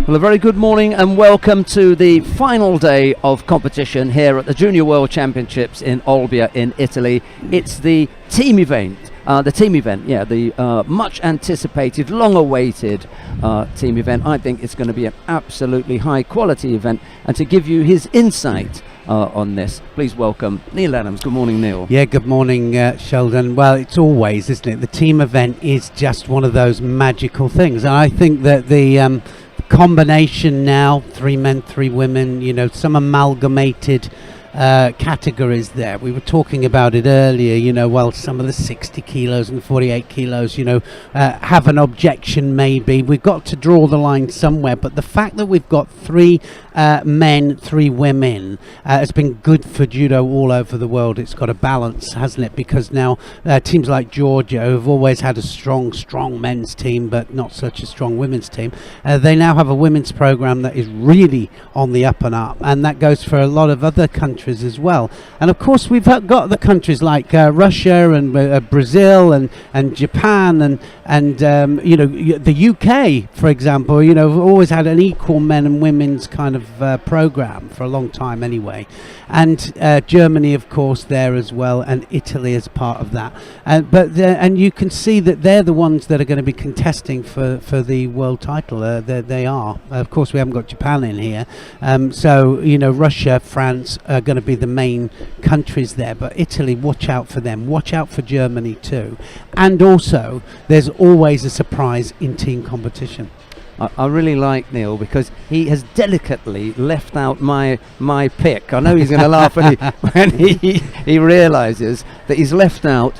Well, a very good morning and welcome to the final day of competition here at the Junior World Championships in Olbia in Italy. It's the team event. The much anticipated, long awaited team event. I think it's going to be an absolutely high quality event, and to give you his insight on this, please welcome Neil Adams. Good morning, Neil. Yeah, good morning, Sheldon. Well, it's always, isn't it? The team event is just one of those magical things, and I think that the combination now, 3 men, 3 women, some amalgamated categories there. We were talking about it earlier, some of the 60 kilos and the 48 kilos, have an objection maybe. We've got to draw the line somewhere, but the fact that we've got 3 men, 3 women has been good for judo all over the world. It's got a balance, hasn't it? Because now teams like Georgia, who've always had a strong men's team, but not such a strong women's team, they now have a women's program that is really on the up and up, and that goes for a lot of other countries as well. And of course we've got the countries like Russia and Brazil and Japan and the UK, for example, have always had an equal men and women's kind of program for a long time anyway. And Germany, of course, there as well, and Italy as part of that. And you can see that they're the ones that are going to be contesting for the world title. They are. Of course, we haven't got Japan in here. So Russia, France are going to be the main countries there. But Italy, watch out for them. Watch out for Germany too. And also, there's always a surprise in team competition. I really like Neil because he has delicately left out my pick. I know he's going to laugh when he realises that he's left out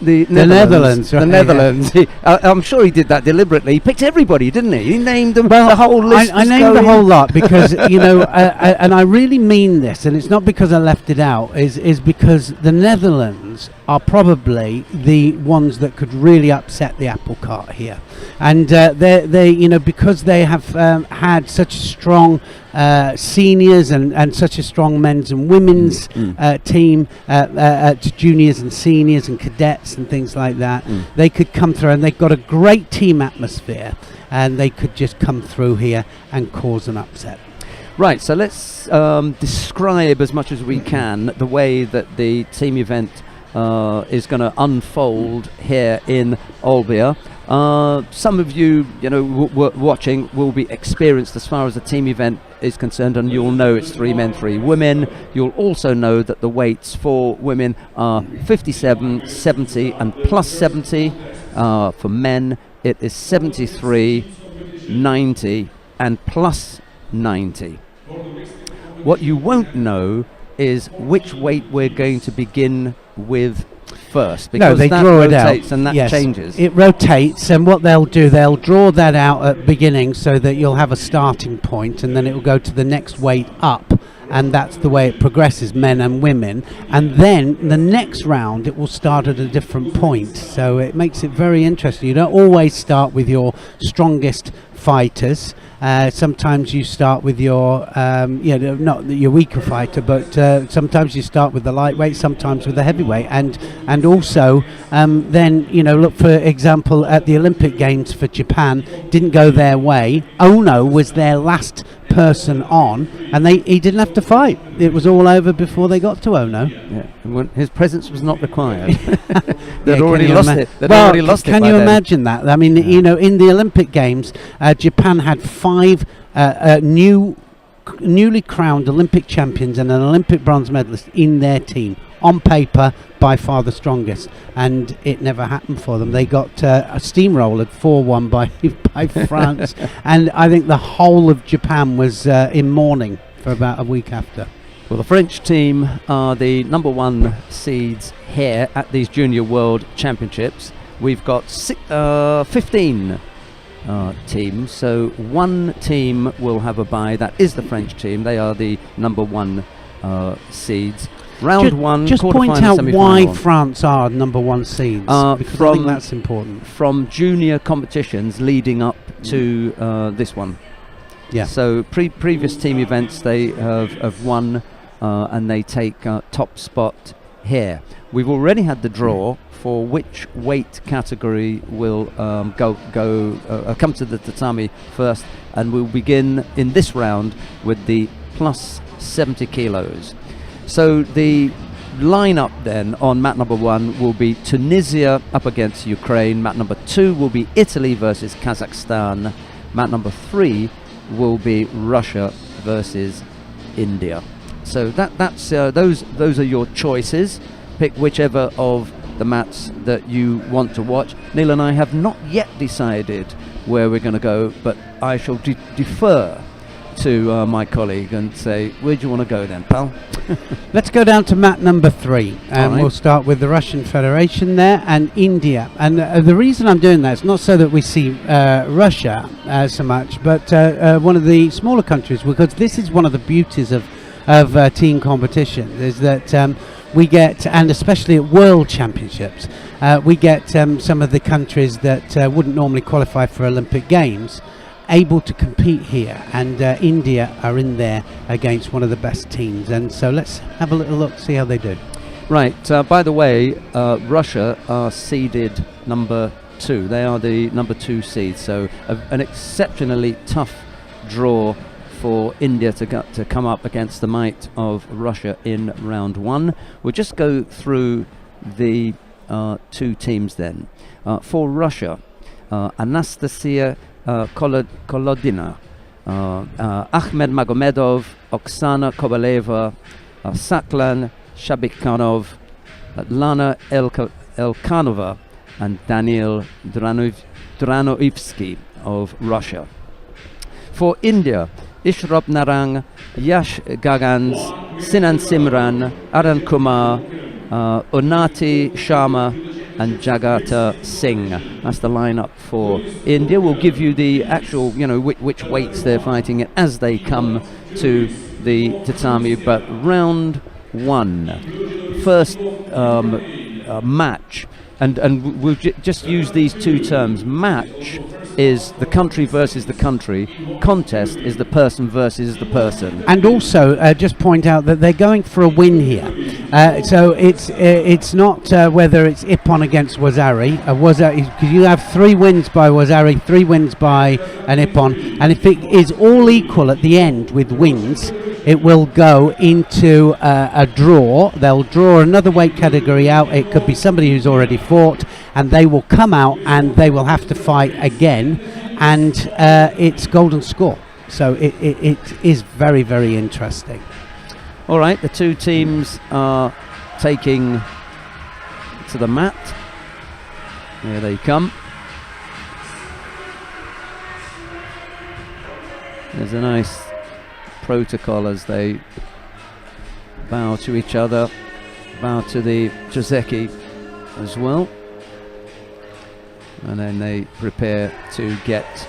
the Netherlands. Right, the Netherlands. Yeah. I'm sure he did that deliberately. He picked everybody, didn't he? He named them. The whole list. I named the whole lot because and I really mean this, and it's not because I left it out. Is because the Netherlands are probably the ones that could really upset the apple cart here, and they because they have had such strong seniors and such a strong men's and women's team, juniors and seniors and cadets and things like that. They could come through, and they've got a great team atmosphere, and they could just come through here and cause an upset. Right, so let's describe as much as we can the way that the team event is going to unfold here in Olbia. Some of you, watching will be experienced as far as the team event is concerned, and you'll know it's 3 men, 3 women. You'll also know that the weights for women are 57, 70 and plus 70. For men, it is 73, 90 and plus 90. What you won't know is which weight we're going to begin with first, because they that draw it rotates out. and that changes. It rotates, and what they'll do, they'll draw that out at beginning so that you'll have a starting point, and then it will go to the next weight up, and that's the way it progresses, men and women. And then the next round it will start at a different point, so it makes it very interesting. You don't always start with your strongest fighters. Sometimes you start with your not your weaker fighter, but sometimes you start with the lightweight, sometimes with the heavyweight, and also then look, for example, at the Olympic Games for Japan, didn't go their way. Ono was their last person on, and he didn't have to fight. It was all over before they got to Ono. Yeah, his presence was not required. They'd already lost it. Already lost it. Can you imagine that? I mean, in the Olympic Games, Japan had 5 newly crowned Olympic champions and an Olympic bronze medalist in their team. On paper, by far the strongest, and it never happened for them. They got steamrolled 4-1 by France, and I think the whole of Japan was in mourning for about a week after. Well, the French team are the number 1 seeds here at these Junior World Championships. We've got 15 teams, so 1 team will have a bye. That is the French team. They are the number 1 seeds. Round 1, just point quarterfinal, out semi-final. why France are number 1 seeds, because I think that's important. From junior competitions leading up to this one. Yeah. So previous team events they have won, and they take top spot here. we've already had the draw for which weight category will come to the tatami first, and we'll begin in this round with the plus 70 kilos. So the lineup then on mat number 1 will be Tunisia up against Ukraine. Mat number 2 will be Italy versus Kazakhstan. Mat number 3 will be Russia versus India. So that's those are your choices. Pick whichever of the mats that you want to watch. Neil and I have not yet decided where we're going to go, but I shall defer to my colleague and say, where do you want to go then, pal? Let's go down to mat number 3, and right. We'll start with the Russian Federation there and India. And the reason I'm doing that is not so that we see Russia so much, but one of the smaller countries, because this is one of the beauties of team competition, is that we get, and especially at World Championships, we get some of the countries that wouldn't normally qualify for Olympic Games able to compete here, and India are in there against one of the best teams, and so let's have a little look, see how they do. Right, by the way, Russia are seeded number 2. They are the number 2 seed, so an exceptionally tough draw for India to come up against the might of Russia in round 1. We'll just go through the 2 teams then. For Russia, Anastasia Kolodina, Ahmed Magomedov, Oksana Kovaleva, Saklan Shabikhanov, Lana Elkanova, and Daniil Dranoivsky of Russia. For India, Ishrop Narang, Yash Gagans, Sinan Simran, Aran Kumar, Unnati Sharma, and Jagata Singh. That's the lineup for India. We'll give you the actual, which weights they're fighting at as they come to the tatami. But round 1, first match, and we'll just use these 2 terms. Match is the country versus the country. Contest is the person versus the person. And also, just point out that they're going for a win here. So it's not whether it's Ippon against Wazari, because you have 3 wins by Wazari, 3 wins by an Ippon, and if it is all equal at the end with wins, it will go into a draw. They'll draw another weight category out. It could be somebody who's already fought, and they will come out and they will have to fight again, and it's golden score. So it is very, very interesting. All right, the 2 teams are taking to the mat. Here they come. There's a nice protocol as they bow to each other, bow to the Joseki as well, and then they prepare to get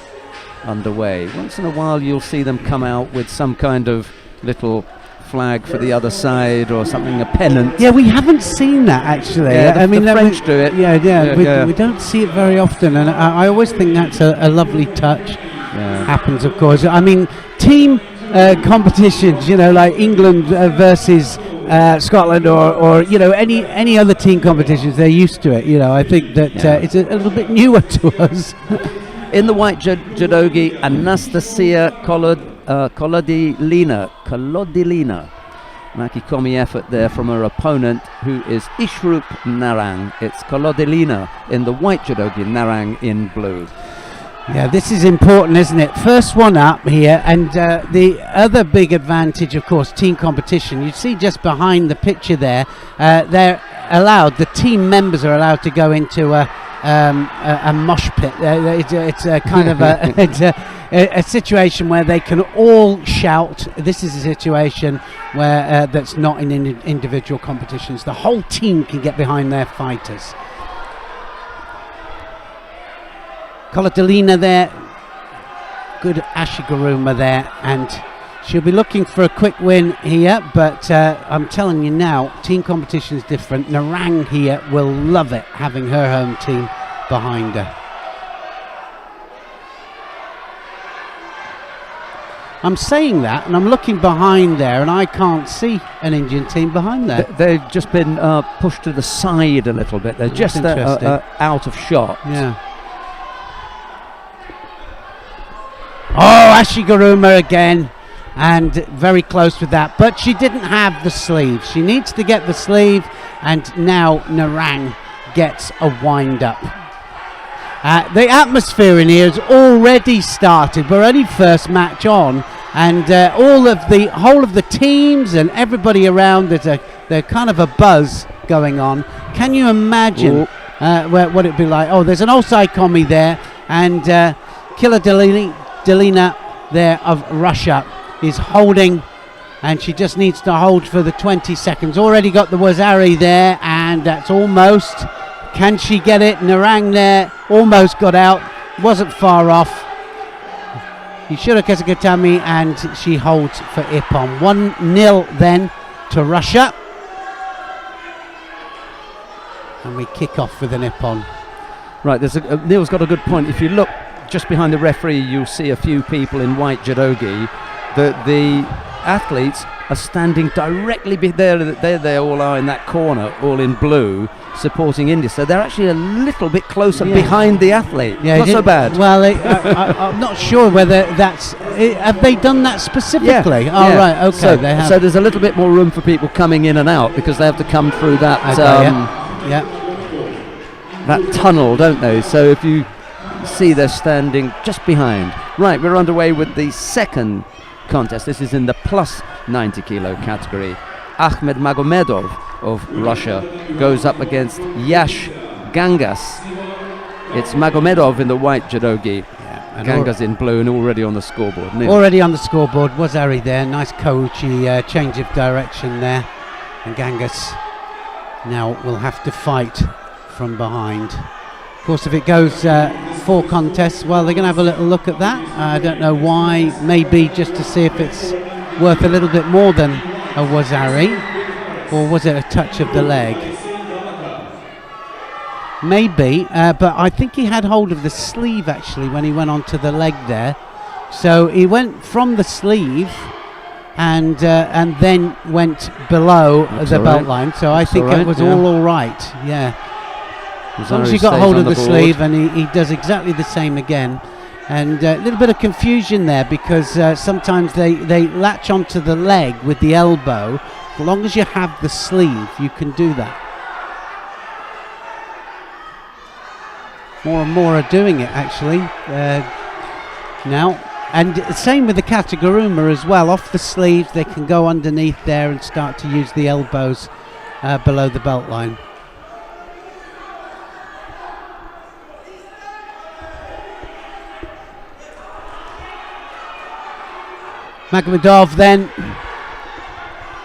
underway. Once in a while you'll see them come out with some kind of little flag for the other side or something, a pennant. Yeah, we haven't seen that actually. Yeah, the French do it. We don't see it very often, and I always think that's a lovely touch. Yeah. Happens, of course. I mean, team competitions, like England versus Scotland, or any other team competitions, they're used to it. I think that it's a little bit newer to us. In the white judogi, Anastasia Kolodilina. Makikomi effort there from her opponent, who is Ishrup Narang. It's Kolodilina in the white judogi, Narang in blue. Yeah, this is important, isn't it? First one up here, and the other big advantage, of course, team competition. You see just behind the picture there, they're allowed, the team members are allowed to go into a mosh pit. It's a kind of a situation where they can all shout. This is a situation where that's not in individual competitions. The whole team can get behind their fighters. Kolodilina there, good Ashiguruma there, and she'll be looking for a quick win here, but I'm telling you now, team competition is different. Narang here will love it, having her home team behind her. I'm saying that, and I'm looking behind there, and I can't see an Indian team behind there. They've just been pushed to the side a little bit. They're just out of shot. Yeah. Oh, Ashiguruma again, and very close with that. But she didn't have the sleeve. She needs to get the sleeve, and now Narang gets a wind-up. The atmosphere in here has already started. We're only first match on, and whole of the teams and everybody around, there's kind of a buzz going on. Can you imagine what it'd be like? Oh, there's an Osai Komi there, and Kila Delina there of Russia is holding, and she just needs to hold for the 20 seconds. Already got the Wazari there, and that's almost. Can she get it? Narang there almost got out, wasn't far off. Ishura Kesagatami, and she holds for Ippon. 1-0 then to Russia. And we kick off with an Ippon. Right, Neil's got a good point. If you look just behind the referee, you'll see a few people in white judogi. The athletes are standing directly there. They all are in that corner, all in blue, supporting India. So they're actually a little bit closer behind the athlete. Yeah, not so bad. Well, I'm not sure whether that's. Have they done that specifically? Yeah. Oh, right. Okay. So, they have. So there's a little bit more room for people coming in and out because they have to come through that. That tunnel, don't they? So if you see, they're standing just behind. Right, we're underway with the second contest. This is in the plus 90 kilo category. Ahmed Magomedov of Russia goes up against Yash Gangas. It's Magomedov in the white judogi, Gangas in blue, and already on the scoreboard. Neil. Already on the scoreboard. Wazari there, nice Koichi change of direction there, and Gangas now will have to fight from behind. Of course, if it goes 4 contests, well, they're going to have a little look at that. I don't know why. Maybe just to see if it's worth a little bit more than a Wazari, or was it a touch of the leg? Maybe, but I think he had hold of the sleeve actually when he went onto the leg there. So he went from the sleeve and then went below the belt line. So I think it was all right. Yeah. As long as he got hold of the sleeve, and he does exactly the same again. And a little bit of confusion there because sometimes they latch onto the leg with the elbow. As long as you have the sleeve, you can do that. More and more are doing it actually now. And same with the Kataguruma as well. Off the sleeves, they can go underneath there and start to use the elbows below the belt line. Magomedov then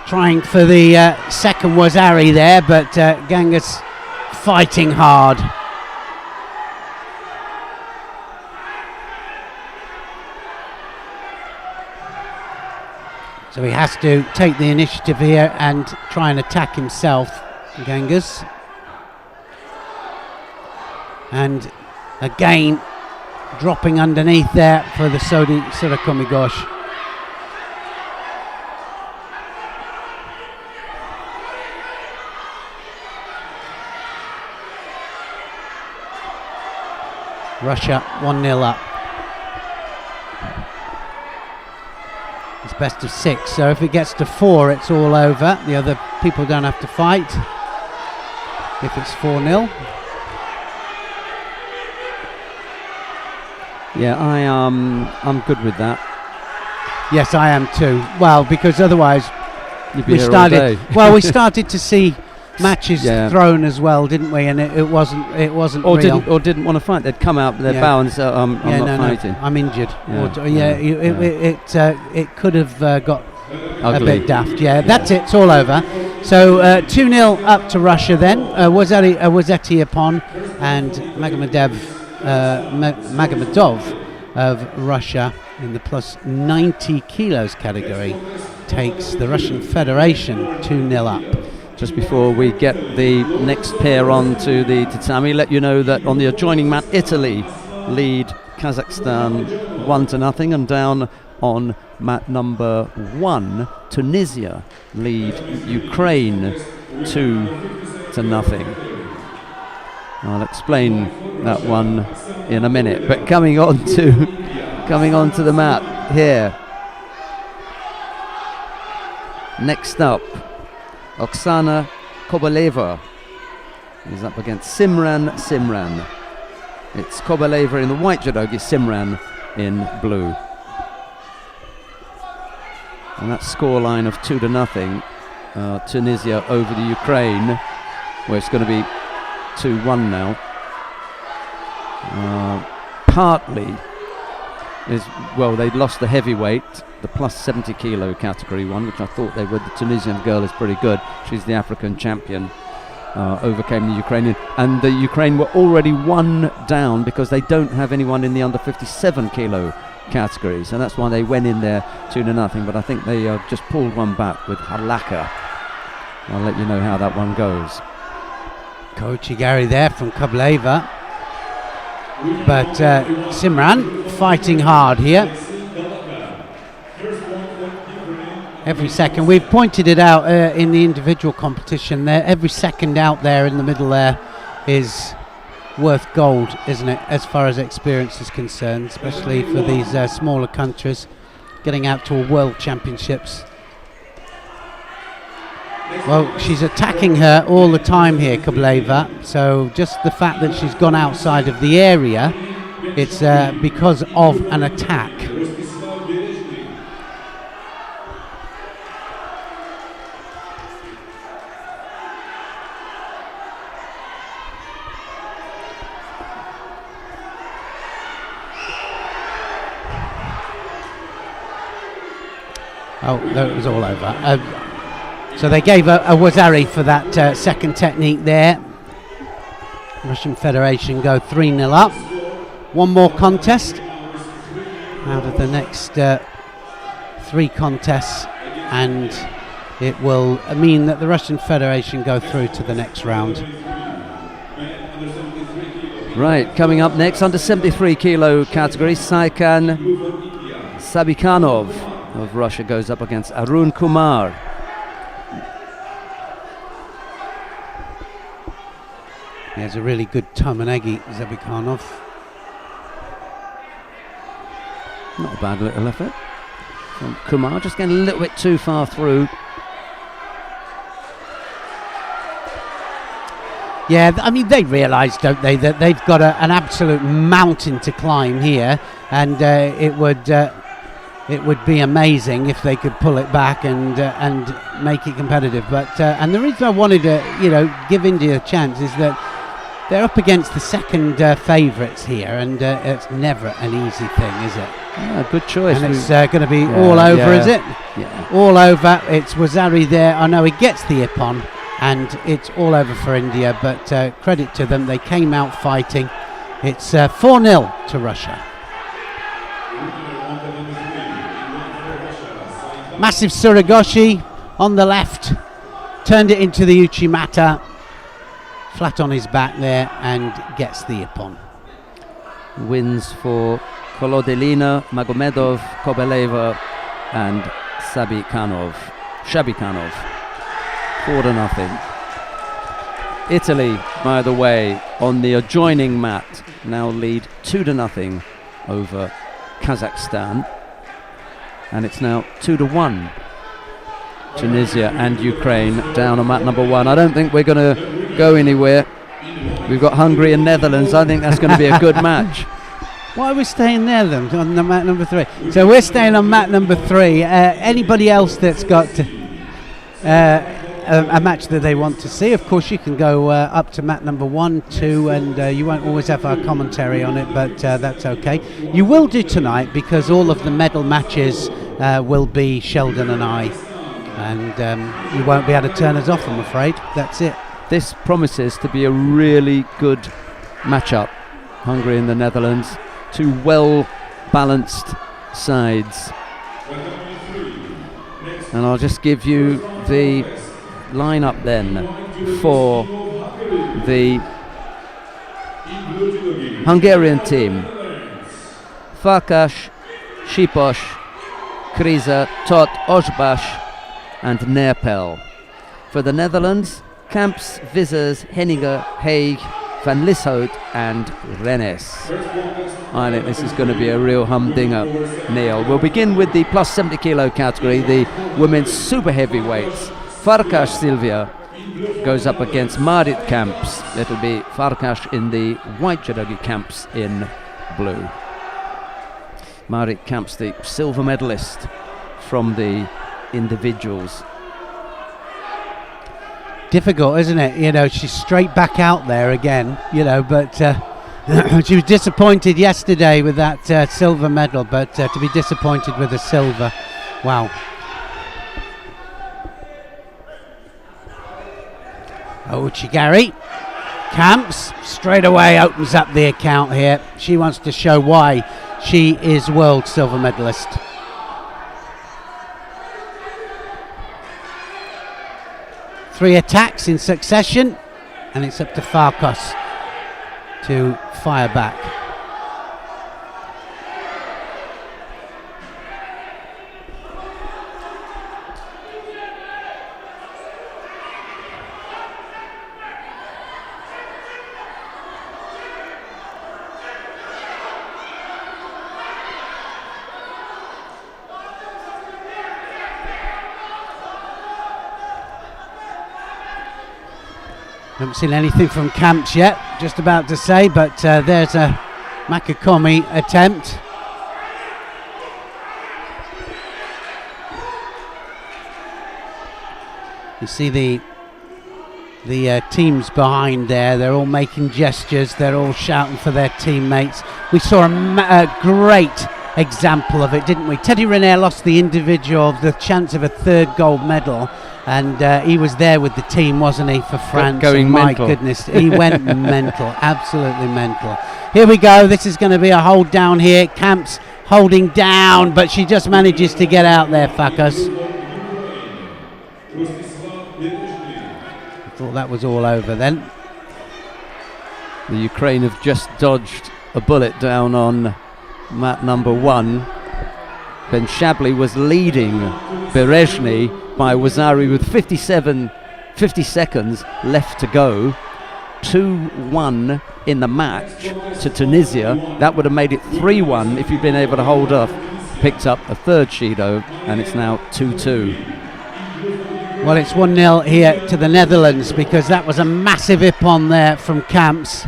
trying for the second Wazari there, but Gangas fighting hard. So he has to take the initiative here and try and attack himself, Gangas. And again, dropping underneath there for the Surakomi Gosh. Russia 1-0 up. It's best of 6, so if it gets to 4, it's all over. The other people don't have to fight if it's 4-0. Yeah, I'm good with that. Yes, I am too. Well, because otherwise we started to see matches thrown as well, didn't we? And it wasn't real. Didn't want to fight. They'd come out with their bow and say, I'm not fighting. No, I'm injured. It could have got ugly. A bit daft. Yeah, that's it. It's all over. So 2-0 up to Russia then. Wazeti Ippon and Magomedov of Russia in the plus 90 kilos category takes the Russian Federation 2-0 up. Just before we get the next pair on to the tatami, let you know that on the adjoining mat, Italy lead Kazakhstan 1-0, and down on mat number 1, Tunisia lead Ukraine 2-0. I'll explain that one in a minute. But coming on to the mat here. Next up, Oksana Kobaleva is up against Simran. It's Kobaleva in the white judogi, Simran in blue. And that scoreline of 2-0, Tunisia over the Ukraine, where it's going to be 2-1 now. Partly is, well, they lost the heavyweight, the plus 70 kilo category one, which I thought they would. The Tunisian girl is pretty good. She's the African champion. Overcame the Ukrainian, and the Ukraine were already 1 down because they don't have anyone in the under 57 kilo category, so that's why they went in there 2-0. But I think they just pulled one back with Halaka. I'll let you know how that one goes. Kochigari there from Kobaleva, but Simran fighting hard here. Every second, we've pointed it out in the individual competition there, every second out there in the middle there is worth gold, isn't it, as far as experience is concerned, especially for these smaller countries getting out to a world championships. Well, she's attacking her all the time here, Kobaleva, so just the fact that she's gone outside of the area, it's because of an attack. Oh, no, it was all over. So they gave a Wazari for that second technique there. Russian Federation go 3-0 up. One more contest out of the next 3 contests, and it will mean that the Russian Federation go through to the next round. Right, coming up next, under 73 kilo category, Saikan Sabikhanov of Russia goes up against Arun Kumar. He has a really good Tomanegi, Zabikhanov. Not a bad little effort from Kumar, just getting a little bit too far through. Yeah, I mean, they realise, don't they, that they've got an absolute mountain to climb here, and it would be amazing if they could pull it back and make it competitive. But and the reason I wanted to, give India a chance is that they're up against the second favourites here, and it's never an easy thing, is it? Yeah, good choice. And it's going to be all over, is it? Yeah. All over. It's Wazari there. I know he gets the ippon, and it's all over for India, but credit to them, they came out fighting. It's 4-0 to Russia. Massive Surigoshi on the left, turned it into the Uchimata, flat on his back there, and gets the ippon. Wins for Kolodelina, Magomedov, Kobaleva and Shabikhanov. 4-0. Italy, by the way, on the adjoining mat, now lead 2-0 over Kazakhstan. And it's now 2-1. Tunisia and Ukraine down on mat number 1. I don't think we're going to go anywhere. We've got Hungary and Netherlands. I think that's going to be a good match. Why are we staying there then, on the mat number 3? So we're staying on mat number 3. Anybody else that's got a match that they want to see, of course you can go up to mat number 1, 2, and you won't always have our commentary on it, but that's okay. You will do tonight, because all of the medal matches will be Sheldon and I, and you won't be able to turn us off, I'm afraid. That's it. This promises to be a really good matchup. Hungary and the Netherlands, 2 well-balanced sides. And I'll just give you the lineup then for the Hungarian team. Farkas, Sipos, Kriza, Tot, Osbach and Nerpel. For the Netherlands, Kamps, Vissers, Henninger, Haig, Van Lishout and Rennes. I think this is going to be a real humdinger, Neil. We'll begin with the plus 70 kilo category, the women's super heavyweights. Farkas Silvia goes up against Marit Kamps. It'll be Farkas in the white judogi, Kamps in blue. Marit Kamps, the silver medalist from the individuals. Difficult, isn't it? You know, she's straight back out there again, you know, but she was disappointed yesterday with that silver medal, but to be disappointed with a silver, wow. Uchigari. Kamps straight away opens up the account here. She wants to show why she is world silver medalist. Three attacks in succession, and it's up to Farkas to fire back. Haven't seen anything from Kamps yet, just about to say, but there's a Makakomi attempt. You see the teams behind there, they're all making gestures, they're all shouting for their teammates. We saw a great example of it, didn't we? Teddy Riner lost the individual, the chance of a third gold medal, and he was there with the team, wasn't he, for France? Going my mental. Goodness, he went mental, absolutely mental. Here we go, this is going to be a hold down here. Kamps holding down, but she just manages to get out there, Farkas. I thought that was all over then. The Ukraine have just dodged a bullet down on mat number 1. Ben Shabli was leading Berezhny by Wazari with 50 seconds left to go. 2-1 in the match to Tunisia. That would have made it 3-1 if you'd been able to hold off. Picked up a third Shido, and it's now 2-2. Well, it's 1-0 here to the Netherlands, because that was a massive hip-on there from Kamps.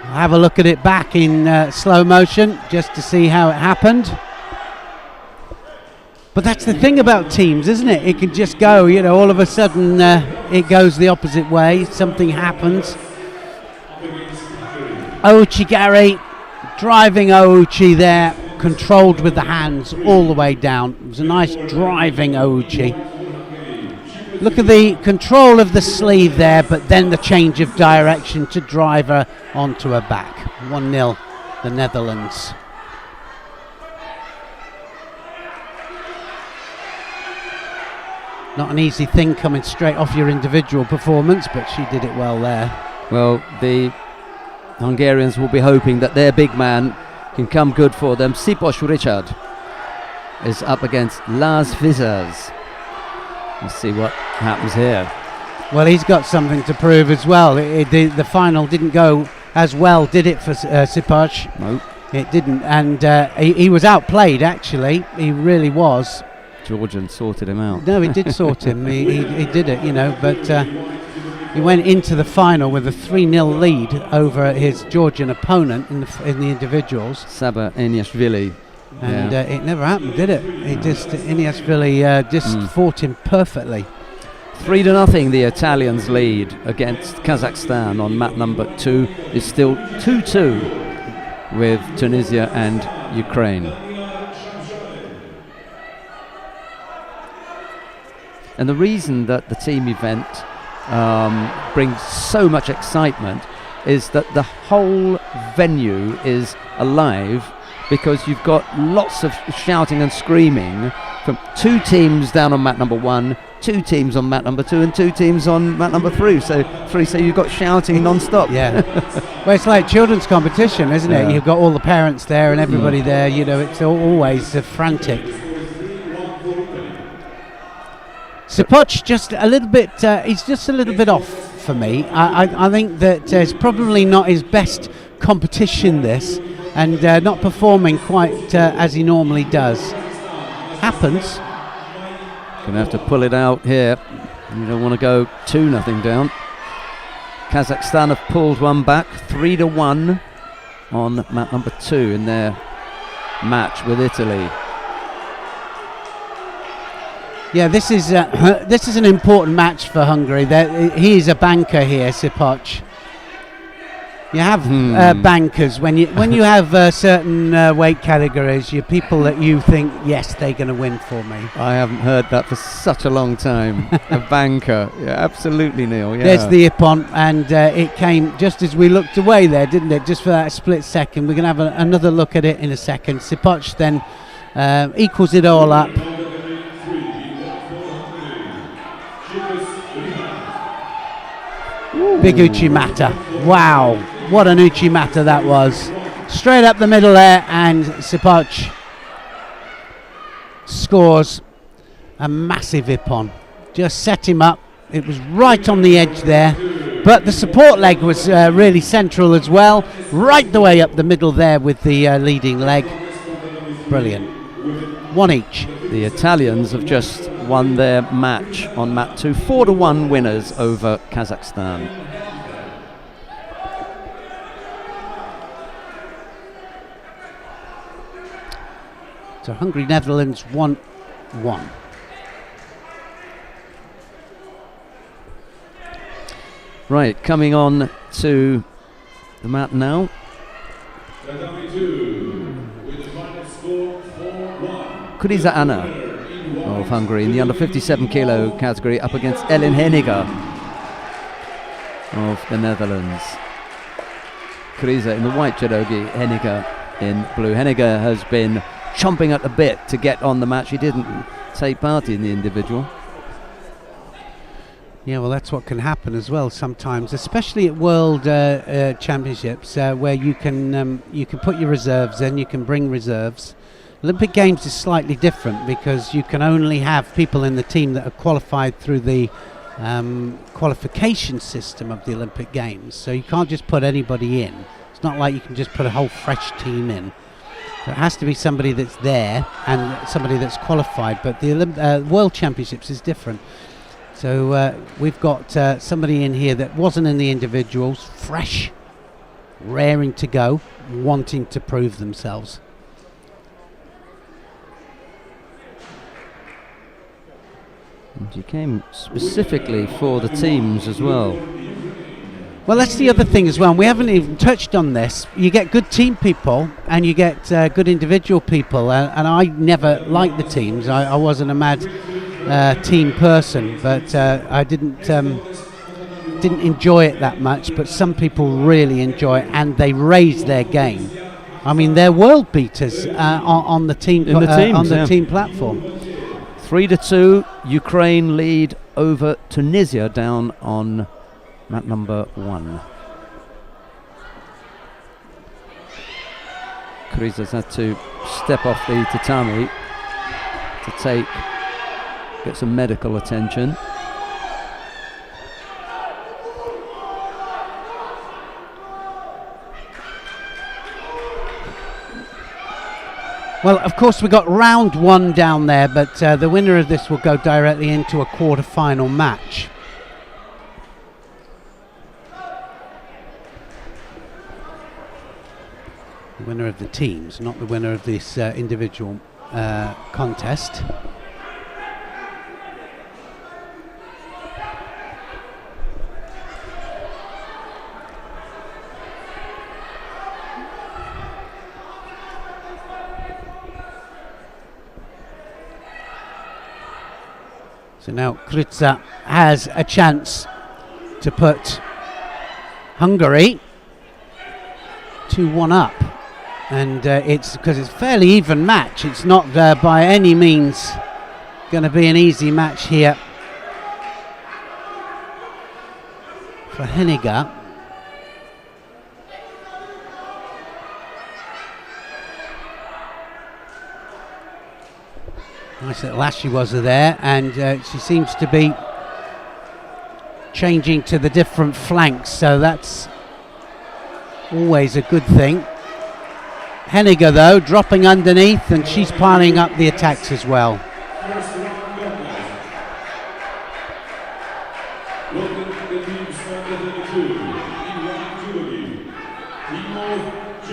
I'll have a look at it back in slow motion just to see how it happened. But that's the thing about teams, isn't it? It can just go, you know, all of a sudden it goes the opposite way. Something happens. Ouchigari driving Ouchi there, controlled with the hands all the way down. It was a nice driving Ouchi. Look at the control of the sleeve there, but then the change of direction to drive her onto her back. 1-0, the Netherlands. Not an easy thing coming straight off your individual performance, but she did it well there. Well, The Hungarians will be hoping that their big man can come good for them. Sipos Richard is up against Lars Vissers. Let's see what happens here. Well, he's got something to prove as well. The final didn't go as well, did it, for Sipos? Nope. It didn't, and he was outplayed, actually. He really was. Georgian sorted him out. No, he did sort him. He did it, you know, but he went into the final with a 3-0 lead over his Georgian opponent in the individuals. Saba Eniashvili. And it never happened, did it? Eniashvili just fought him perfectly. 3-0 the Italians lead against Kazakhstan on mat number 2. Is still 2-2 with Tunisia and Ukraine. And the reason that the team event brings so much excitement is that the whole venue is alive, because you've got lots of shouting and screaming from 2 teams down on mat number 1, 2 teams on mat number 2, and 2 teams on mat number 3. So you've got shouting non-stop. Yeah. Well, it's like children's competition, isn't it? You've got all the parents there and everybody there. You know, it's always frantic. Sipoch just a little bit. He's just a little bit off for me. I think that it's probably not his best competition this, and not performing quite as he normally does. Happens. Gonna have to pull it out here. You don't want to go 2-0 down. Kazakhstan have pulled one back, 3-1 on mat number 2 in their match with Italy. Yeah, this is an important match for Hungary. He is a banker here, Sipoch. You have bankers when you have certain weight categories. You're people that you think, yes, they're going to win for me. I haven't heard that for such a long time. A banker, yeah, absolutely, Neil. Yeah. There's the Ippon, and it came just as we looked away there, didn't it? Just for that split second. We're going to have another look at it in a second. Sipoch then equals it all up. Big Uchimata. Wow, what an Uchimata that was. Straight up the middle there, and Sipoch scores a massive Ippon. Just set him up. It was right on the edge there, but the support leg was really central as well. Right the way up the middle there with the leading leg. Brilliant. 1 each. The Italians have just won their match on mat 2, 4-1 winners over Kazakhstan. So Hungary, Netherlands 1-1. Right, coming on to the mat now. Kuriza Anna of Hungary in the under 57 kilo category up against Ellen Henniger of the Netherlands. Kuriza in the white judogi, Henniger in blue. Henniger has been chomping at the bit to get on the match. He didn't take part in the individual. Yeah, well, that's what can happen as well sometimes, especially at World Championships, where you can put your reserves in, you can bring reserves. Olympic Games is slightly different because you can only have people in the team that are qualified through the qualification system of the Olympic Games. So you can't just put anybody in. It's not like you can just put a whole fresh team in. So it has to be somebody that's there and somebody that's qualified. But the World Championships is different. So we've got somebody in here that wasn't in the individuals, fresh, raring to go, wanting to prove themselves. And you came specifically for the teams as well. Well, that's the other thing as well. And we haven't even touched on this. You get good team people and you get good individual people. And I never liked the teams. I wasn't a mad team person, but I didn't enjoy it that much. But some people really enjoy it, and they raise their game. I mean, they're world beaters on the team team platform. 3-2, Ukraine lead over Tunisia down on mat number 1. Kuriza's had to step off the tatami to get some medical attention. Well, of course, we got round 1 down there, but the winner of this will go directly into a quarter-final match. The winner of the teams, not the winner of this individual contest. So now Kryca has a chance to put Hungary 2-1 up, and it's because it's a fairly even match. It's not by any means going to be an easy match here for Henniger. Nice little Ashiwaza there, and she seems to be changing to the different flanks, so that's always a good thing. Henniger though dropping underneath, and she's piling up the attacks as well.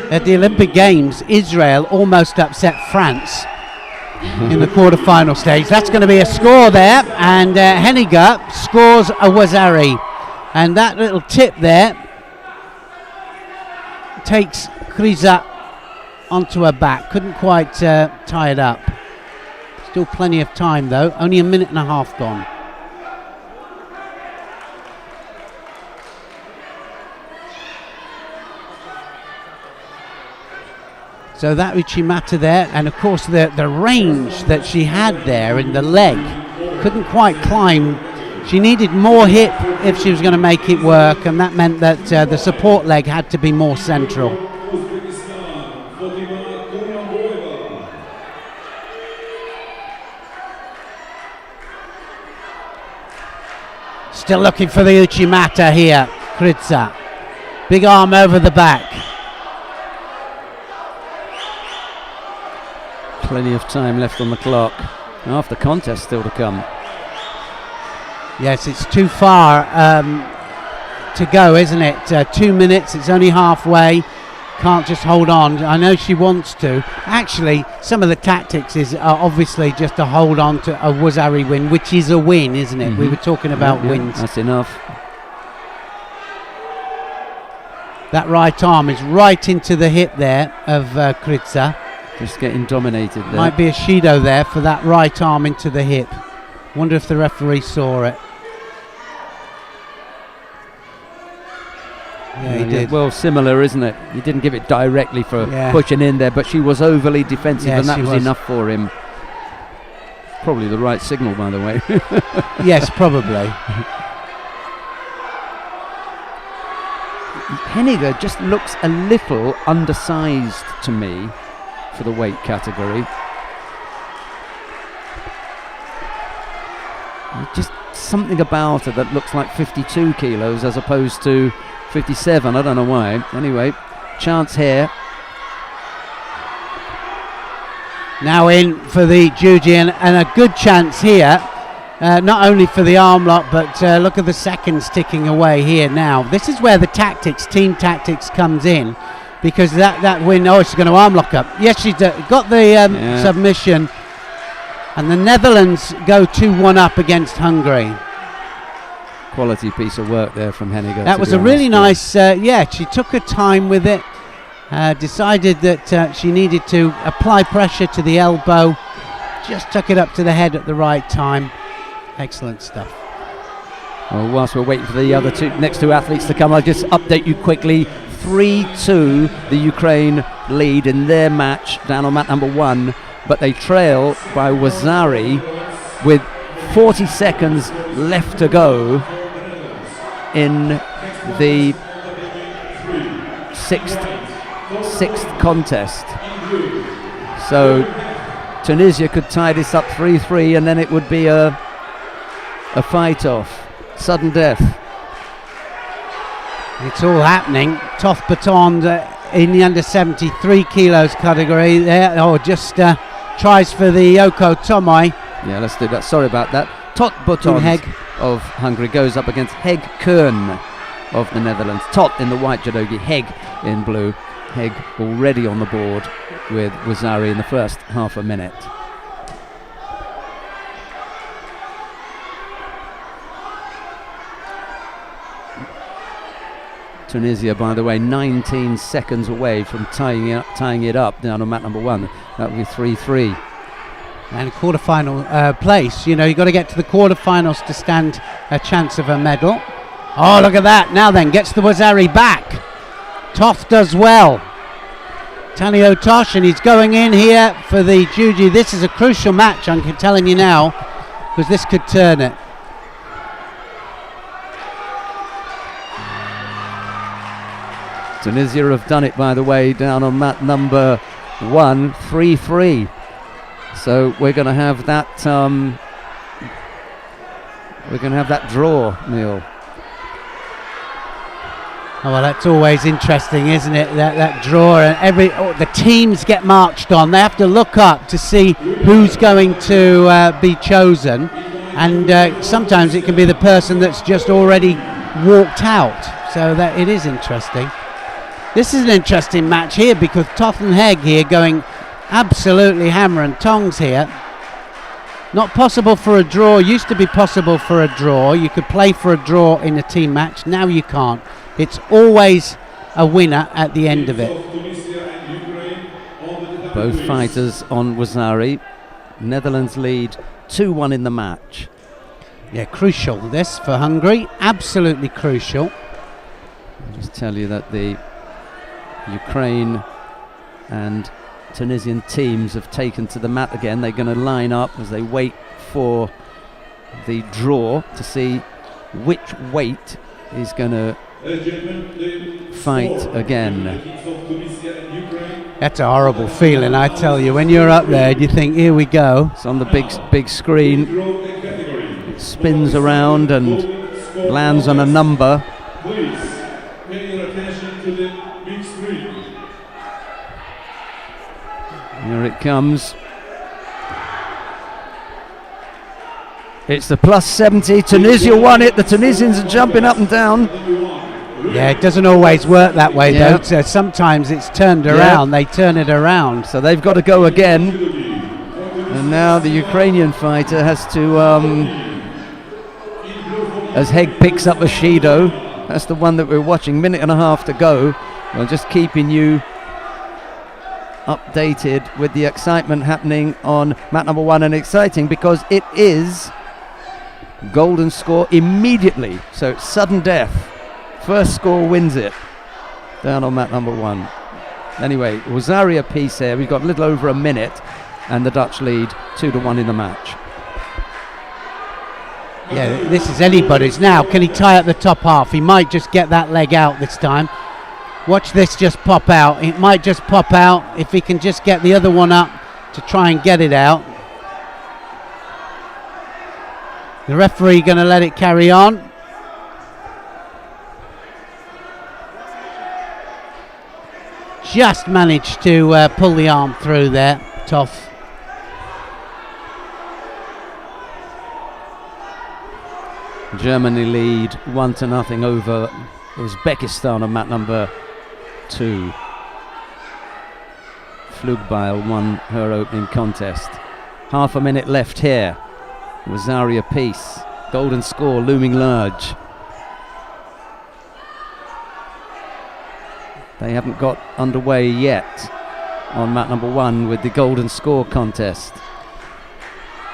At the Olympic Games, Israel almost upset France in the quarter-final stage. That's going to be a score there, and Henniger scores a Wazari, and that little tip there takes Kriza onto her back. Couldn't quite tie it up. Still plenty of time though, only a minute and a half gone. So that Uchimata there, and of course the range that she had there in the leg, couldn't quite climb. She needed more hip if she was going to make it work, and that meant that the support leg had to be more central. Still looking for the Uchimata here, Kriza. Big arm over the back. Plenty of time left on the clock. Half the contest still to come. Yes, it's too far to go, isn't it? 2 minutes, it's only halfway. Can't just hold on. I know she wants to. Actually, some of the tactics is obviously just to hold on to a Wazari win, which is a win, isn't it? We were talking about wins. That's enough. That right arm is right into the hip there of Kriza. Just getting dominated there. Might be a Shido there for that right arm into the hip. Wonder if the referee saw it. Yeah, he did. Well, similar, isn't it? He didn't give it directly for pushing in there, but she was overly defensive, and that was enough for him. Probably the right signal, by the way. Yes, probably. Henniger just looks a little undersized to me for the weight category. Just something about her that looks like 52 kilos as opposed to 57. I don't know why. Anyway, chance here. Now in for the Juji, and a good chance here. Not only for the arm lock, but look at the seconds ticking away here now. This is where the tactics, team tactics comes in, because that win, she's going to arm lock up. Yes, she's got the submission, and the Netherlands go 2-1 up against Hungary. Quality piece of work there from Henniger. That was a really nice, she took her time with it, decided that she needed to apply pressure to the elbow, just took it up to the head at the right time. Excellent stuff. Well, whilst we're waiting for the other next two athletes to come, I'll just update you quickly. 3-2 the Ukraine lead in their match down on mat number 1, but they trail by Wazari with 40 seconds left to go in the sixth contest. So Tunisia could tie this up 3-3, and then it would be a fight off, sudden death. It's all happening. Toth Baton in the under 73 kilos category there. Just tries for the Yoko Tomoe. Yeah, let's do that. Sorry about that. Tot Baton of Hungary goes up against Heg Kern of the Netherlands. Tot in the white judogi, Heg in blue. Heg already on the board with Wazari in the first half a minute. Tunisia, by the way, 19 seconds away from tying it up down on mat number 1. That would be 3-3. And quarterfinal place. You know, you've got to get to the quarterfinals to stand a chance of a medal. Oh, look at that. Now then, gets the Wazari back. Toth does well. Tanio Tosh, and he's going in here for the Juji. This is a crucial match, I'm telling you now. because this could turn it. Tunisia have done it, by the way, down on mat number 1, 3-3. So we're going to have that. We're going to have that draw, Neil. Oh, well, that's always interesting, isn't it? That draw, and the teams get marched on. They have to look up to see who's going to be chosen, and sometimes it can be the person that's just already walked out. So that it is interesting. This is an interesting match here because Toth and Hegg here going absolutely hammer and tongs here. Not possible for a draw. Used to be possible for a draw. You could play for a draw in a team match. Now you can't. It's always a winner at the end of it. Both fighters on Wazari. Netherlands lead 2-1 in the match. Yeah, crucial this for Hungary. Absolutely crucial. I'll just tell you that the Ukraine and Tunisian teams have taken to the mat again. They're going to line up as they wait for the draw to see which weight is going to fight again. That's a horrible feeling, I tell you. When you're up there, you think, here we go. It's on the big screen. It spins around and lands on a number. Please pay your attention to the big screen. Here it comes. It's the plus 70. Tunisia won it. The Tunisians are jumping up and down. Yeah, it doesn't always work that way, though. So sometimes it's turned around. They turn it around. So they've got to go again. And now the Ukrainian fighter has to, as Hegg picks up Ashido, that's the one that we're watching, minute and a half to go. Well, just keeping you updated with the excitement happening on mat number 1, and exciting because it is golden score immediately, so it's sudden death. First score wins it down on mat number 1. Anyway, Wazari apiece here. We've got a little over a minute and the Dutch lead 2-1 in the match. Yeah, this is anybody's now. Can he tie up the top half? He might just get that leg out this time. Watch this just pop out. It might just pop out if he can just get the other one up to try and get it out. The referee going to let it carry on. Just managed to pull the arm through there, Toth. Germany lead 1-0 over Uzbekistan on mat number 2. Flugbeil won her opening contest. Half a minute left here. Wazari apiece. Golden score looming large. They haven't got underway yet on mat number 1 with the golden score contest.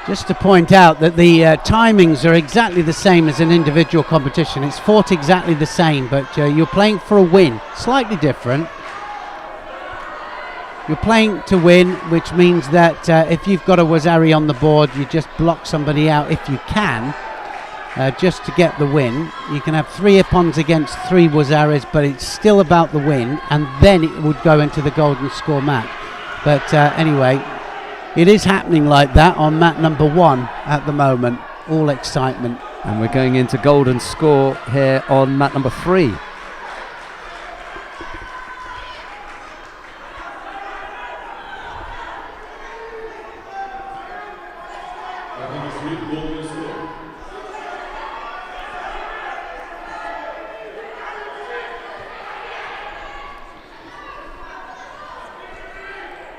Just to point out that the timings are exactly the same as an individual competition. It's fought exactly the same, but you're playing for a win. Slightly different. You're playing to win, which means that if you've got a Wazari on the board, you just block somebody out if you can, just to get the win. You can have 3 Ippons against 3 Wazaris, but it's still about the win, and then it would go into the golden score match. But anyway, it is happening like that on mat number 1 at the moment. All excitement. And we're going into golden score here on mat number 3.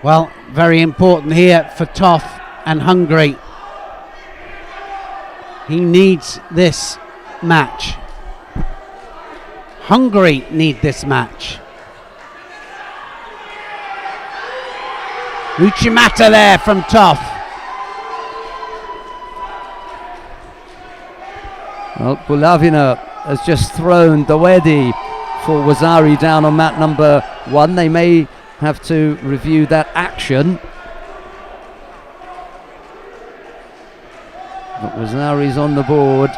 Well, very important here for Toth and Hungary. He needs this match. Hungary need this match. Uchimata there from Toth. Well, Bulavina has just thrown Dawedi for Wazari down on mat number 1. They may have to review that action. But Wazari's on the board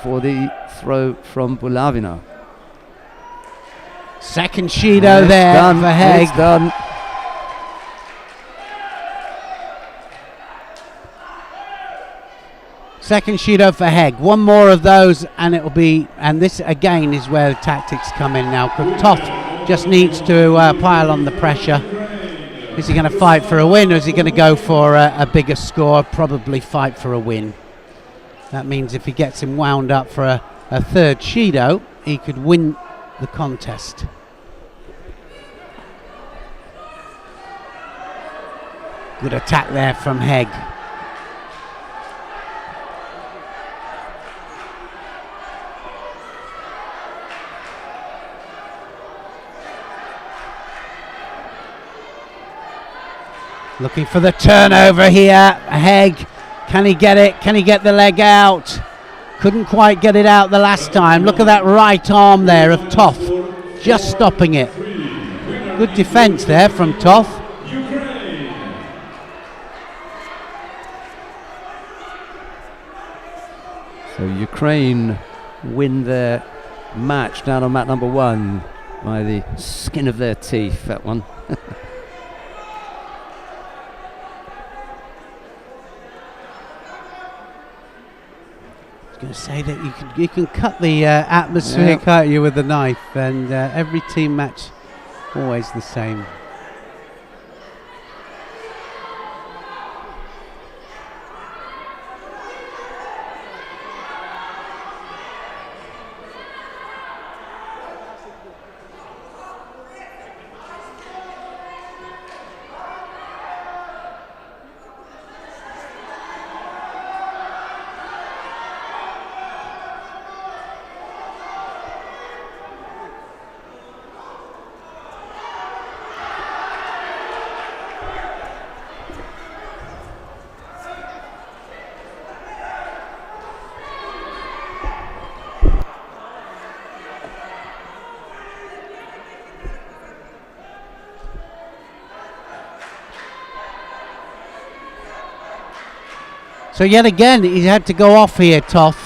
for the throw from Bulavina. Second Shido there done for Haig. It's done. Second Shido for Haig. One more of those and it'll be, and this again is where the tactics come in now. Toth just needs to pile on the pressure. Is he going to fight for a win, or is he going to go for a bigger score? Probably fight for a win. That means if he gets him wound up for a third Shido, he could win the contest. Good attack there from Haig. Looking for the turnover here. Haig, can he get it? Can he get the leg out? Couldn't quite get it out the last time. Look at that right arm there of Toth, just stopping it. Good defense there from Toth. So Ukraine win their match down on mat number 1 by the skin of their teeth, that one. Going to say that you can cut the atmosphere, can't you, with a knife, and every team match always the same. So yet again, he had to go off here, Toth.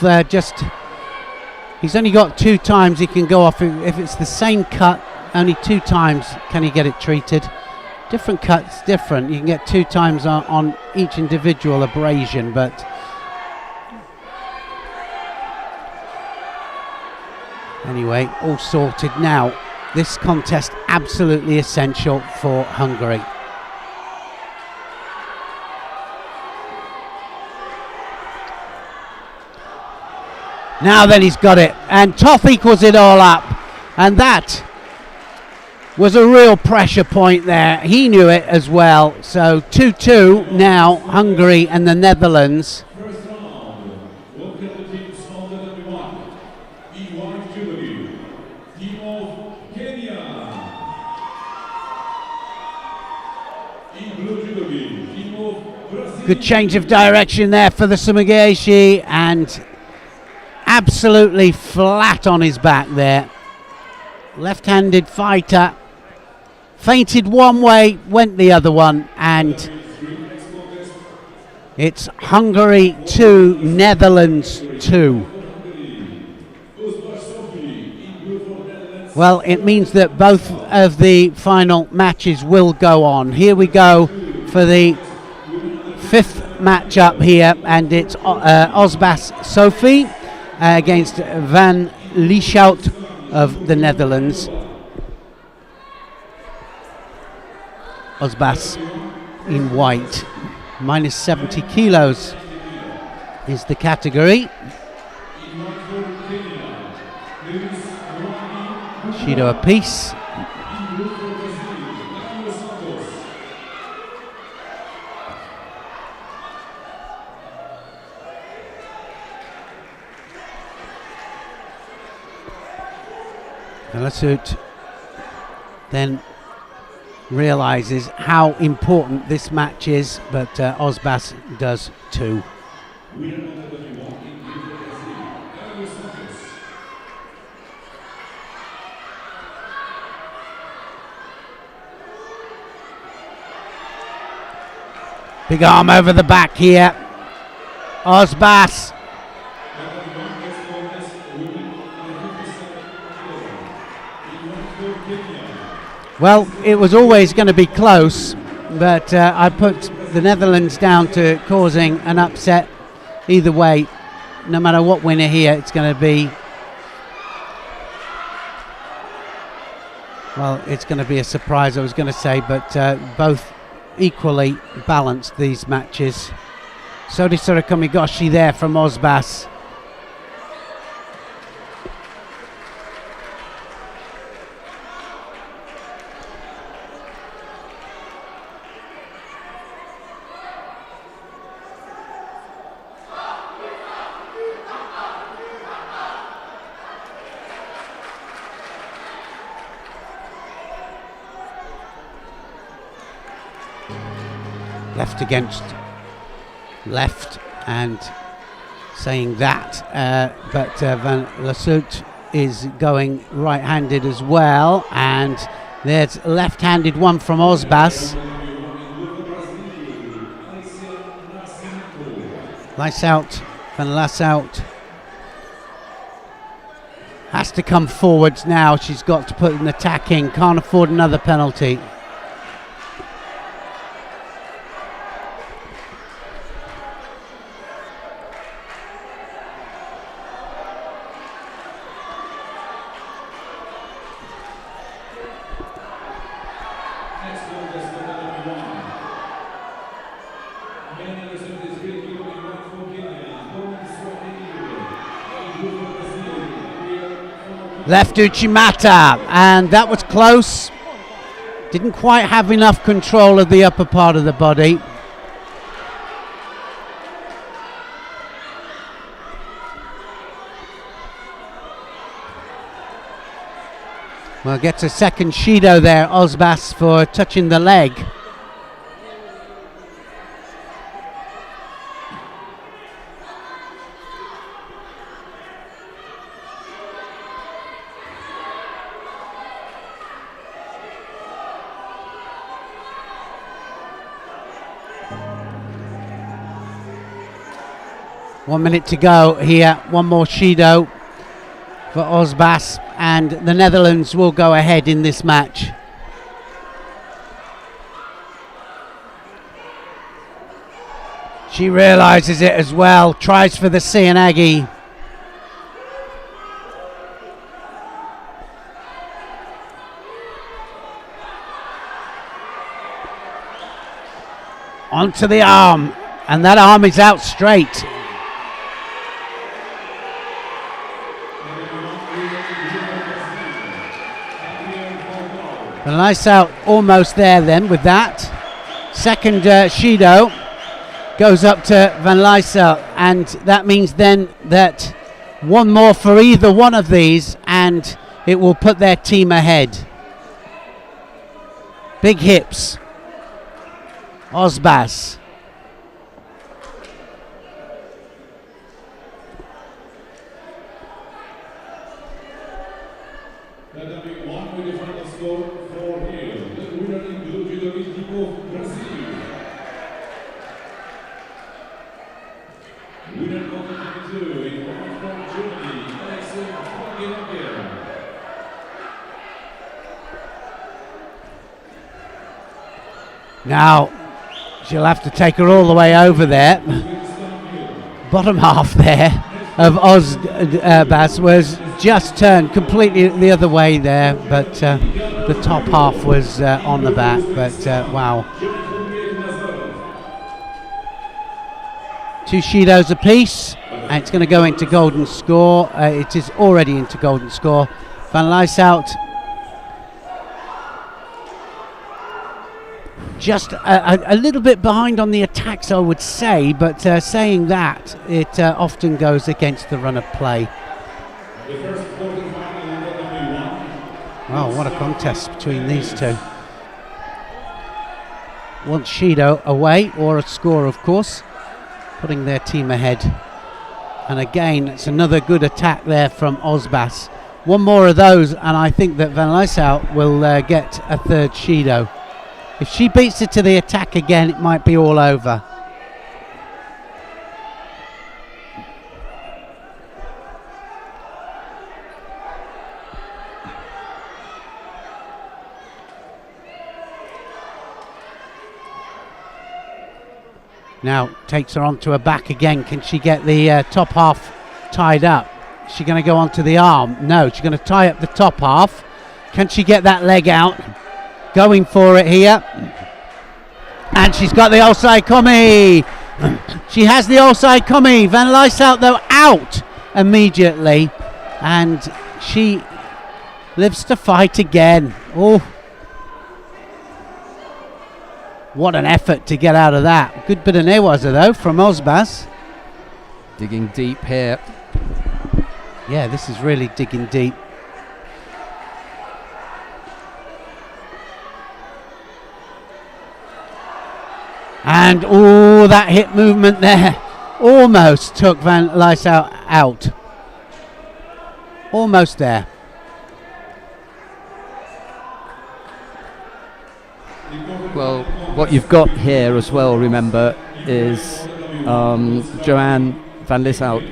He's only got 2 times he can go off. If it's the same cut, only 2 times can he get it treated. Different cuts, different. You can get 2 times on each individual abrasion, but anyway, all sorted now. This contest absolutely essential for Hungary. Now then he's got it, and Toth equals it all up, and that was a real pressure point there. He knew it as well. So 2-2 now, Hungary and the Netherlands. First round, look at the teams founded at 1. E1 Jubilee, team of Kenya. In blue Jubilee, team of Brazil. Good change of direction there for the Sumigaeshi, and absolutely flat on his back there. Left-handed fighter. Feinted one way, went the other one, and it's Hungary 2, Netherlands 2. Well, it means that both of the final matches will go on. Here we go for the 5th matchup here, and it's Osbas Sophie against Van Lieshout of the Netherlands. Osbas in white, minus 70 kilos is the category. Shido apiece. Lasut then realizes how important this match is, but Osbas does too. Big arm over the back here. Osbas. Well, it was always going to be close, but I put the Netherlands down to causing an upset. Either way, no matter what winner here, it's going to be, well, it's going to be a surprise, I was going to say, but both equally balanced, these matches. Sodisora Komigoshi there from Osbas. Left against left and saying that, but Van Lasut is going right-handed as well, and there's left-handed one from Osbas. Lights out, Van Lasut has to come forwards now. She's got to put an attack in, can't afford another penalty. Left Uchimata, and that was close. Didn't quite have enough control of the upper part of the body. Well, gets a second Shido there, Osbas, for touching the leg. One minute to go here. One more Shido for Osbas, and the Netherlands will go ahead in this match. She realizes it as well. Tries for the Seanagi. Onto the arm, and that arm is out straight. Van Lasut almost there then with that. Second Shido goes up to Van Lasut, and that means then that one more for either one of these and it will put their team ahead. Big hips. Osbas. Now she'll have to take her all the way over there. Bottom half there of Osbas was just turned completely the other way there, but the top half was on the back. But wow. 2 Shidos apiece, and it's going to go into golden score. It is already into golden score. Van Lasut just a little bit behind on the attacks, I would say, but saying that, it often goes against the run of play. Wow, what a contest between these two. One Shido away, or a score, of course, putting their team ahead. And again, it's another good attack there from Osbas. One more of those, and I think that Van Lasut will get a third Shido. If she beats it to the attack again, it might be all over. Now takes her onto her back again. Can she get the top half tied up? Is she going to go onto the arm? No, she's going to tie up the top half. Can she get that leg out? Going for it here. And she's got the offside kumi. She has the offside kumi. Van Lieshout though out immediately. And she lives to fight again. Oh, what an effort to get out of that. Good bit of newaza though from Osbas. Digging deep here. Yeah, this is really digging deep. And oh, that hip movement there almost took Van Lieshout out. Almost there. Well, what you've got here as well, remember, is Joanne Van Lieshout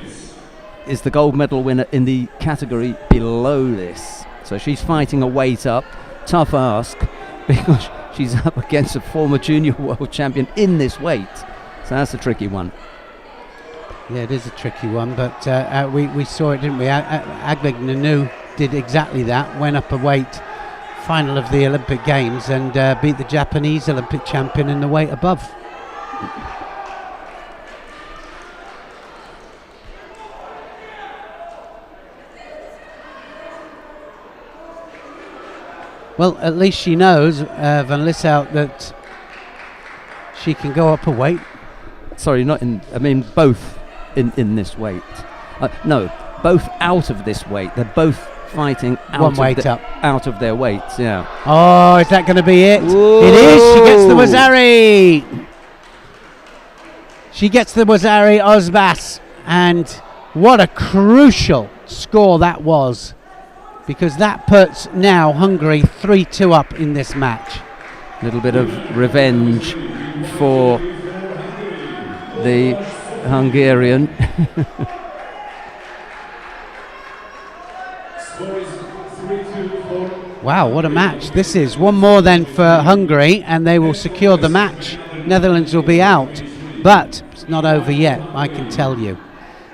is the gold medal winner in the category below this. So she's fighting a weight up. Tough ask, because she's up against a former junior world champion in this weight. So that's a tricky one. Yeah, it is a tricky one, but we saw it, didn't we? Agbeg Nanu did exactly that, went up a weight, final of the Olympic Games, and beat the Japanese Olympic champion in the weight above. Well, at least she knows, Van Lieshout, that she can go up a weight. Sorry, not in, I mean both in this weight. No, both out of this weight. They're both fighting One weight up. out of their weights, yeah. Oh, is that going to be it? Whoa. It is. She gets the Wazari. She gets the Wazari Osbas. And what a crucial score that was, because that puts now Hungary 3-2 up in this match. A little bit of revenge for the Hungarian. Wow, what a match this is. One more then for Hungary and they will secure the match. Netherlands will be out, but it's not over yet, I can tell you.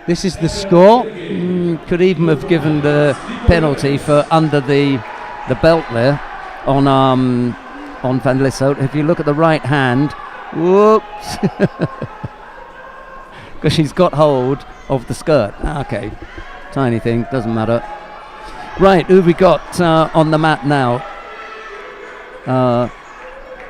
This is the score. Could even have given the penalty for under the belt there on Van Lieshout. If you look at the right hand, whoops, because she's got hold of the skirt. Okay, tiny thing, doesn't matter. Right, who we got on the mat now?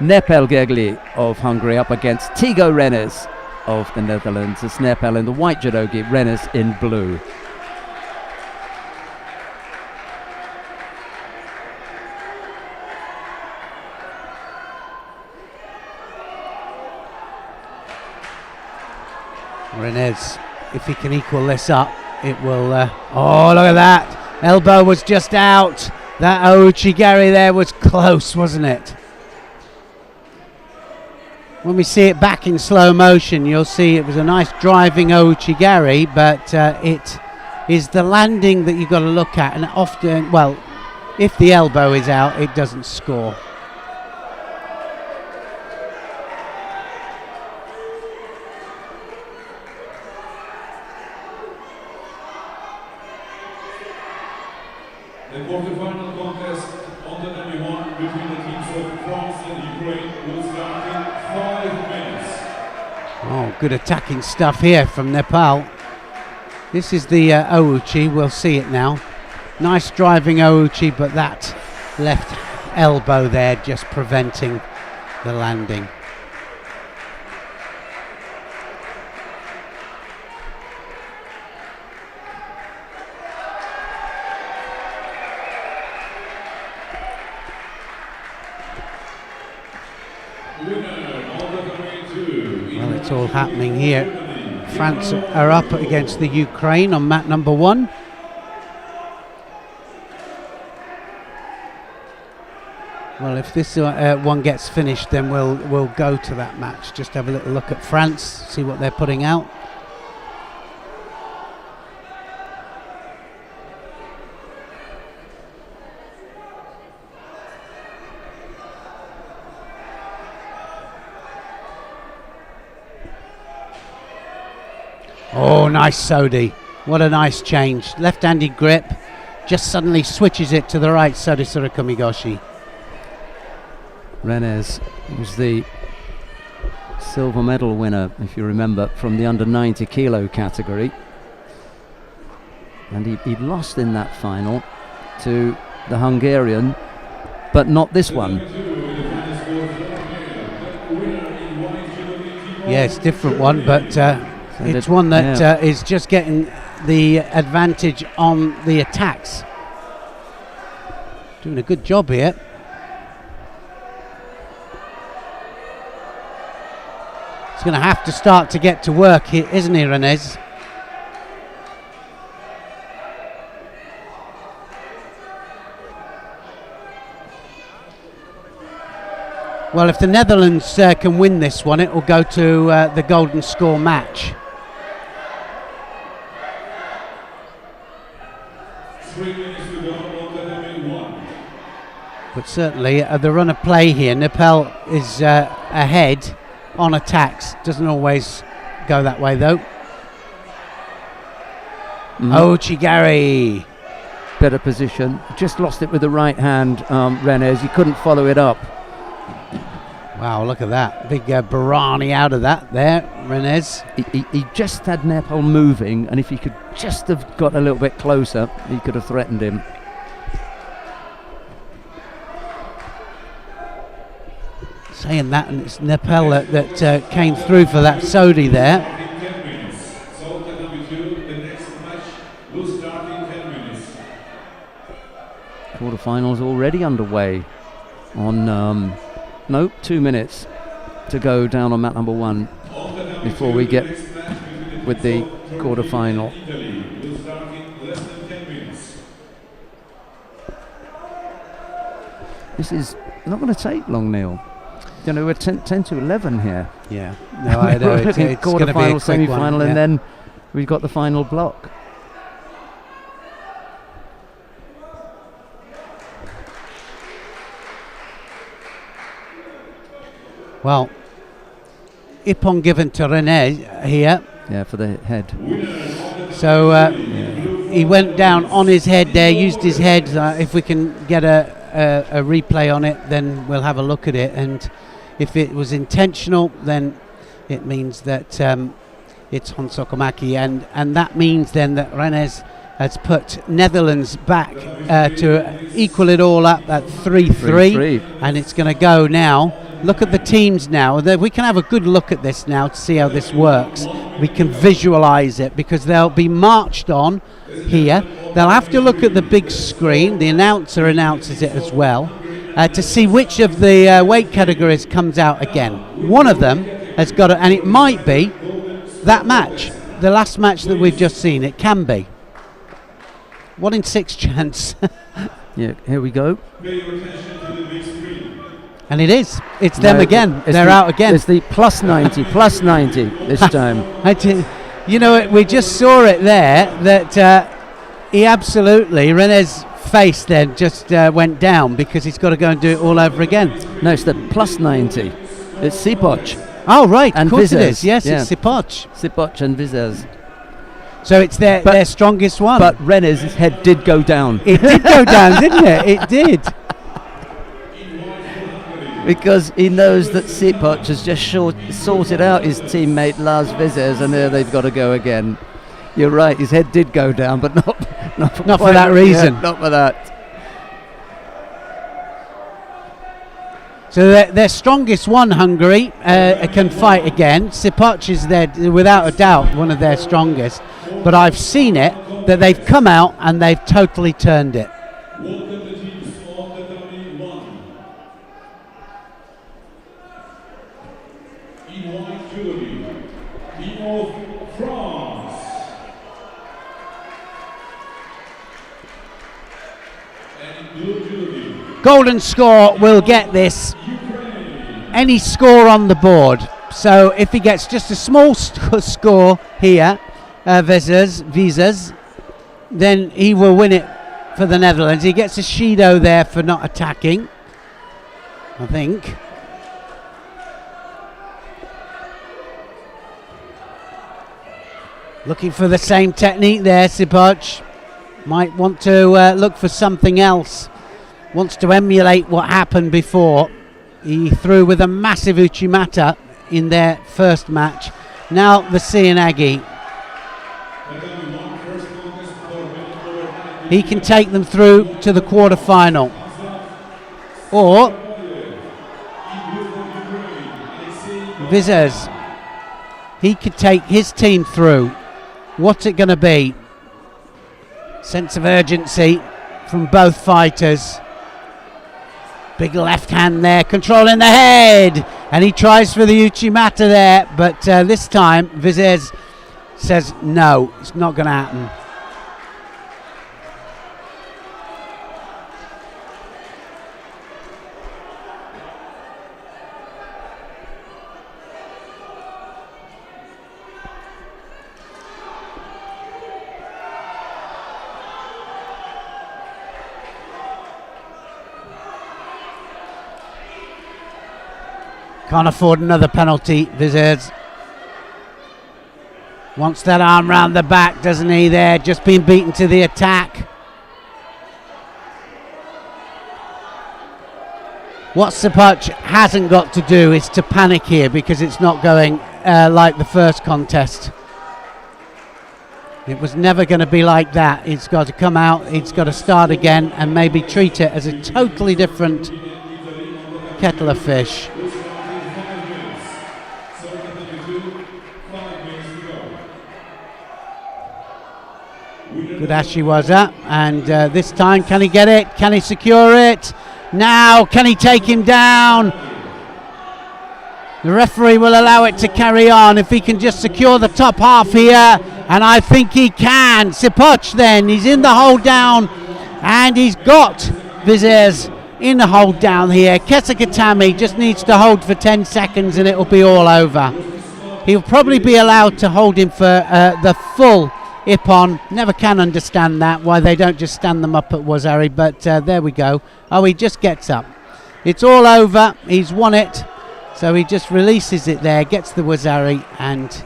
Nepel Gegli of Hungary up against Tigo Rennes of the Netherlands. It's Nepel in the white judogi, Rennes in blue. Rennes, if he can equal this up, it will. Oh, look at that! Elbow was just out. That Ouchigari there was close, wasn't it? When we see it back in slow motion, you'll see it was a nice driving Ouchigari, but it is the landing that you've got to look at. And often, well, if the elbow is out, it doesn't score. The quarterfinal contest on the W1 between the teams of France and Ukraine will start in 5 minutes. Oh, good attacking stuff here from Nepal. This is the Ouchi, we'll see it now. Nice driving Ouchi, but that left elbow there just preventing the landing. Well, it's all happening here. France are up against the Ukraine on mat number 1. Well, if this one gets finished, then we'll go to that match. Just have a little look at France, see what they're putting out. Oh, nice Sodi. What a nice change. Left-handed grip. Just suddenly switches it to the right. Sodi Surikumigoshi. Rennes was the silver medal winner, if you remember, from the under 90 kilo category. And he lost in that final to the Hungarian, but not this one. Yeah, it's a different one, but it's one that is just getting the advantage on the attacks. Doing a good job here. He's going to have to start to get to work here, isn't he, Rennes? Well, if the Netherlands can win this one, it will go to the golden score match. 3 minutes to go on the level 1. But certainly the run of play here, Nepal is ahead on attacks. Doesn't always go that way though. Oh, Chigari. Better position. Just lost it with the right hand, Rennes. He couldn't follow it up. Wow, look at that. Big Barani out of that there, Rennes. He just had Nepal moving, and if he could just have got a little bit closer, he could have threatened him. Saying that, and it's Nepal that came through for that Sodi there. So the number 2, the next match will start in 10 minutes. Quarterfinals already underway on 2 minutes to go down on mat number 1 before we get with the quarterfinal. Italy will start in less than 10 minutes. This is not going to take long, Neil. You know, we're 10 to 11 here. Yeah, no, I know. It's going to be a quarterfinal, quick semi-final, one, and then we've got the final block. Well, Ippon given to Rennes here. Yeah, for the head. So he went down on his head there, used his head. If we can get a replay on it, then we'll have a look at it. And if it was intentional, then it means that it's Honsokomaki. And that means then that Rennes has put Netherlands back to equal it all up at 3-3. And it's going to go now. Look at the teams now. We can have a good look at this now to see how this works. We can visualize it because they'll be marched on here. They'll have to look at the big screen. The announcer announces it as well to see which of the weight categories comes out again. One of them has got to, and it might be that match, the last match that we've just seen. It can be. 1 in 6 chance. Yeah, here we go. And it is. It's them again. They're out again. It's the plus 90 this time. You know, we just saw it there that he absolutely, Rennes' face then just went down because he's got to go and do it all over again. No, it's the plus 90. It's Sipoch. Oh, right. And of course Vizes. it is. Yes, Yeah. it's Sipoch. Sipoch and Vizes. So it's their strongest one. But Rennes' head did go down. It did go down, didn't it? It did. Because he knows that Sipoch has just sorted out his teammate Lars Vizes, and there they've got to go again. You're right, his head did go down, but not for that reason. Yeah, not for that. So their strongest one, Hungary, can fight again. Sipoch is without a doubt one of their strongest. But I've seen it, that they've come out and they've totally turned it. Welcome the teams of the W1. In white jewelry, team of France. And in blue jewelry, Golden score will get this. Any score on the board. So if he gets just a small score here, Vizes, then he will win it for the Netherlands. He gets a Shido there for not attacking, I think. Looking for the same technique there, Sipoch. Might want to look for something else. Wants to emulate what happened before. He threw with a massive Uchimata in their first match. Now the Seoinage. He can take them through to the quarter-final. Or Vizes, he could take his team through. What's it going to be? Sense of urgency from both fighters. Big left hand there, controlling the head. And he tries for the Uchimata there, but this time Vizes says no, it's not going to happen. Can't afford another penalty, Vizes. Wants that arm round the back, doesn't he, there? Just being beaten to the attack. What Sipoch hasn't got to do is to panic here, because it's not going like the first contest. It was never going to be like that. It's got to come out, it's got to start again, and maybe treat it as a totally different kettle of fish. Good Ashiwaza, and this time can he get it? Can he secure it? Now, can he take him down? The referee will allow it to carry on if he can just secure the top half here, and I think he can. Sipoch then, he's in the hold down, and he's got Vizes in the hold down here. Kesakatami just needs to hold for 10 seconds and it'll be all over. He'll probably be allowed to hold him for the full Ippon. Never can understand that, why they don't just stand them up at Wazari, but there we go. Oh, he just gets up. It's all over, he's won it, so he just releases it there, gets the Wazari and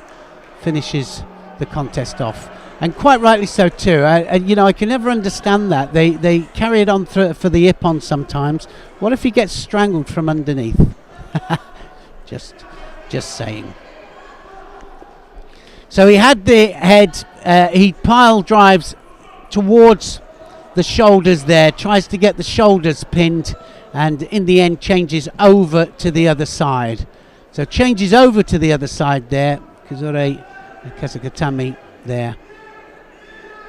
finishes the contest off. And quite rightly so too. You know, I can never understand that. They carry it on for the Ippon sometimes. What if he gets strangled from underneath? just saying. So he had the head, he pile drives towards the shoulders there, tries to get the shoulders pinned, and in the end changes over to the other side. So changes over to the other side there, Kazure Kasakatami there,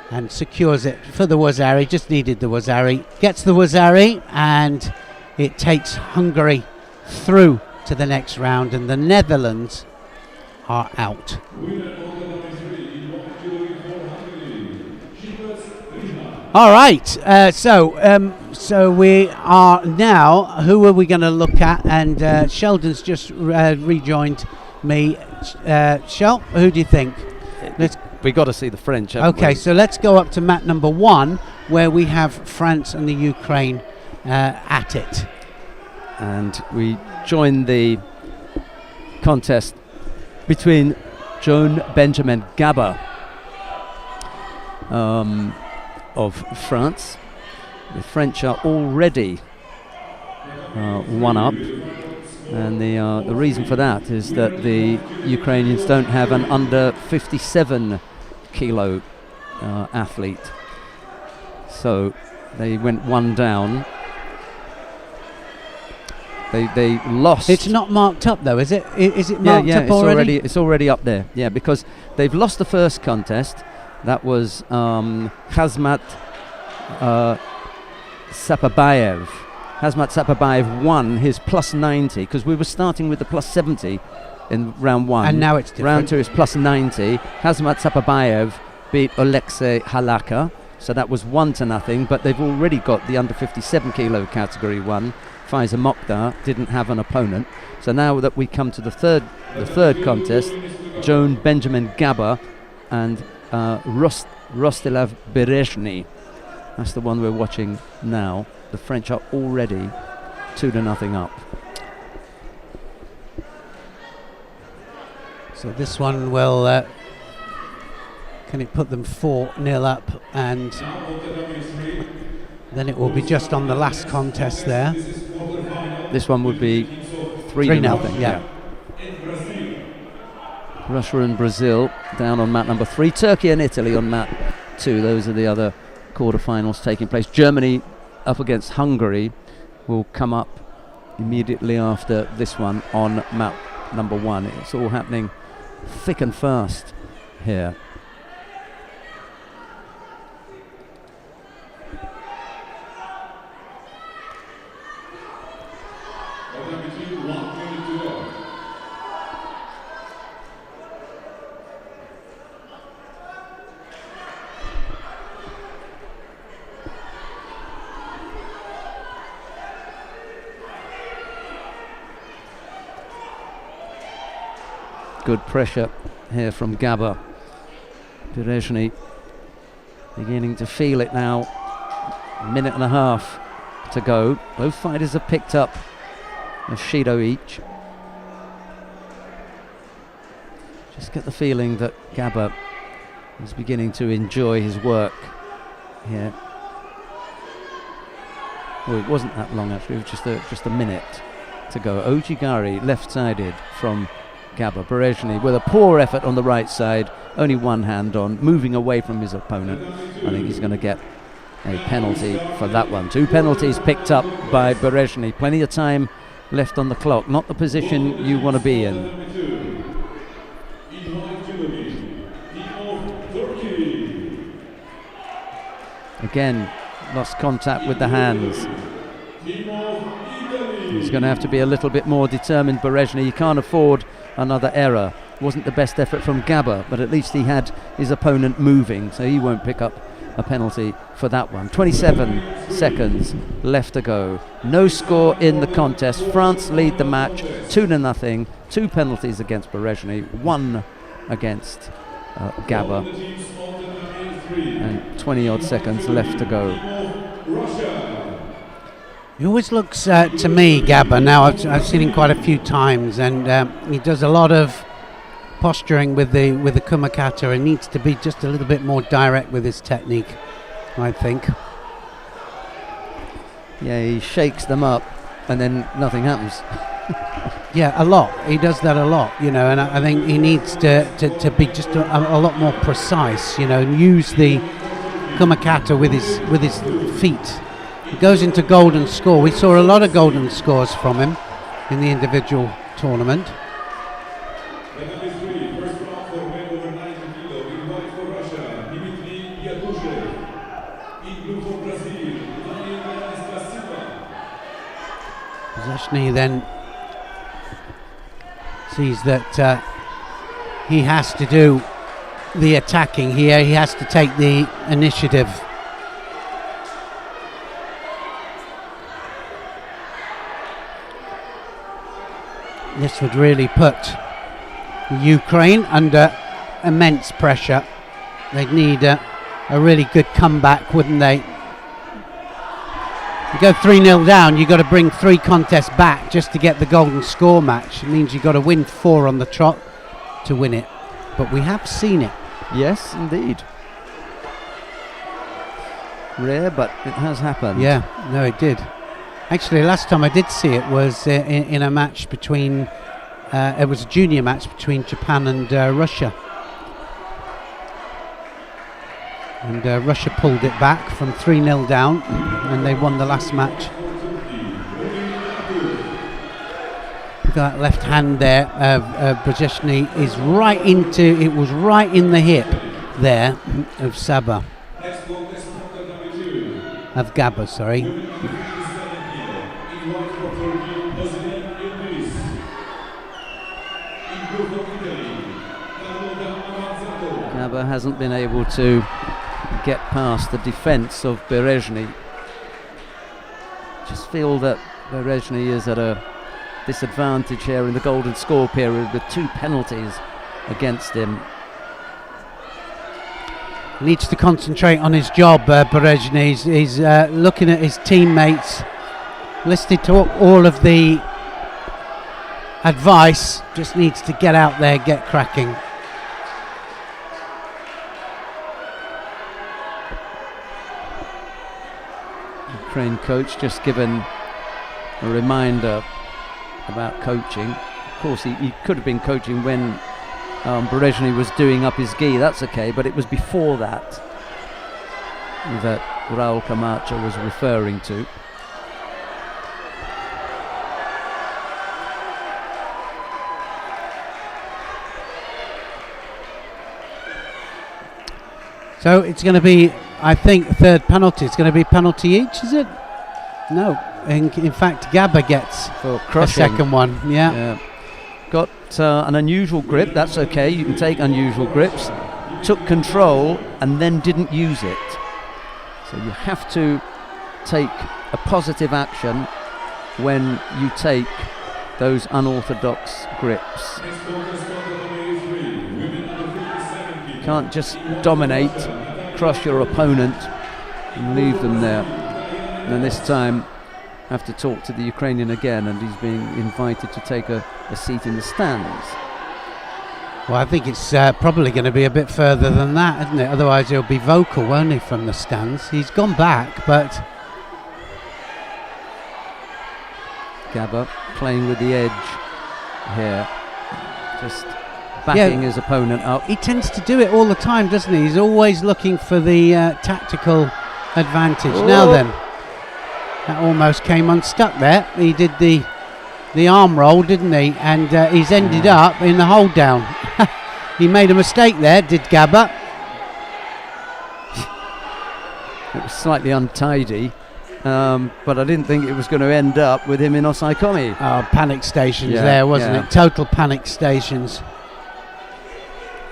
and secures it for the Wazari. Just needed the Wazari, gets the Wazari, and it takes Hungary through to the next round, and the Netherlands are out. All right, so we are now, who are we going to look at? And Sheldon's just rejoined me. Shel, who do you think? We got to see the French. Okay, so let's go up to mat number 1, where we have France and the Ukraine at it. And we join the contest between Joan Benjamin Gaba of France. The French are already 1 up, and the reason for that is that the Ukrainians don't have an under 57 kilo athlete, so they went 1 down. They lost. It's not marked up though, is it? Is it marked up already? It's already up there. Yeah, because they've lost the first contest. That was Khazmat Sapabayev. Khazmat Sapabayev won his plus 90, because we were starting with the plus 70 in round 1. And now it's different. Round 2 is plus 90. Khazmat Sapabayev beat Alexei Halaka, so that was 1-0, but they've already got the under 57 kilo category 1. Faiza Mokhtar didn't have an opponent. So now that we come to the third contest, Joan Benjamin Gaba and Rostislav Berezhny. That's the one we're watching now. The French are already 2-0 up. So this one will Can it put them 4-0 up, and then it will be just on the last contest there. This one would be 3-0. Yeah. Russia and Brazil down on mat number 3. Turkey and Italy on mat 2. Those are the other quarterfinals taking place. Germany up against Hungary will come up immediately after this one on mat number 1. It's all happening thick and fast here. Good pressure here from Gaba. Berezhny beginning to feel it now. A minute and a half to go. Both fighters have picked up a Shido each. Just get the feeling that Gaba is beginning to enjoy his work here. Well, it wasn't that long actually, it was just a minute to go. Ojigari left-sided from Gaba. Berezhny with a poor effort on the right side, only one hand on, moving away from his opponent. I think he's going to get a penalty for that one. 2 penalties picked up by Berezhny. Plenty of time left on the clock. Not the position you want to be in. Again, lost contact with the hands. He's going to have to be a little bit more determined, Berezhny. He can't afford another error. Wasn't the best effort from Gaba, but at least he had his opponent moving, so he won't pick up a penalty for that one. 27 seconds left to go. No score in the contest. France lead the match 2-0. 2 penalties against Berezhny, 1 against Gaba, and 20 odd seconds left to go. He always looks to me, Gaba, now I've seen him quite a few times, and he does a lot of posturing with the Kata, and needs to be just a little bit more direct with his technique, I think. Yeah, he shakes them up and then nothing happens. Yeah, a lot. He does that a lot, you know, and I think he needs to be just a lot more precise, you know, and use the Kata with his feet. He goes into golden score. We saw a lot of golden scores from him in the individual tournament. Berezhny then sees that he has to do the attacking here. He has to take the initiative. This would really put Ukraine under immense pressure. They'd need a really good comeback, wouldn't they? You go 3-0 down, you've got to bring 3 contests back just to get the golden score match. It means you've got to win 4 on the trot to win it. But we have seen it. Yes, indeed. Rare, but it has happened. Yeah, no, it did. Actually, last time I did see it was in a match between, it was a junior match between Japan and Russia. And Russia pulled it back from 3-0 down, and they won the last match. Look at that left hand there. Berezhny is right into, it was right in the hip there of Saba. Of Gaba, sorry. Gaba hasn't been able to get past the defence of Berezhny. Just feel that Berezhny is at a disadvantage here in the golden score period with 2 penalties against him. Needs to concentrate on his job, Berezhny. He's looking at his teammates, listening to all of the advice, just needs to get out there, get cracking. Ukraine coach, just given a reminder about coaching. Of course, he could have been coaching when Berezhny was doing up his gi, that's okay, but it was before that Raul Camacho was referring to. So it's going to be, I think, third penalty. It's going to be penalty each, is it? No. In fact, Gaba gets For a crushing. second one. Yeah. Got an unusual grip, that's okay, you can take unusual grips. Took control and then didn't use it. So you have to take a positive action when you take those unorthodox grips. Can't just dominate, crush your opponent and leave them there. And this time have to talk to the Ukrainian again, and he's being invited to take a seat in the stands. Well, I think it's probably going to be a bit further than that, isn't it? Otherwise he'll be vocal, won't he, from the stands? He's gone back, but... Gaba playing with the edge here, just backing his opponent up. He tends to do it all the time, doesn't he? He's always looking for the tactical advantage. Oh. Now then, that almost came unstuck there. He did the arm roll, didn't he? And he's ended up in the hold down. He made a mistake there, did Gaba. It was slightly untidy, but I didn't think it was going to end up with him in Osaikomi. Oh, panic stations Yeah, there, wasn't yeah. it? Total panic stations.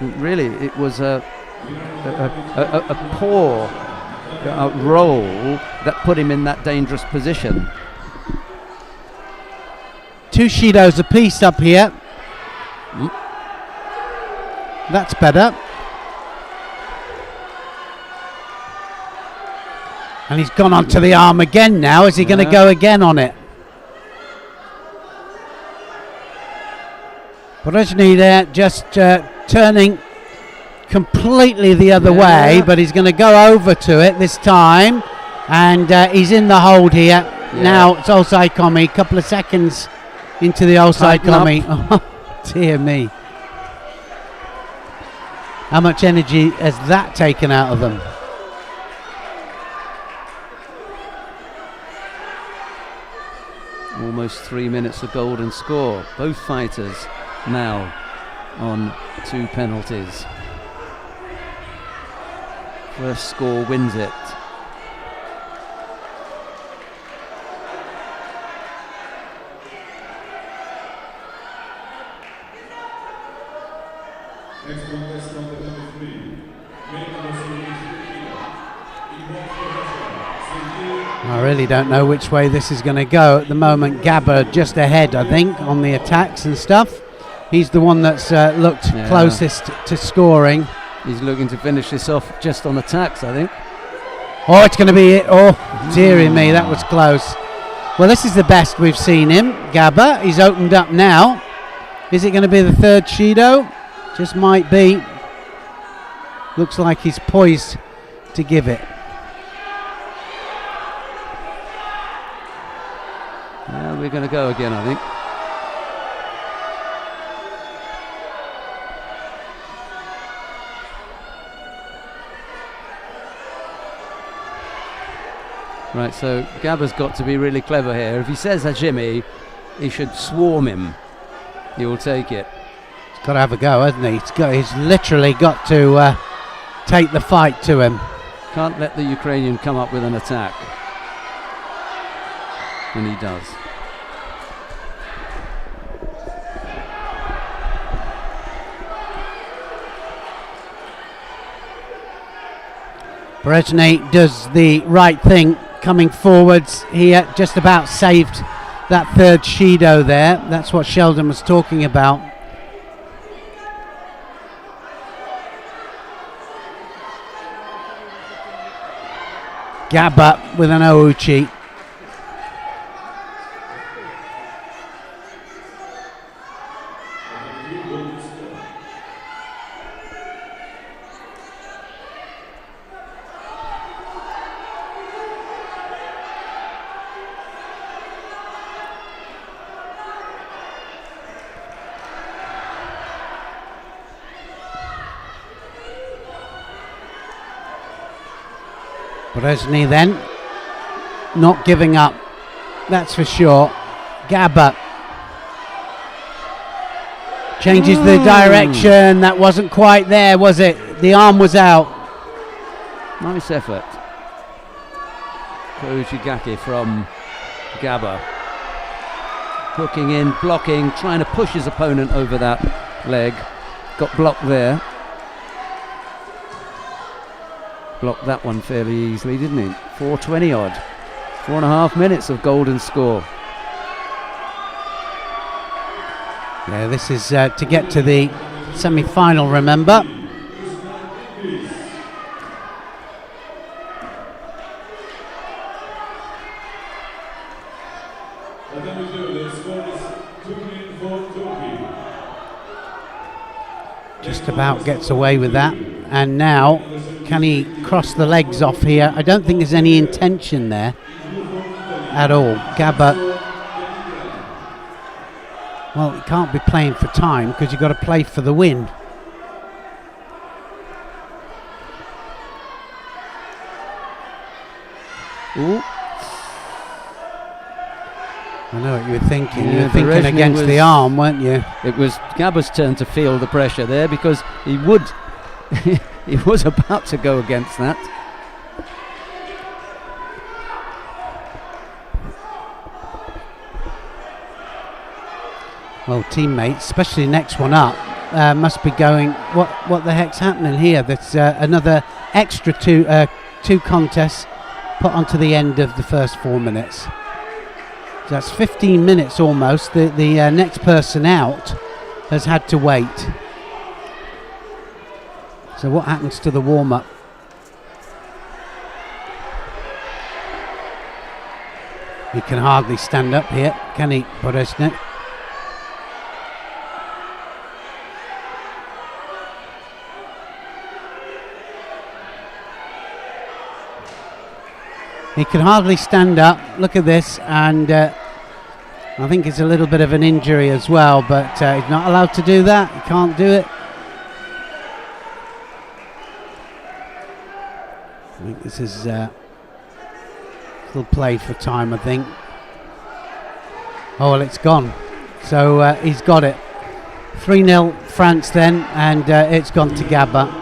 Really, it was a poor roll that put him in that dangerous position. 2 Shidos apiece up here. That's better. And he's gone onto the arm again now. Is he going to go again on it? Berezhny there just turning completely the other way, but he's going to go over to it this time. And he's in the hold here. Now it's Osaikomi, a couple of seconds into the Osaikomi. Oh, dear me. How much energy has that taken out of them? Almost 3 minutes of golden score. Both fighters now on 2 penalties. First score wins it. Next contest, number 3. I really don't know which way this is going to go. At the moment, Gaba just ahead, I think, on the attacks and stuff. He's the one that's looked closest to scoring. He's looking to finish this off just on attacks, I think. Oh, it's going to be it. Oh, dearie me, that was close. Well, this is the best we've seen him. Gaba, he's opened up now. Is it going to be the third Shido? Just might be. Looks like he's poised to give it. Yeah, we're going to go again, I think. Right, so Gaba's got to be really clever here. If he says hajime, he should swarm him. He will take it. He's got to have a go, hasn't he? He's literally got to take the fight to him. Can't let the Ukrainian come up with an attack. And he does. Berezhny does the right thing coming forwards. He just about saved that third Shido there. That's what Sheldon was talking about. Gaba with an Ouchi. Brezhny then, not giving up, that's for sure. Gaba changes the direction. That wasn't quite there, was it? The arm was out. Nice effort. Kojigaki from Gaba. Hooking in, blocking, trying to push his opponent over that leg. Got blocked there. Blocked that one fairly easily, didn't he? 4:20 odd. 4.5 minutes of golden score. Yeah, this is to get to the semi-final, remember. Just about gets away with that. And now, can he cross the legs off here? I don't think there's any intention there at all. Gaba, well, he can't be playing for time because you've got to play for the win. Ooh. I know what you were thinking. Yeah, you were thinking Berezhny against the arm, weren't you? It was Gaba's turn to feel the pressure there because he would. He was about to go against that. Well, teammates, especially next one up, must be going, what the heck's happening here? That's another extra two contests put onto the end of the first 4 minutes. So that's 15 minutes almost. The next person out has had to wait. So what happens to the warm-up? He can hardly stand up here, can he, Berezhny? He can hardly stand up. Look at this, and I think it's a little bit of an injury as well, but he's not allowed to do that. He can't do it. I think this is still played for time, I think. Oh, well, it's gone. So he's got it. 3-0 France then, and it's gone to Gaba.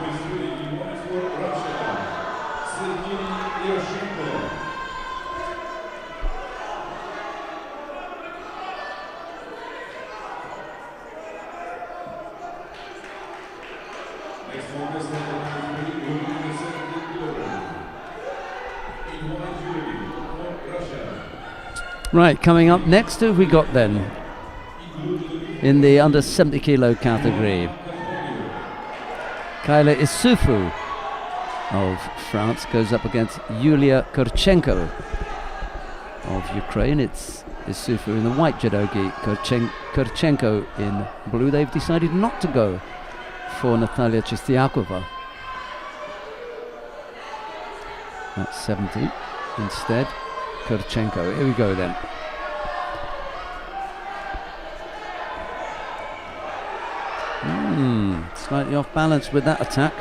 Right, coming up next, who have we got then? In the under 70 kilo category. Kayla Isufu of France goes up against Yulia Kurchenko of Ukraine. It's Isufu in the white judogi, Kurchenko in blue. They've decided not to go for Natalia Chistiakova. That's 70 instead. Kurchenko. Here we go then. Slightly off balance with that attack.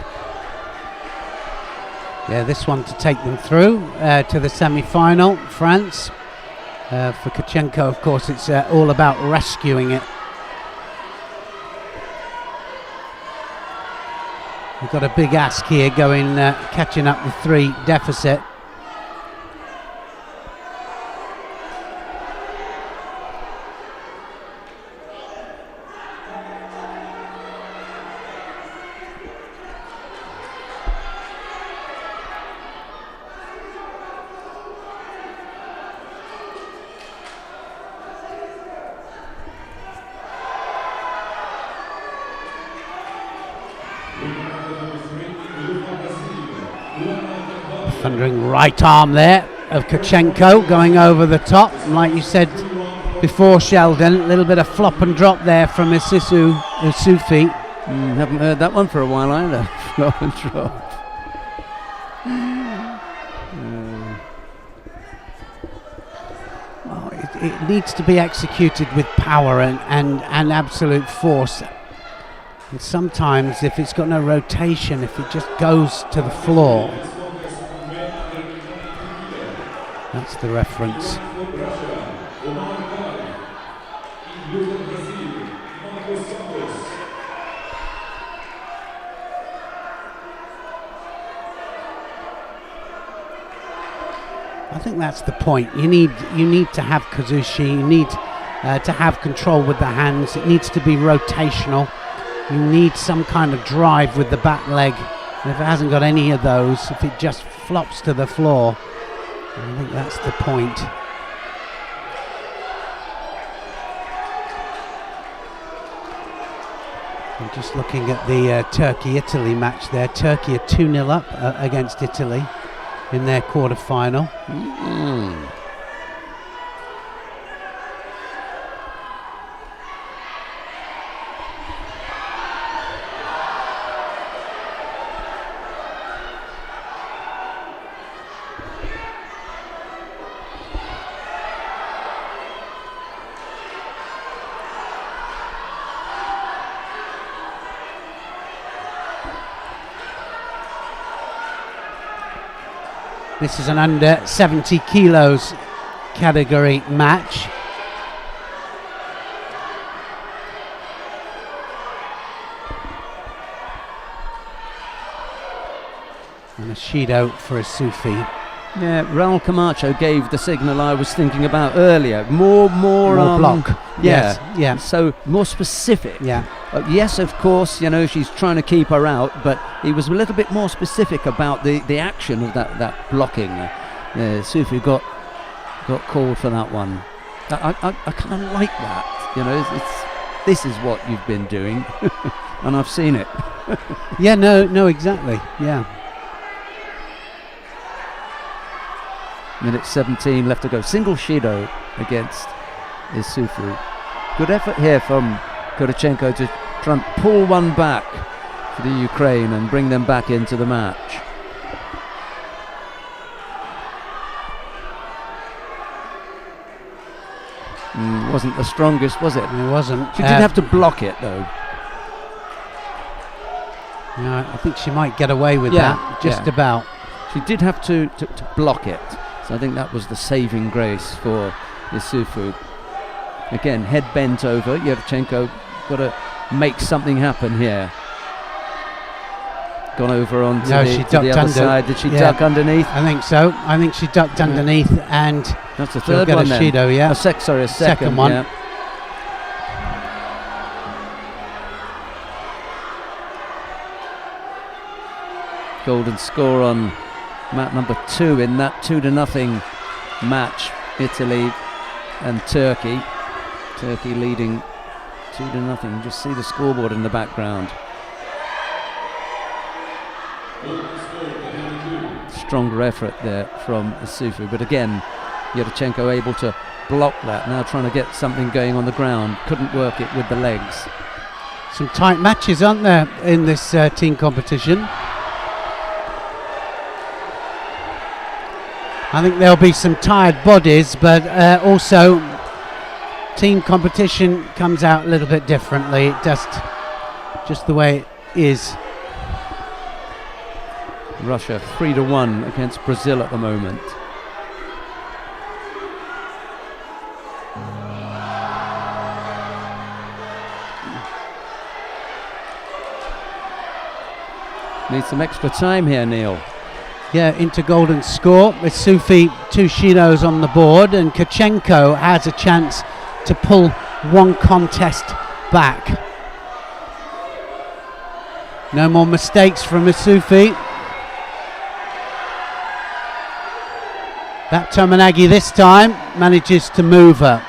Yeah, this one to take them through to the semi-final. France. For Kurchenko, of course, it's all about rescuing it. We've got a big ask here going, catching up the 3 deficit. Thundering right arm there of Kurchenko going over the top. Like you said before, Sheldon, a little bit of flop and drop there from Isufi. Haven't heard that one for a while either. Flop and drop. Well, it needs to be executed with power and absolute force. And sometimes if it's got no rotation, if it just goes to the floor, That's the reference. I think that's the point. You need to have kazushi. You need to have control with the hands. It needs to be rotational. You need some kind of drive with the back leg. And if it hasn't got any of those, if it just flops to the floor, I think that's the point. I'm just looking at the Turkey-Italy match there. Turkey are 2-0 up against Italy in their quarter-final. This is an under 70 kilos category match. And a Shido for a Sufi. Yeah, Raul Camacho gave the signal I was thinking about earlier. More block. Yeah, yes, yeah. So more specific. Yeah. Yes, of course, you know, she's trying to keep her out, but he was a little bit more specific about the action of that blocking. Sufi got called for that one. I kind of like that, you know. This is what you've been doing, and I've seen it. Yeah, no, exactly. Yeah. Minute 17 left to go. Single Shido against Isufu. Good effort here from Kurachenko to try and pull one back for the Ukraine and bring them back into the match. Wasn't the strongest, was it? It wasn't. She did have to block it, though. Yeah, I think she might get away with that, just about. She did have to block it. So I think that was the saving grace for Isufu. Again, head bent over. Yevchenko got to make something happen here. Gone over onto the other side. Did she duck underneath? I think so. I think she ducked underneath, and that's the third one then. Shido, yeah. A second one. Yeah. Golden score on mat number 2 in that 2-0 match. Italy and Turkey. Turkey leading 2-0. Just see the scoreboard in the background. Stronger effort there from Isufu, but again, Yevchenko able to block that. Now trying to get something going on the ground. Couldn't work it with the legs. Some tight matches, aren't there, in this team competition? I think there'll be some tired bodies, but also team competition comes out a little bit differently. Just the way it is. Russia 3-1 against Brazil at the moment. Need some extra time here, Neil. Yeah, into golden score with Sufi 2 Shidos on the board, and Kurachenko has a chance to pull one contest back. No more mistakes from Isufi. That Tominagi this time manages to move her.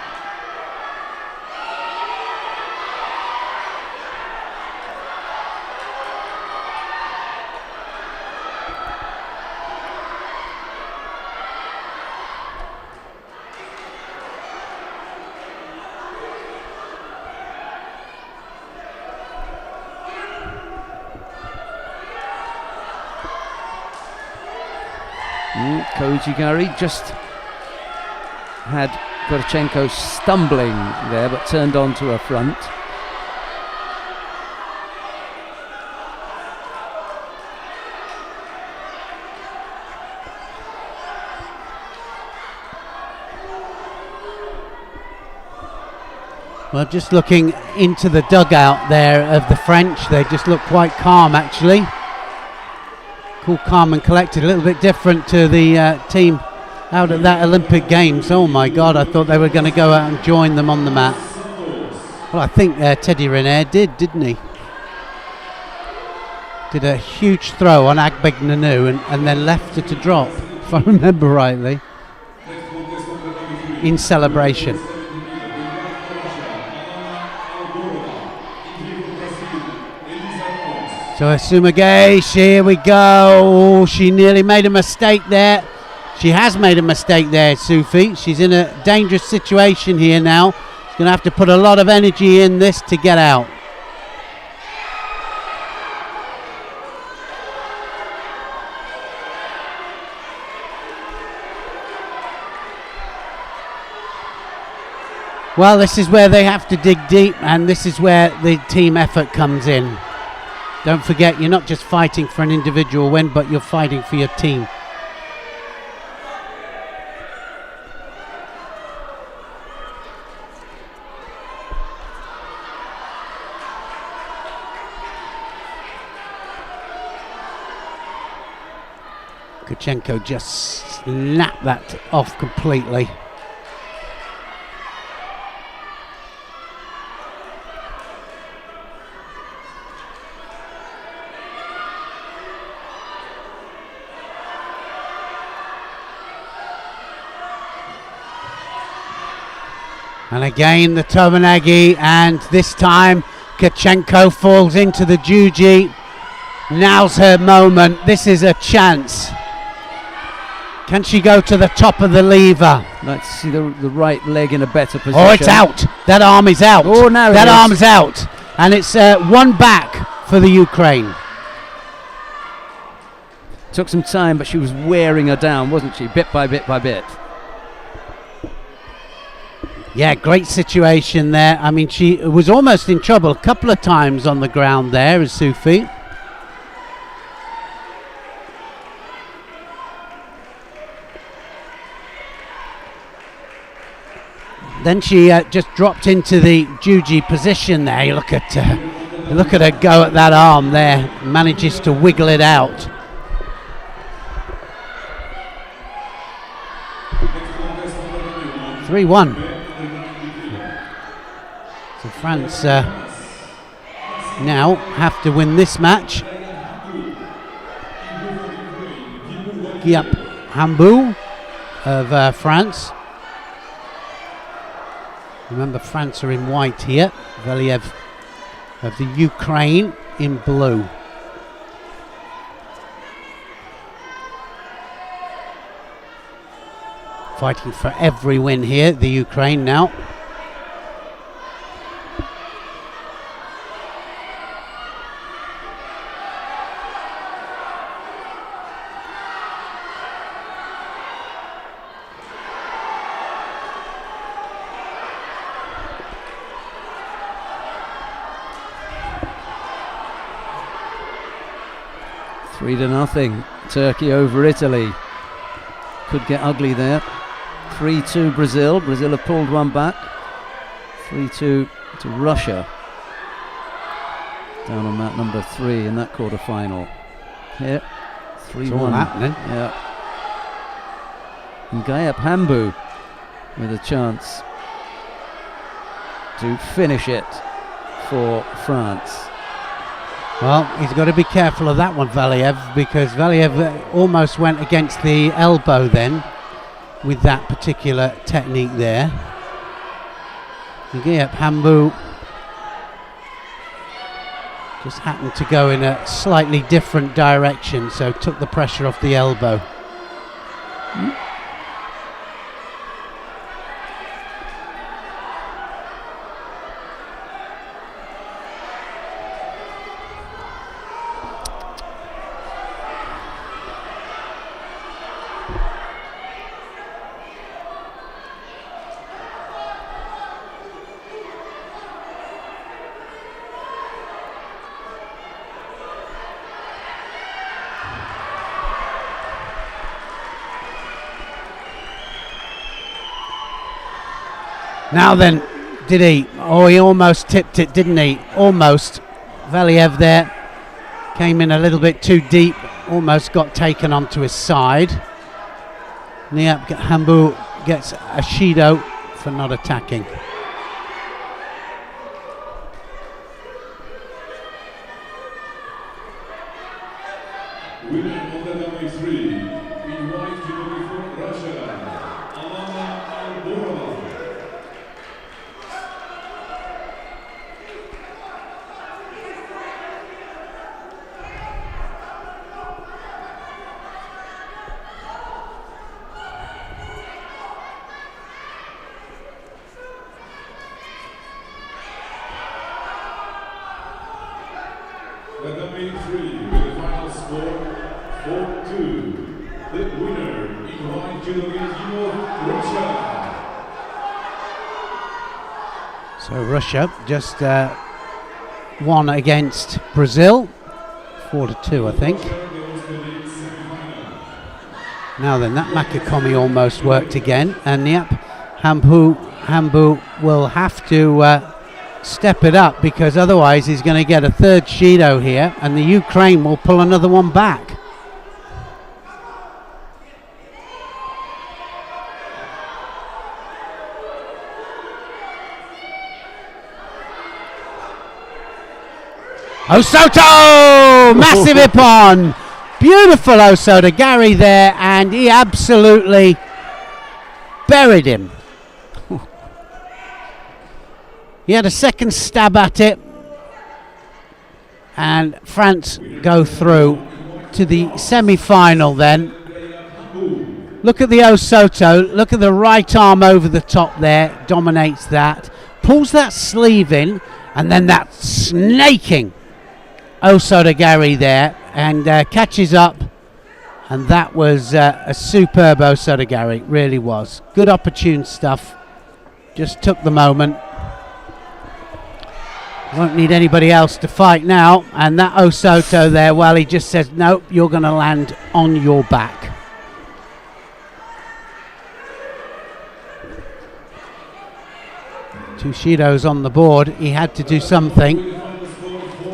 Kojigari just had Kurachenko stumbling there, but turned on to her front. Well, just looking into the dugout there of the French, they just look quite calm actually. Cool, calm and collected, a little bit different to the team out at that Olympic Games. Oh my God, I thought they were going to go out and join them on the mat. Well, I think Teddy Renier didn't he? Did a huge throw on Agbegnanu and then left her to drop, if I remember rightly, in celebration. So Sumagay, here we go. She nearly made a mistake there. She has made a mistake there, Sufi. She's in a dangerous situation here now. She's going to have to put a lot of energy in this to get out. Well, this is where they have to dig deep, and this is where the team effort comes in. Don't forget, you're not just fighting for an individual win, but you're fighting for your team. Kachenko just snapped that off completely. And again the Tomanagi, and this time Kachenko falls into the juji. Now's her moment. This is a chance. Can she go to the top of the lever? Let's see the right leg in a better position. Oh, it's out. That arm is out. Oh, now that arm's out. And it's one back for the Ukraine. Took some time, but she was wearing her down, wasn't she? Bit by bit by bit. Yeah, great situation there. I mean, she was almost in trouble a couple of times on the ground there as Sufi. Then she just dropped into the juji position there. You look at her go at that arm there. Manages to wiggle it out. (3-1). So France now have to win this match. Giap Hambu of France. Remember, France are in white here. Valiev of the Ukraine in blue. Fighting for every win here, the Ukraine now. Three to nothing. Turkey over Italy. Could get ugly there. 3-2 Brazil. Brazil have pulled one back. 3-2 to Russia. Down on mat number 3 in that quarter-final. Here, 3-1. It's all happening. Yeah. And Giap Hambu with a chance to finish it for France. Well, he's got to be careful of that one, Valiev, because Valiev almost went against the elbow then with that particular technique there. Giap Hambu just happened to go in a slightly different direction, so took the pressure off the elbow. Now then, Didi, Oh, he almost tipped it, didn't he? Almost. Valiev there came in a little bit too deep, almost got taken onto his side. Niap Hambu gets a Shido for not attacking. Winner of the number 3, in white judo for Russia, Alana Alborova. The number 3 with the final score 4-2. The winner in white judo of Russia. So Russia just won against Brazil, 4-2, I think. Now then, that Makakomi almost worked again, and yep, Hambu will have to step it up, because otherwise he's going to get a third Shido here, and the Ukraine will pull another one back. Osoto! Massive Ippon! Beautiful Osoto Gary there, and he absolutely buried him. He had a second stab at it, and France go through to the semi-final then. Look at the Osoto, look at the right arm over the top there, dominates that, pulls that sleeve in, and then that snaking Osoto Gary there, and catches up, and that was a superb Osoto Gary, really was. Good opportune stuff, just took the moment. Won't need anybody else to fight now, and that Osoto there, well, he just says, nope, you're going to land on your back. Two Shidos on the board, he had to do something,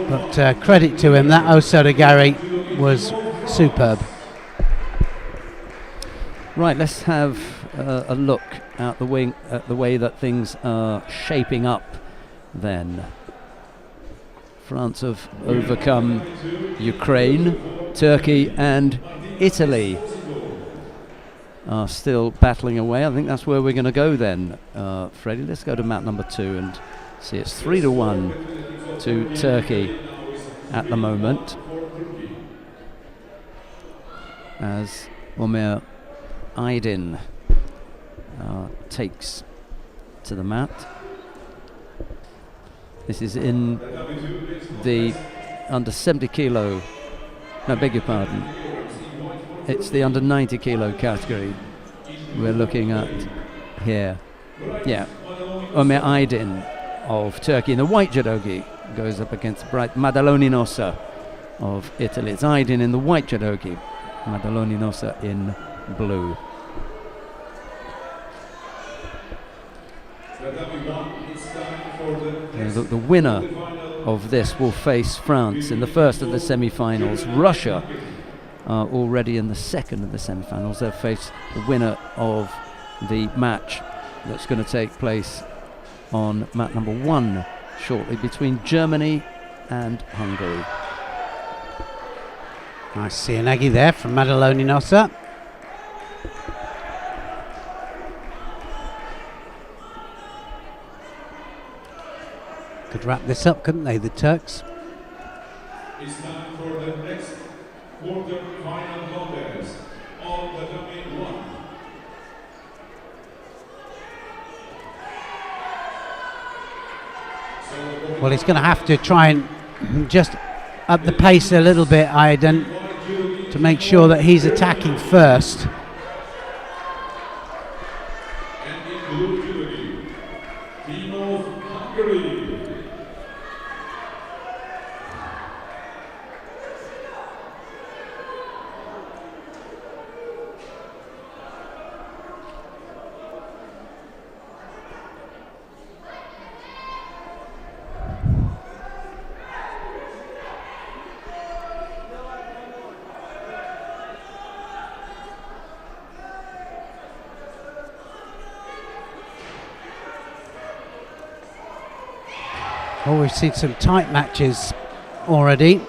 but credit to him, that Osoto Gary was superb. Right, let's have a look out the wing at the way that things are shaping up then. France have overcome Ukraine, Turkey and Italy are still battling away. I think that's where we're going to go then, Freddie. Let's go to mat number 2 and see it's 3-1 to Turkey at the moment, as Omer Aydin takes to the mat. This is in the under 70 kilo, no, beg your pardon, it's the under 90 kilo category we're looking at here. Yeah, Omer Aydin of Turkey in the white judogi goes up against bright Maddaloni Nossa of Italy. It's Aydin in the white judogi, Maddaloni Nossa in blue. The winner of this will face France in the first of the semi-finals. Russia are already in the second of the semi-finals. They'll face the winner of the match that's going to take place on mat number 1 shortly between Germany and Hungary. Nice Sianagi there from Maddaloni Nossa. Could wrap this up, couldn't they, the Turks? It's time for the next quarter-final contest on the dummy 1. Well, he's going to have to try and just up the pace a little bit, Aydin, to make sure that he's attacking first. And in blue judogi, team of Hungary. Oh, we've seen some tight matches already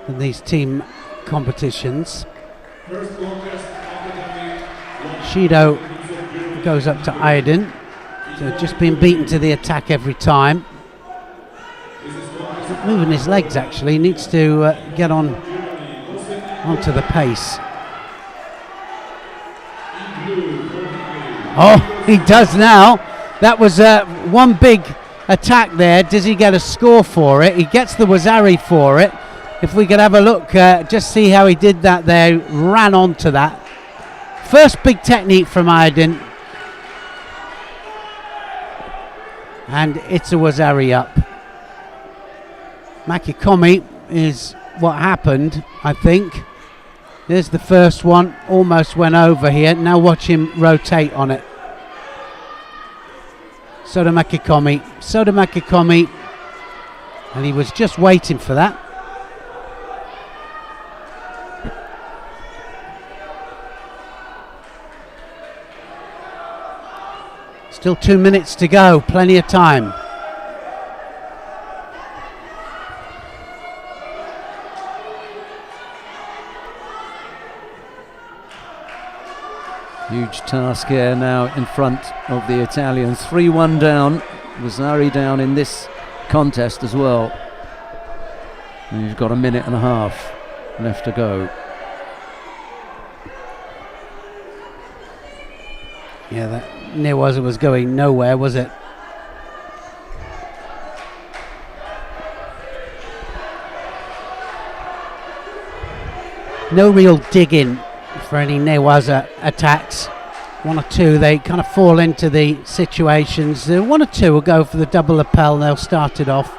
in these team competitions. Shido goes up to Aydin. So just been beaten to the attack every time. He's not moving his legs actually. He needs to get onto the pace. Oh, he does now. That was one big attack there. Does he get a score for it? He gets the Wazari for it. If we could have a look, just see how he did that there. Ran onto that. First big technique from Aydin. And it's a Wazari up. Makikomi is what happened, I think. There's the first one, almost went over here. Now watch him rotate on it. Soda Makikomi. And he was just waiting for that. Still 2 minutes to go, plenty of time. Huge task here now in front of the Italians. 3-1 down. Wazari down in this contest as well. And you've got a minute and a half left to go. Yeah, that Newaza was going nowhere, was it? No real digging for any Newaza attacks. One or two, they kind of fall into the situations. One or two will go for the double lapel and they'll start it off.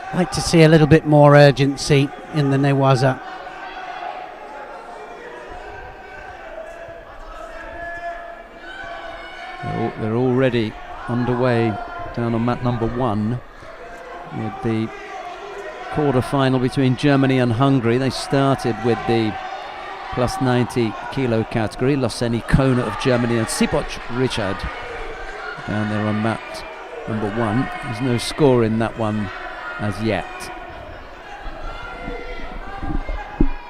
I'd like to see a little bit more urgency in the Newaza. They're already underway down on mat number 1 with the quarter-final between Germany and Hungary. They started with the plus 90 kilo category. Loseni Kona of Germany and Sipoc Richard down there on mat number 1. There's no score in that one as yet.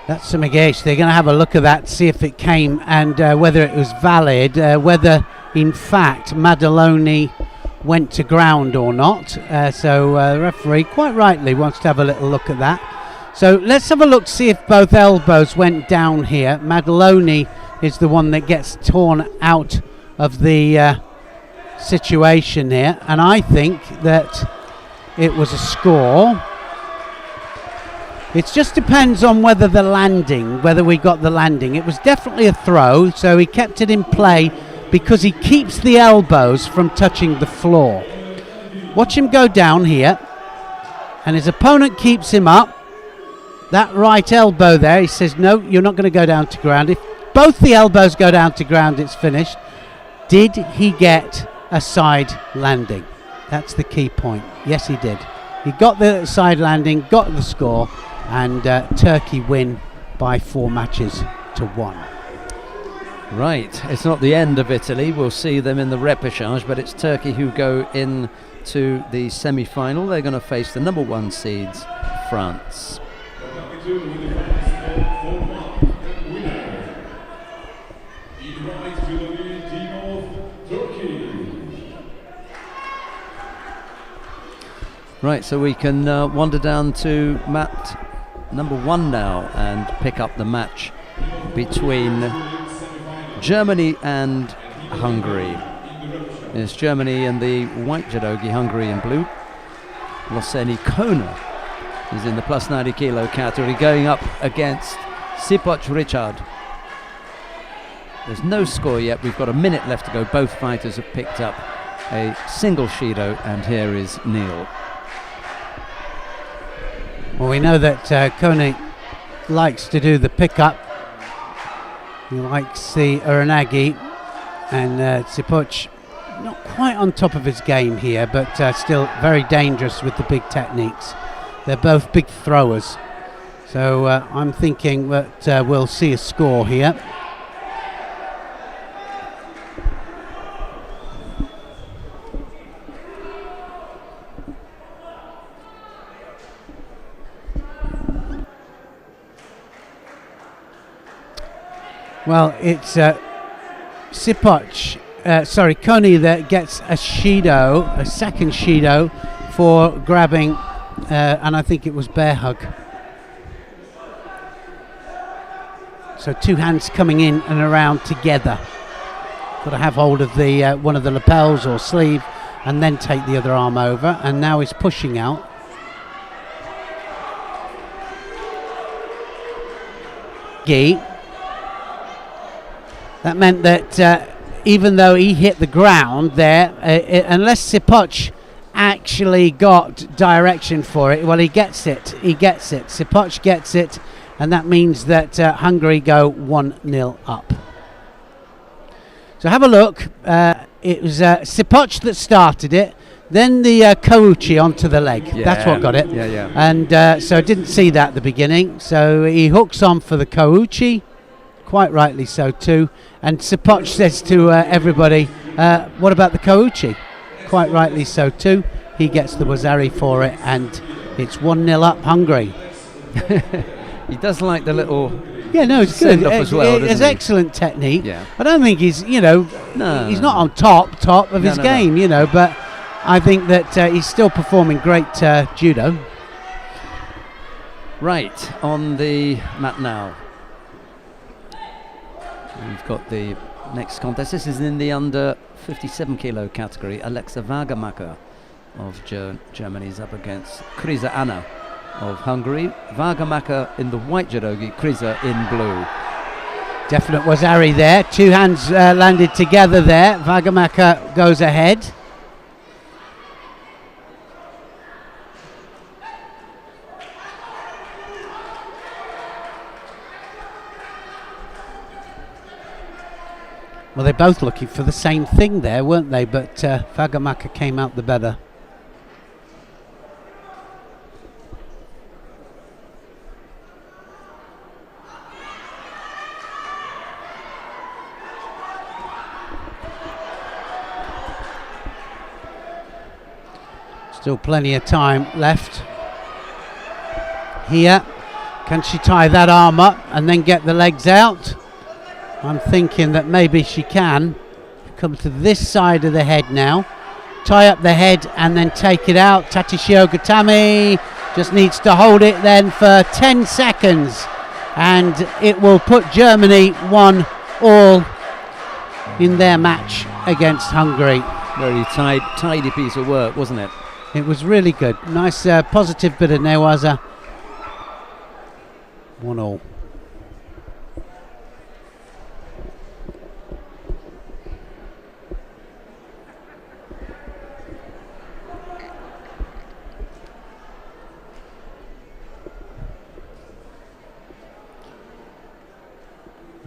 That's Sumigate. They're going to have a look at that, see if it came and whether it was valid, whether in fact Madaloni went to ground or not. So the referee quite rightly wants to have a little look at that. So let's have a look, see if both elbows went down here. Madaloni is the one that gets torn out of the situation here, and I think that it was a score. It just depends on whether the landing, whether we got the landing. It was definitely a throw, so he kept it in play because he keeps the elbows from touching the floor. Watch him go down here, and his opponent keeps him up. That right elbow there, he says, no, you're not going to go down to ground. If both the elbows go down to ground, it's finished. Did he get a side landing? That's the key point. Yes, he did. He got the side landing, got the score, and Turkey win by 4 matches to 1. Right, it's not the end of Italy. We'll see them in the repechage, but it's Turkey who go into the semi-final. They're going to face the number 1 seeds, France. Right, so we can wander down to mat number 1 now and pick up the match between Germany and Hungary. It's Germany in the white judogi, Hungary in blue. Loseni Kona is in the plus 90 kilo category, going up against Sipoc Richard. There's no score yet. We've got a minute left to go. Both fighters have picked up a single Shido, and here is Neil. Well, we know that Kone likes to do the pickup. He likes the Uranagi, and Sipoc not quite on top of his game here, but still very dangerous with the big techniques. They're both big throwers, so I'm thinking that we'll see a score here. Well, it's Koni that gets a second Shido for grabbing, and I think it was bear hug. So 2 hands coming in and around together. Got to have hold of the one of the lapels or sleeve and then take the other arm over, and now he's pushing out. That meant that even though he hit the ground there, unless Sipoch actually got direction for it, well, he gets it. Sipoch gets it, and that means that Hungary go 1-0 up. So have a look. It was Sipoch that started it, then the Kouchi onto the leg. Yeah. That's what got it. Yeah. And so I didn't see that at the beginning. So he hooks on for the Kouchi, quite rightly so too. And Sipoch says to everybody, what about the Kouchi? Quite rightly so too. He gets the Wazari for it, and it's 1-0 up Hungary. He does like the little it's good. send-off as well, It's doesn't he? excellent technique. Yeah. I don't think he's, he's not on top of his game, but I think that he's still performing great judo. Right, on the mat now. We've got the next contest. This is in the under 57 kilo category. Alexa Wagamacher of Germany is up against Krisa Anna of Hungary. Wagamacher in the white judogi, Krisa in blue. Definite Wazari there. 2 hands landed together there. Wagamacher goes ahead. Well, they're both looking for the same thing there, weren't they? But Wagamacher came out the better. Still plenty of time left. Here, can she tie that arm up and then get the legs out? I'm thinking that maybe she can. Come to this side of the head now. Tie up the head and then take it out. Tatishio Gatami just needs to hold it then for 10 seconds. And it will put Germany 1-1 in their match against Hungary. Very tidy piece of work, wasn't it? It was really good. Nice positive bit of newaza. 1-1.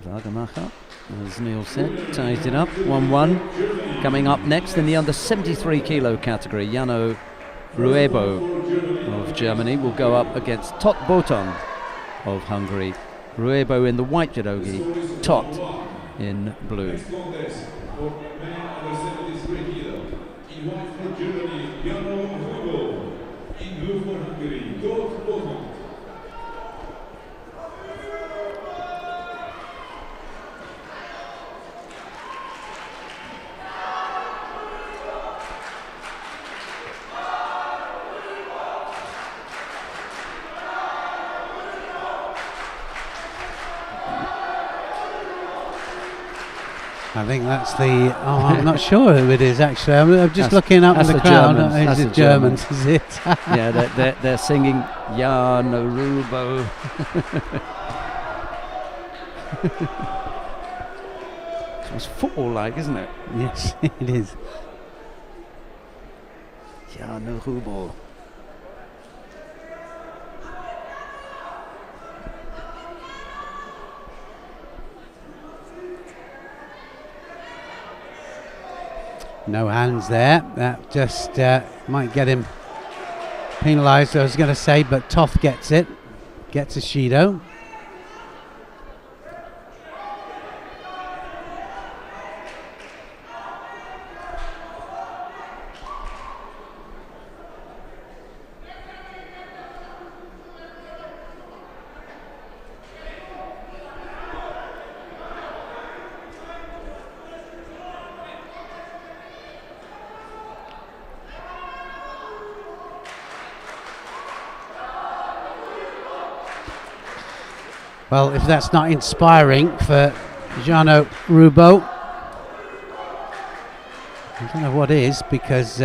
Wagamacher, as Neil said, ties it up, 1-1. Coming up next in the under 73 kilo category, Jano Ruebo of Germany will go up against Tot Boton of Hungary. Ruebo in the white judogi, Tot in blue. Next contest for men under 73 kilo. In white for Germany, Jano Ruebo. In blue for Hungary, Tot Boton. I think that's the. I'm not sure who it is actually. I'm just looking up in the crowd. Germans. Is it Germans? Is it? Yeah, they're singing Jano Ruebo. It's football-like, isn't it? Yes, it is. Jano Ruebo. No hands there. That just might get him penalised, I was going to say, but Toth gets it. Gets a Shido. Well, if that's not inspiring for Jarno Rubo, I don't know what is, because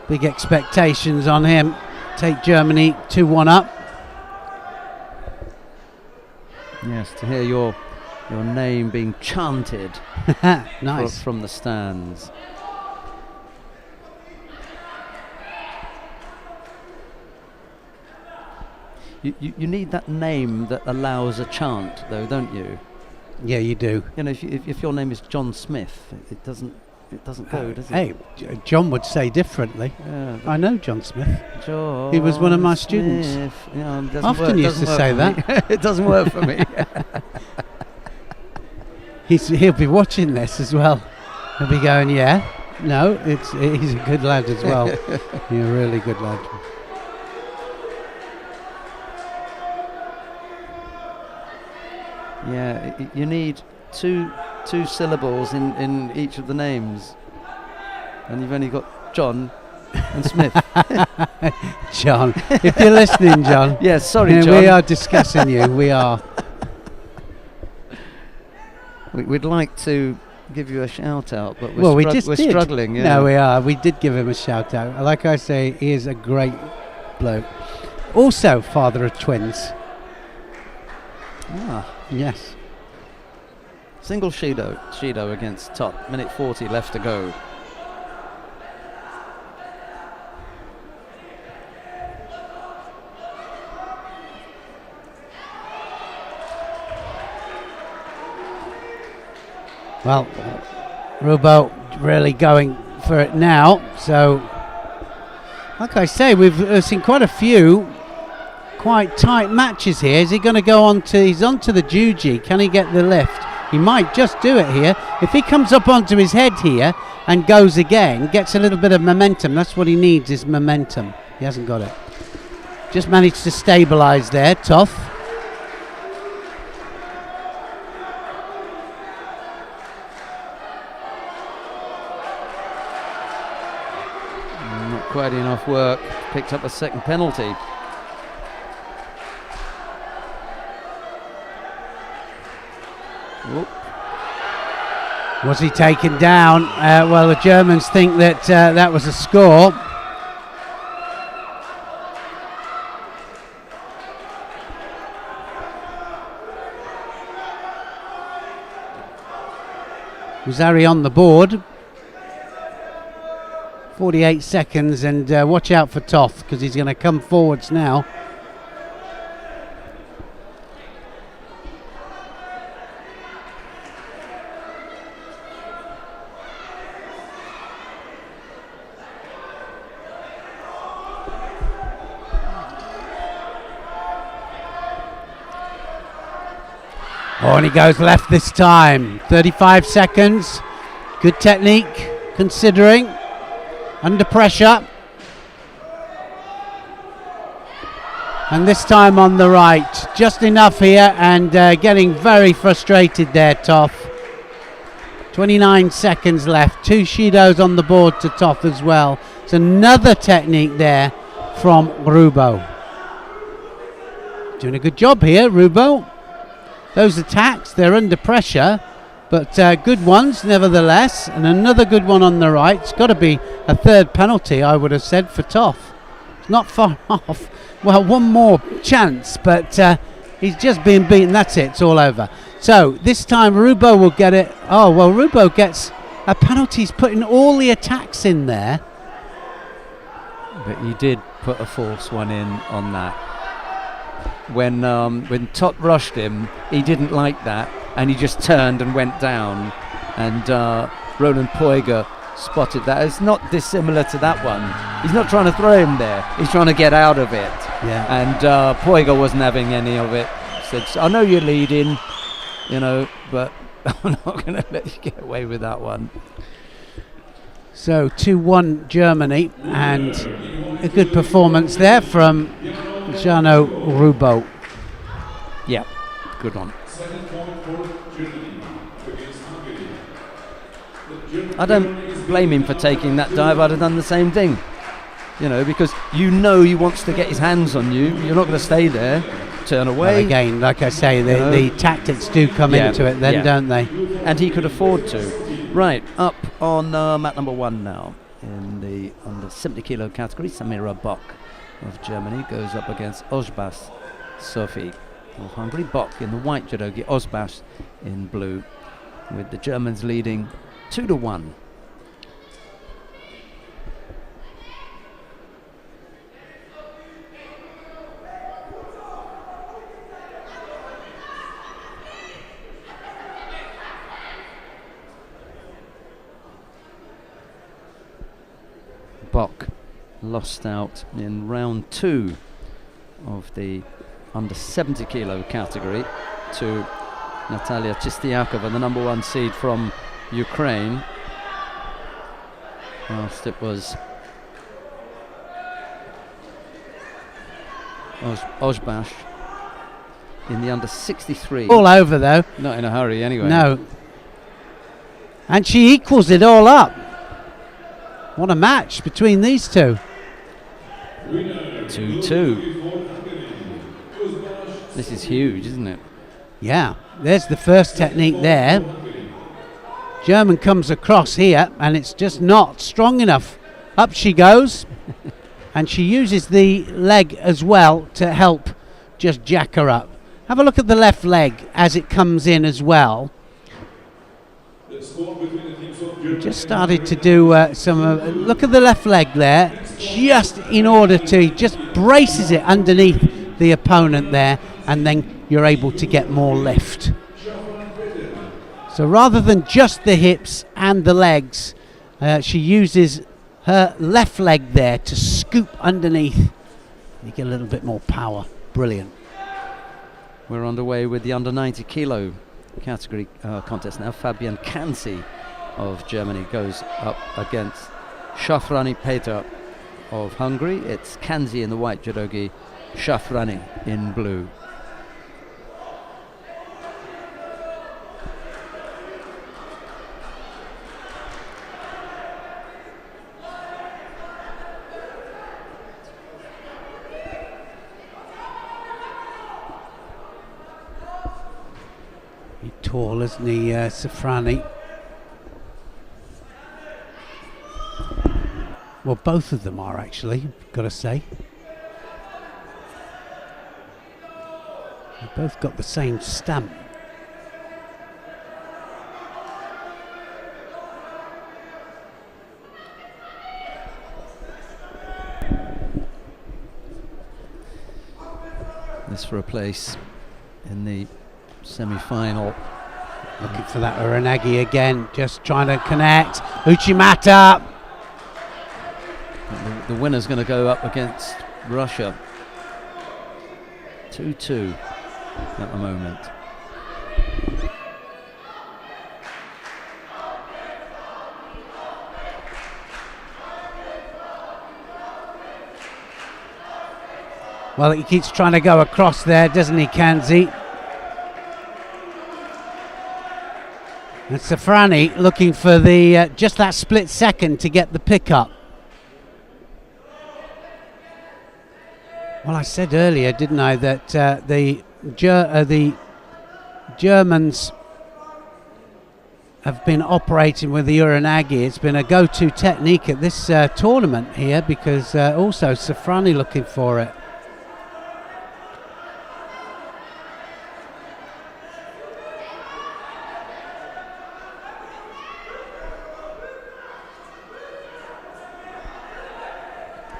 big expectations on him. Take Germany 2-1 up. Yes, to hear your name being chanted Nice. from the stands. You need that name that allows a chant, though, don't you? Yeah, you do. You know, if your name is John Smith, it doesn't go, does it? Hey, John would say differently. Yeah, I know John Smith. John He was one of my Smith. students. Yeah, it doesn't Often work, used to doesn't say work for me. It doesn't work for me. He'll be watching this as well. He'll be going, yeah. No, he's a good lad as well. He's a really good lad. Yeah, you need two syllables in each of the names, and you've only got John and Smith. John, if you're listening, John. Yes, sorry, yeah, John. we are discussing you. We are. We'd like to give you a shout out, but we're we're struggling. Yeah. No, we are. We did give him a shout out. Like I say, he is a great bloke. Also, father of twins. Ah. Yes. Single Shido against Top. Minute 40 left to go. Well, Rubo really going for it now. So, like I say, we've seen quite a few quite tight matches here. Is he going to go on to? He's onto the Juji. Can he get the lift? He might just do it here. If he comes up onto his head here and goes again, gets a little bit of momentum. That's what he needs, is momentum. He hasn't got it. Just managed to stabilise there, Toth. Not quite enough work. Picked up a second penalty. Oop. Was he taken down? Well, the Germans think that that was a score. Uzari on the board. 48 seconds, and watch out for Toth, because he's going to come forwards now. Oh, and he goes left this time. 35 seconds. Good technique, considering. Under pressure. And this time on the right. Just enough here, and getting very frustrated there, Toth. 29 seconds left. 2 Shidos on the board to Toth as well. It's another technique there from Rubo. Doing a good job here, Rubo. Those attacks, they're under pressure, but good ones nevertheless. And another good one on the right. It's got to be a third penalty, I would have said, for Toth. It's not far off. Well, one more chance, but he's just being beaten. That's it. It's all over. So this time Rubo will get it. Oh, well, Rubo gets a penalty. He's putting all the attacks in there. But he did put a false one in on that. When Tot rushed him, he didn't like that, and he just turned and went down. And Roland Poiger spotted that. It's not dissimilar to that one. He's not trying to throw him there. He's trying to get out of it. Yeah. And Poiger wasn't having any of it. Said, "I know you're leading, but I'm not going to let you get away with that one." So 2-1 Germany, and a good performance there from Jarno Rubo. Yeah, good one. Second point for Germany against Hungary. I don't blame him for taking that dive. I'd have done the same thing, because he wants to get his hands on you. You're not going to stay there turn Well, away. again, like I say, the tactics do come Yeah, into it then, yeah. don't they? And he could afford to. Right, up on mat number 1 now in the under 70 kilo category. Samira Bock of Germany goes up against Ozbas Sophie of Hungary. Bock in the white judogi, Ozbas in blue, with the Germans leading 2-1. Bock lost out in round 2 of the under 70 kilo category to Natalia Chistiakova, the number 1 seed from Ukraine, whilst it was Ozbash in the under 63. All over though. Not in a hurry anyway. No. And she equals it all up. What a match between these two. 2-2. This is huge, isn't it? Yeah, there's the first technique there. German comes across here and it's just not strong enough. Up she goes. And she uses the leg as well to help just jack her up. Have a look at the left leg as it comes in as well. Just started to do some look at the left leg there, just in order to just braces it underneath the opponent there, and then you're able to get more lift. So rather than just the hips and the legs, she uses her left leg there to scoop underneath. You get a little bit more power. Brilliant. We're underway with the under 90 kilo category contest now. Fabian Kanzi of Germany goes up against Shafrani Peter of Hungary. It's Kanzi in the white judogi, Shafrani in blue. He's tall, isn't he, Shafrani? Well, both of them are actually, got to say. They've both got the same stamp. This for a place in the semi-final. Looking for that Uranagi again, just trying to connect. Uchimata. The winner's going to go up against Russia. 2-2 at the moment. Well, he keeps trying to go across there, doesn't he, Kanzi? And Shafrani looking for the just that split second to get the pickup. Well, I said earlier, didn't I, that the Germans have been operating with the Uranagi. It's been a go-to technique at this tournament here, because also Shafrani looking for it.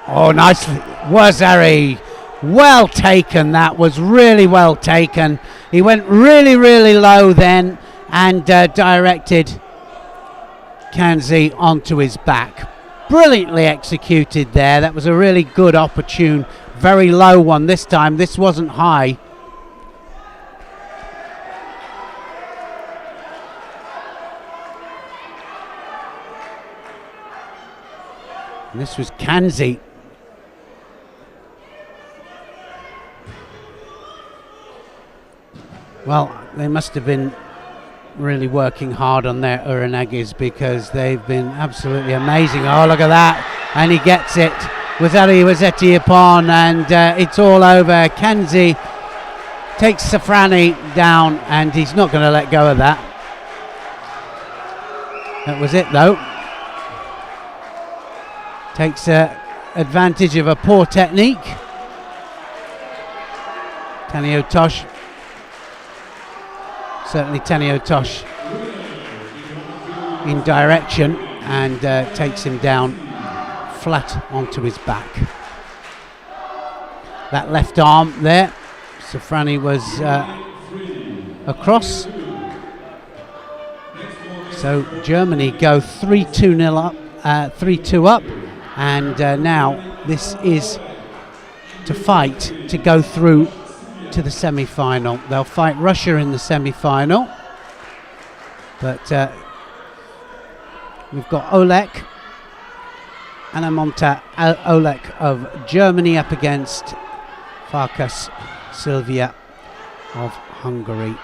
Oh, nicely. Wazari. Well taken. That was really well taken. He went really, really low then and directed Kanzi onto his back. Brilliantly executed there. That was a really good opportune, very low one this time. This wasn't high. And this was Kanzi. Well, they must have been really working hard on their Uranagis, because they've been absolutely amazing. Oh, look at that. And he gets it. Wazari Wazetti upon, and it's all over. Kanzi takes Safrani down, and he's not going to let go of that. That was it, though. Takes advantage of a poor technique. Tanio Tosh. Certainly Tanio Tosh in direction, and takes him down flat onto his back. That left arm there, Safrani was across. So Germany go 3-2 up, 3-2 up, and now this is to fight to go through to the semi-final. They'll fight Russia in the semi-final, but we've got Oleg Anamonta Oleg of Germany up against Farkas Silvia of Hungary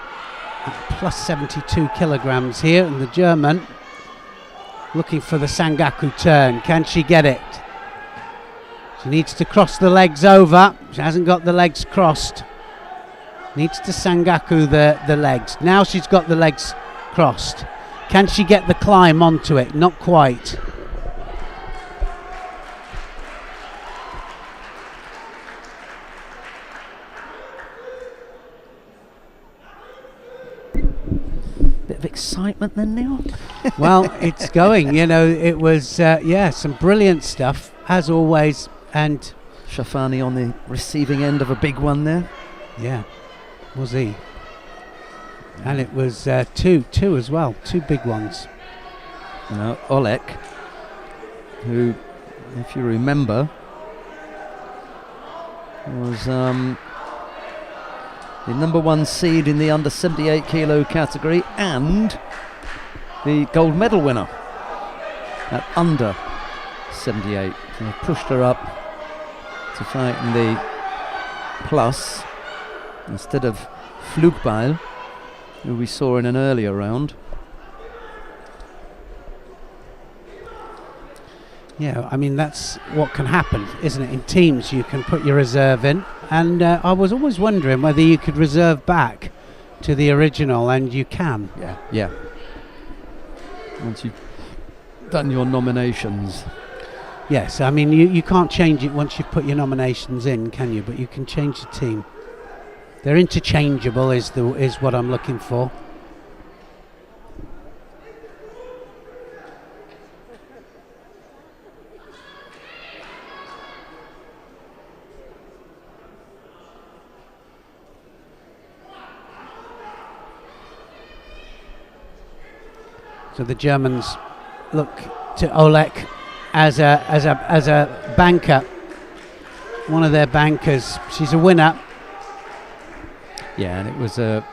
at plus 72 kilograms here, and the German looking for the Sangaku turn. Can she get it? She needs to cross the legs over. She hasn't got the legs crossed. Needs to Sangaku the legs. Now she's got the legs crossed. Can she get the climb onto it? Not quite. Bit of excitement then, Neil? Well, it's going. You know, it was, some brilliant stuff, as always. And Shafani on the receiving end of a big one there. yeah, was he? And it was two as well, two big ones. You know, Oleg, who, if you remember, was the number one seed in the under 78 kilo category and the gold medal winner at under 78. So they pushed her up to fight in the plus instead of Flugbeil, who we saw in an earlier round. Yeah, I mean, that's what can happen, isn't it? In teams, you can put your reserve in. And I was always wondering whether you could reserve back to the original, and you can. Yeah. Once you've done your nominations. Yes, I mean, you can't change it once you've put your nominations in, can you? But you can change the team. They're interchangeable is what I'm looking for. So the Germans look to Oleg as a banker, one of their bankers. She's a winner. Yeah, and it was a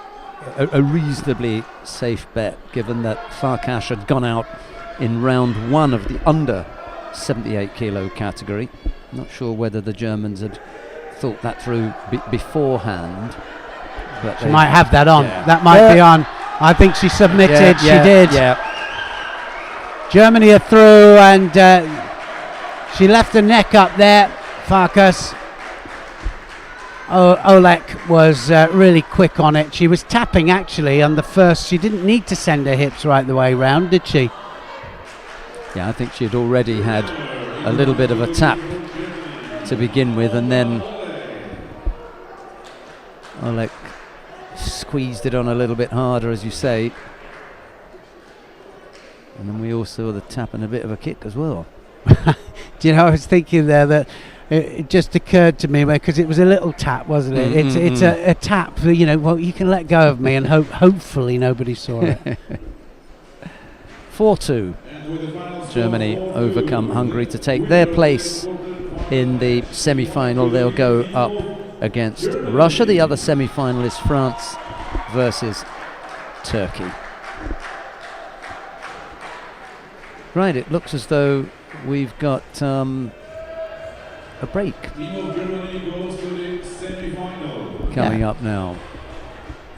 reasonably safe bet, given that Farkas had gone out in round one of the under 78 kilo category. Not sure whether the Germans had thought that through beforehand. But she might have that on. Yeah. That might be on. I think she submitted. She did. Yeah. Germany are through, and she left the neck up there, Farkas. Oleg was really quick on it. She was tapping actually on the first. She didn't need to send her hips right the way round, did she? Yeah, I think she'd already had a little bit of a tap to begin with, and then Oleg squeezed it on a little bit harder, as you say. And then we all saw the tap and a bit of a kick as well. Do you know, I was thinking there that it just occurred to me, because it was a little tap, wasn't it? It's a tap for, well, you can let go of me, and hopefully nobody saw it. 4-2. Germany overcome Hungary to take their place in the semi-final. They'll go up against Russia. The other semi-final is France versus Turkey. Right, it looks as though we've got a break coming up now.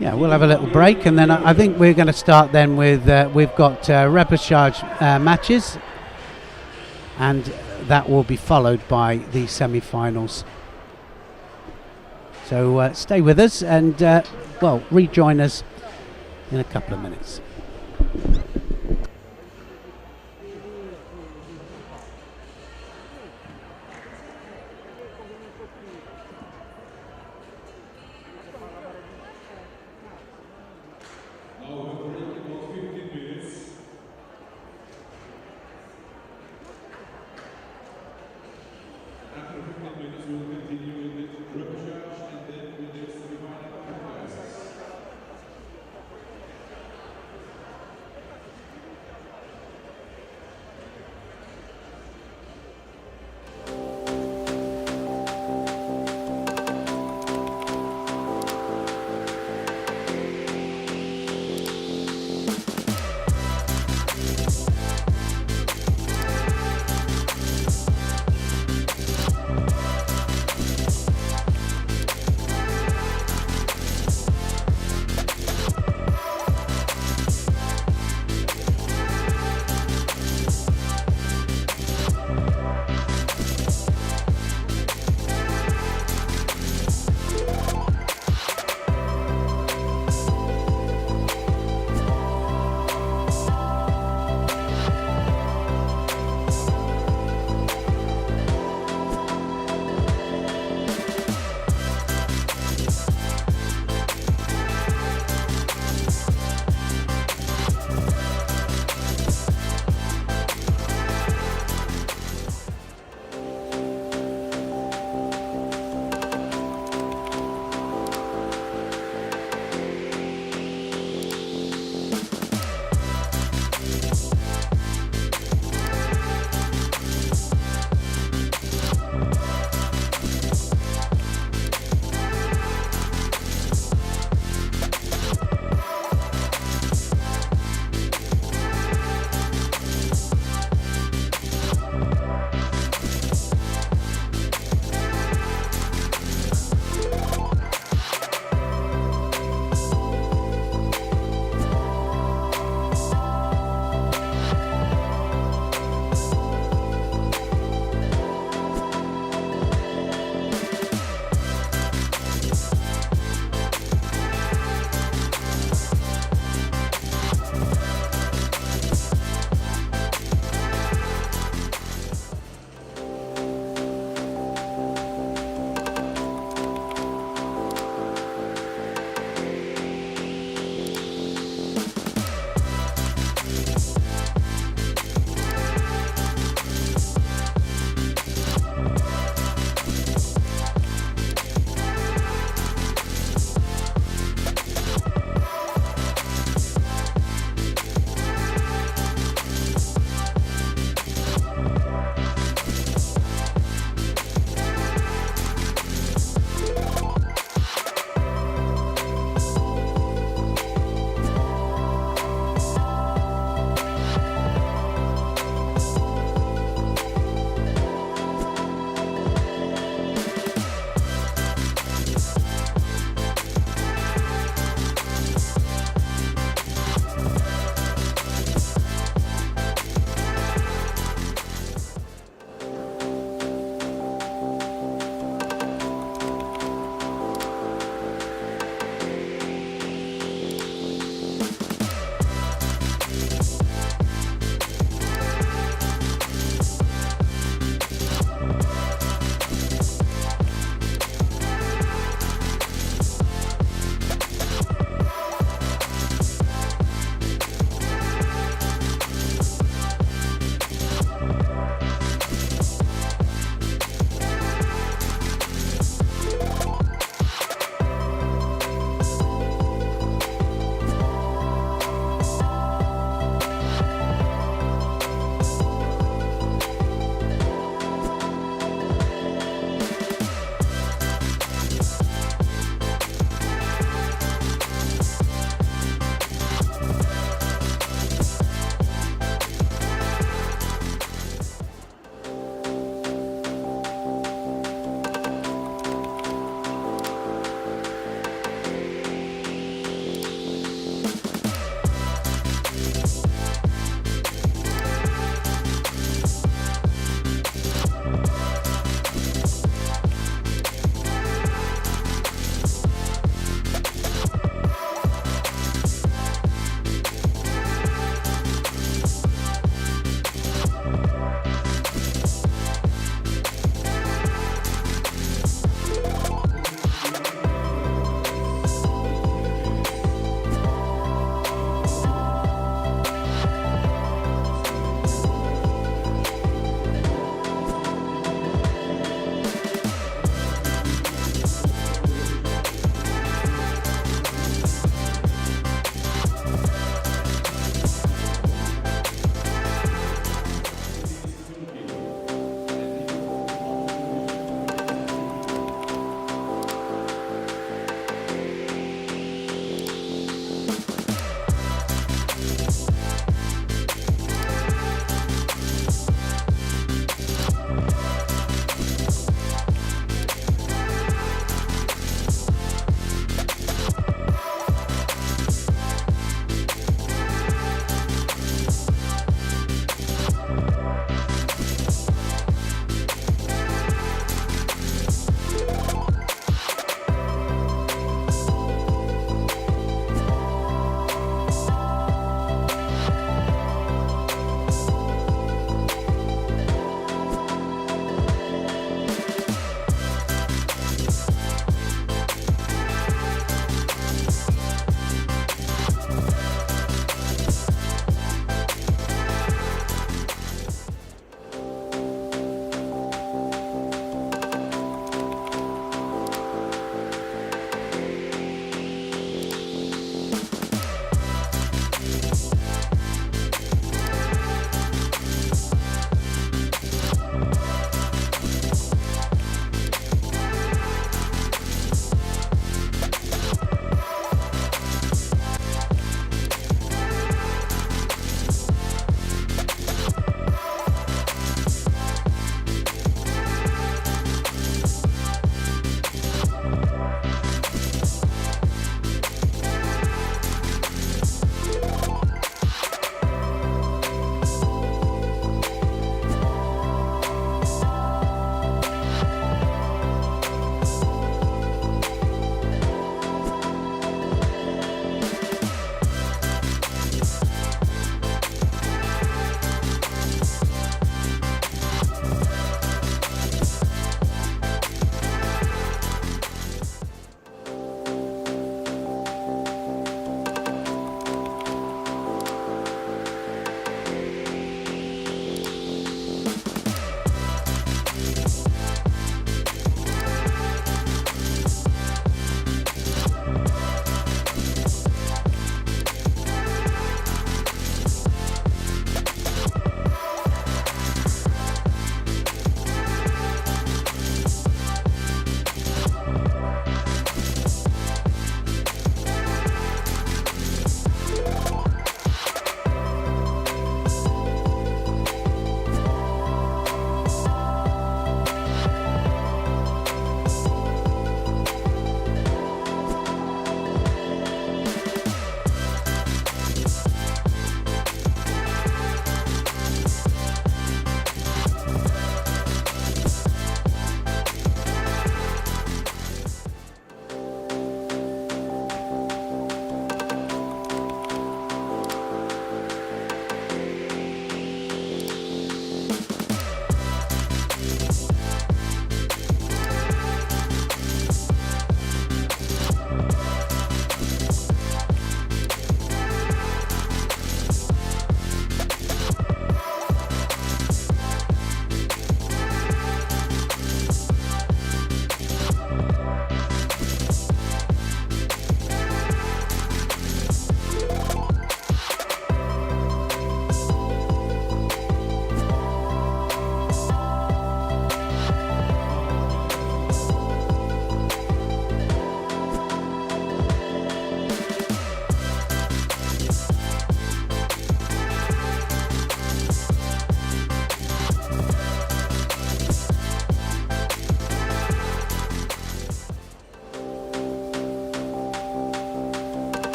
Yeah, we'll have a little break, and then I think we're going to start then with we've got repechage matches, and that will be followed by the semi-finals. So stay with us and, well, rejoin us in a couple of minutes.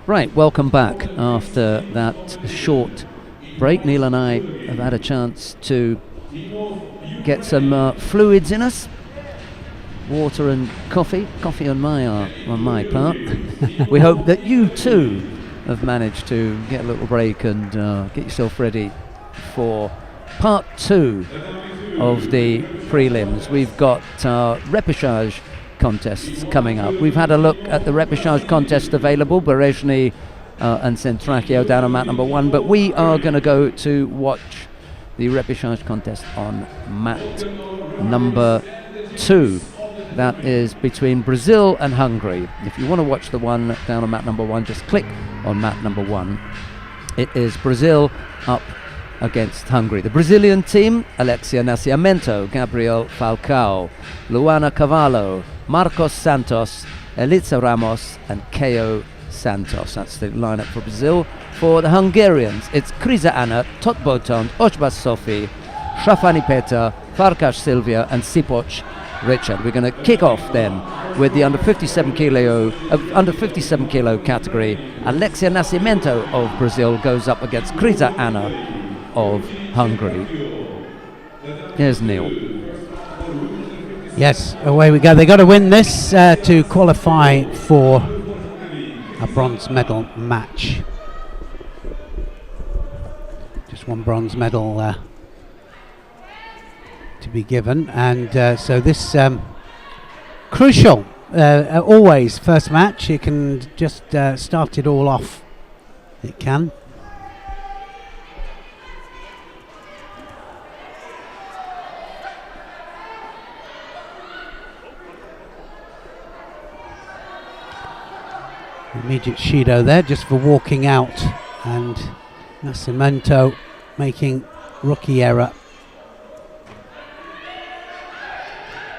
Right, welcome back after that short break. Neil and I have had a chance to get some fluids in us. Water and coffee on my part. We hope that you too have managed to get a little break and get yourself ready for part 2 of the prelims. We've got repechage contests coming up. We've had a look at the repechage contest available, Berezhny and Centracchio down on mat number 1, but we are going to go to watch the repechage contest on mat number 2. That is between Brazil and Hungary. If you want to watch the one down on mat number 1, just click on mat number 1. It is Brazil up against Hungary. The Brazilian team: Alexia Nascimento, Gabriel Falcao, Luana Cavallo, Marcos Santos, Elitza Ramos and Keo Santos. That's the lineup for Brazil. For the Hungarians, it's Kriza Anna, Tot Botond, Oshbas Sofi, Shafani Peter, Farkas Silvia and Sipoch Richard. We're going to kick off then with the under 57 kilo category. Alexia Nascimento of Brazil goes up against Kriza Anna of Hungary. Here's Neil. Yes, away we go. They got to win this to qualify for a bronze medal match. Just one bronze medal to be given, and so this crucial. Always first match. You can just start it all off. It can. Immediate Shido there just for walking out, and Nascimento making rookie error.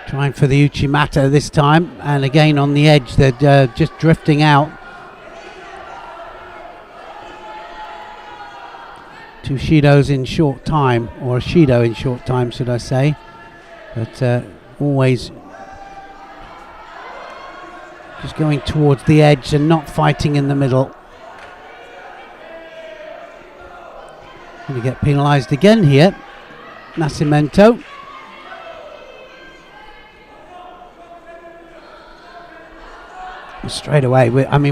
Trying for the Uchimata this time, and again on the edge they're just drifting out. Two Shidos in short time, or a Shido in short time should I say, but always just going towards the edge and not fighting in the middle. Going to get penalised again here, Nascimento. Straight away, we've only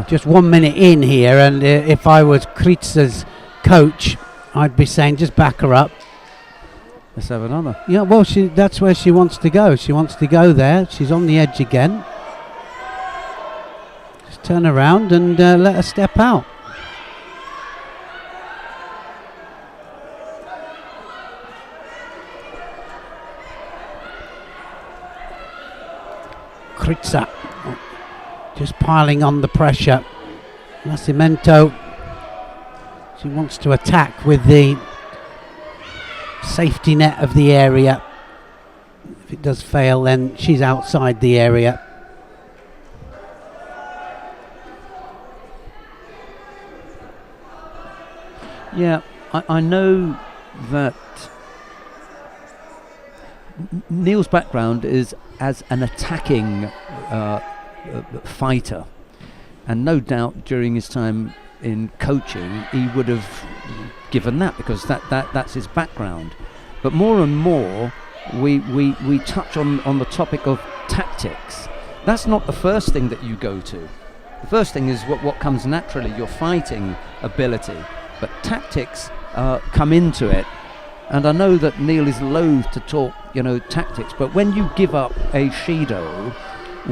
just 1 minute in here, and if I was Kriza's coach, I'd be saying just back her up. Let's have another. Yeah, well, that's where she wants to go. She wants to go there. She's on the edge again. Just turn around and let her step out. Kriza just piling on the pressure. Nascimento, she wants to attack with the safety net of the area. If it does fail, then she's outside the area. Yeah, I know that Neil's background is as an attacking fighter, and no doubt during his time in coaching he would have given that, because that's his background. But more and more we touch on the topic of tactics. That's not the first thing that you go to. The first thing is what comes naturally, your fighting ability, but tactics come into it. And I know that Neil is loath to talk, tactics, but when you give up a Shido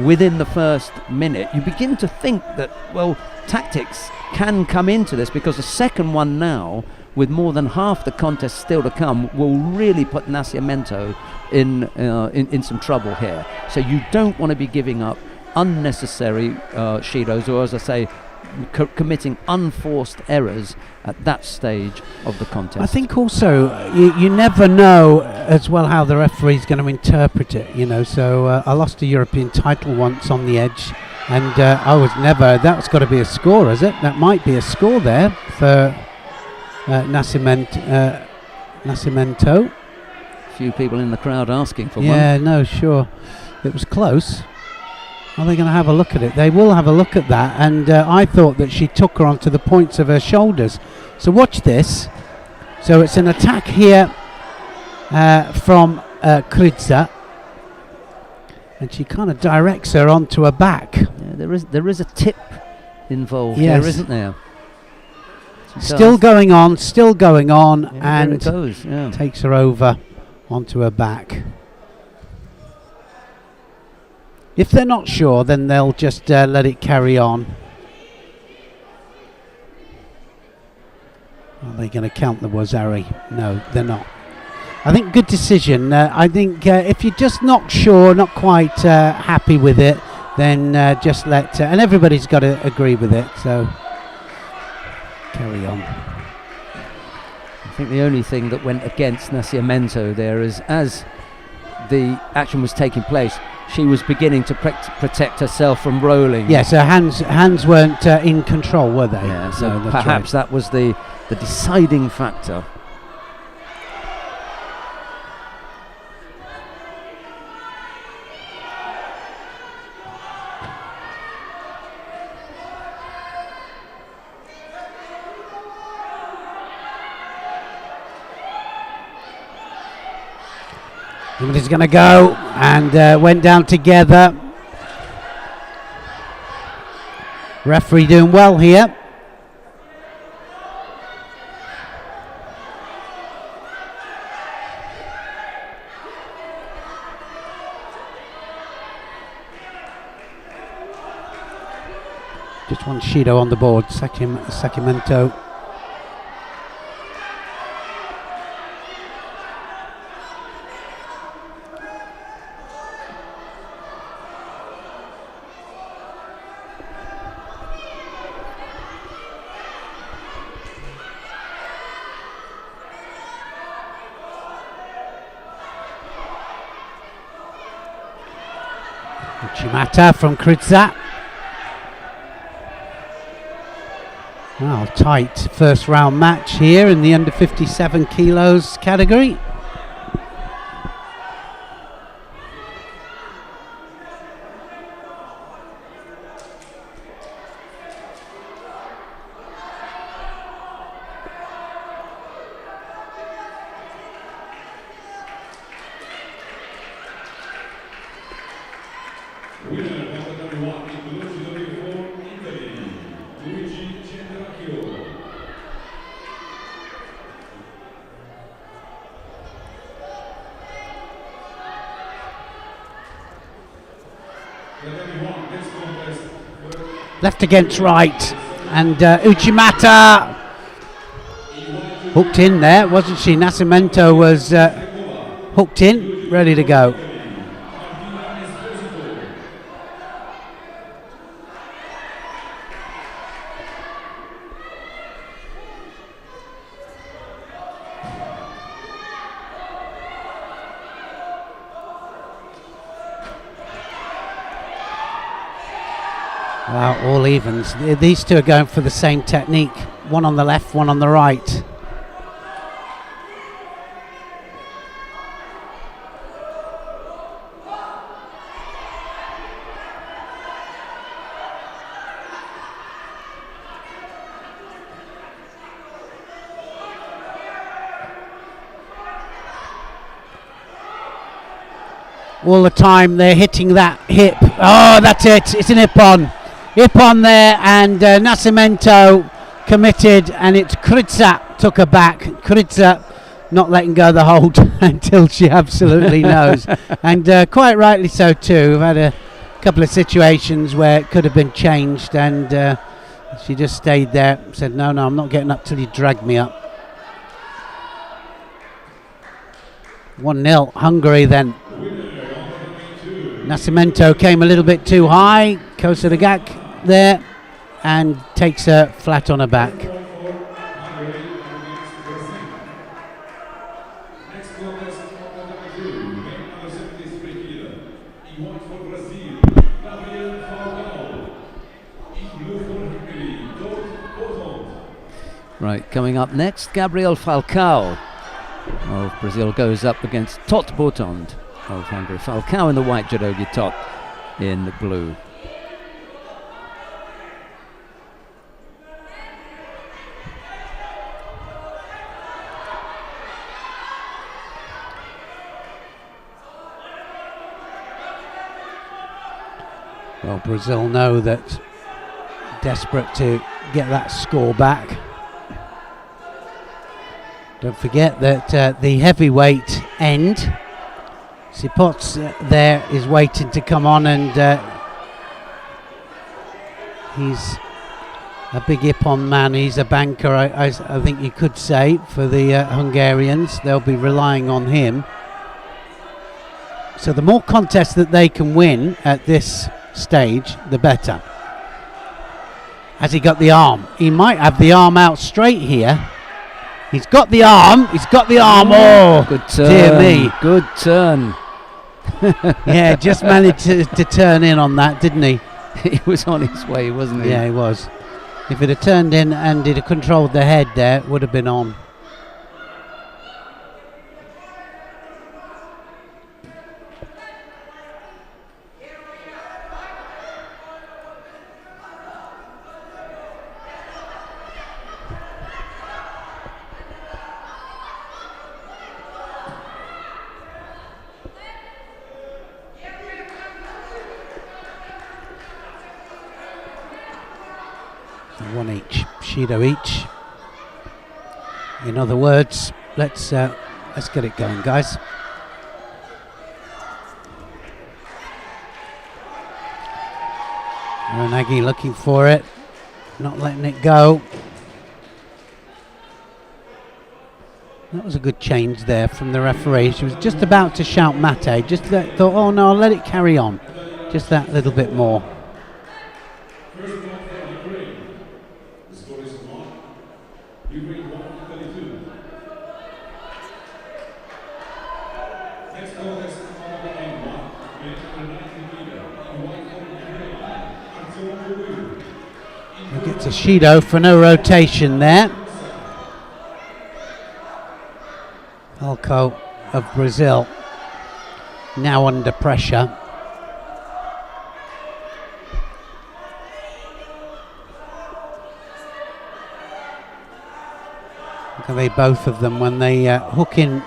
within the first minute, you begin to think that, well, tactics can come into this, because the second one now, with more than half the contest still to come, will really put Nascimento in some trouble here. So you don't want to be giving up unnecessary Shidos, or as I say, committing unforced errors at that stage of the contest. I think also you never know as well how the referee's going to interpret it, so I lost a European title once on the edge, and I was never, that's got to be a score, is it? That might be a score there for Nascimento. A few people in the crowd asking for one. Yeah, no, sure. It was close. Are they going to have a look at it? They will have a look at that, and I thought that she took her onto the points of her shoulders. So watch this. So it's an attack here from Kridza, and she kind of directs her onto her back. Yeah, there is a tip involved Yes. here, isn't there? She Still does. going on, still going on, Yeah, there and it goes. Yeah. takes her over onto her back. If they're not sure, then they'll just let it carry on. Are they going to count the Wazari? No, they're not. I think good decision. I think if you're just not sure, not quite happy with it, then just let... and everybody's got to agree with it, so carry on. I think the only thing that went against Nascimento there is, as the action was taking place, she was beginning to protect herself from rolling. Yes, her hands weren't in control, were they? Yeah, so No, that's perhaps right. that was the deciding factor. Somebody's going to go, and went down together. Referee doing well here. Just one Shido on the board, Sacramento. Chimata from Kridza. Well, tight first round match here in the under 57 kilos category. Left against right, and Uchimata hooked in there, wasn't she? Nascimento was hooked in, ready to go. Wow, all evens. These two are going for the same technique. One on the left, one on the right. All the time they're hitting that hip. Oh, that's it. It's an hip on. Hip on there, and Nascimento committed, and it's Kridza took her back. Kridza not letting go of the hold until she absolutely knows. And quite rightly so too. We've had a couple of situations where it could have been changed, and she just stayed there, said, no, I'm not getting up till you drag me up. 1-0, Hungary then. Nascimento came a little bit too high. Kosaragak there, and takes her flat on her back. Right, coming up next, Gabriel Falcao of Brazil goes up against Tot Botond of Hungary. Falcao in the white, Judogi Tot in the blue. Well, Brazil know that, desperate to get that score back. Don't forget that the heavyweight end, Sipots there is waiting to come on, and he's a big Ippon man. He's a banker, I think you could say, for the Hungarians. They'll be relying on him. So the more contests that they can win at this stage, the better. Has he got the arm? He might have the arm out straight here. He's got the arm. He's got the arm. Oh, good turn. Dear me. Good turn. Yeah, just managed to turn in on that, didn't he? He was on his way, wasn't he? Yeah, he was. If it had turned in and he'd have controlled the head there, it would have been on. One each, Shido each. In other words, let's get it going, guys. Ranagi looking for it, not letting it go. That was a good change there from the referee. She was just about to shout mate, just thought, oh no, I'll let it carry on. Just that little bit more. We'll get to Shido for no rotation there. Falco of Brazil now under pressure. Look at they both of them when they hook in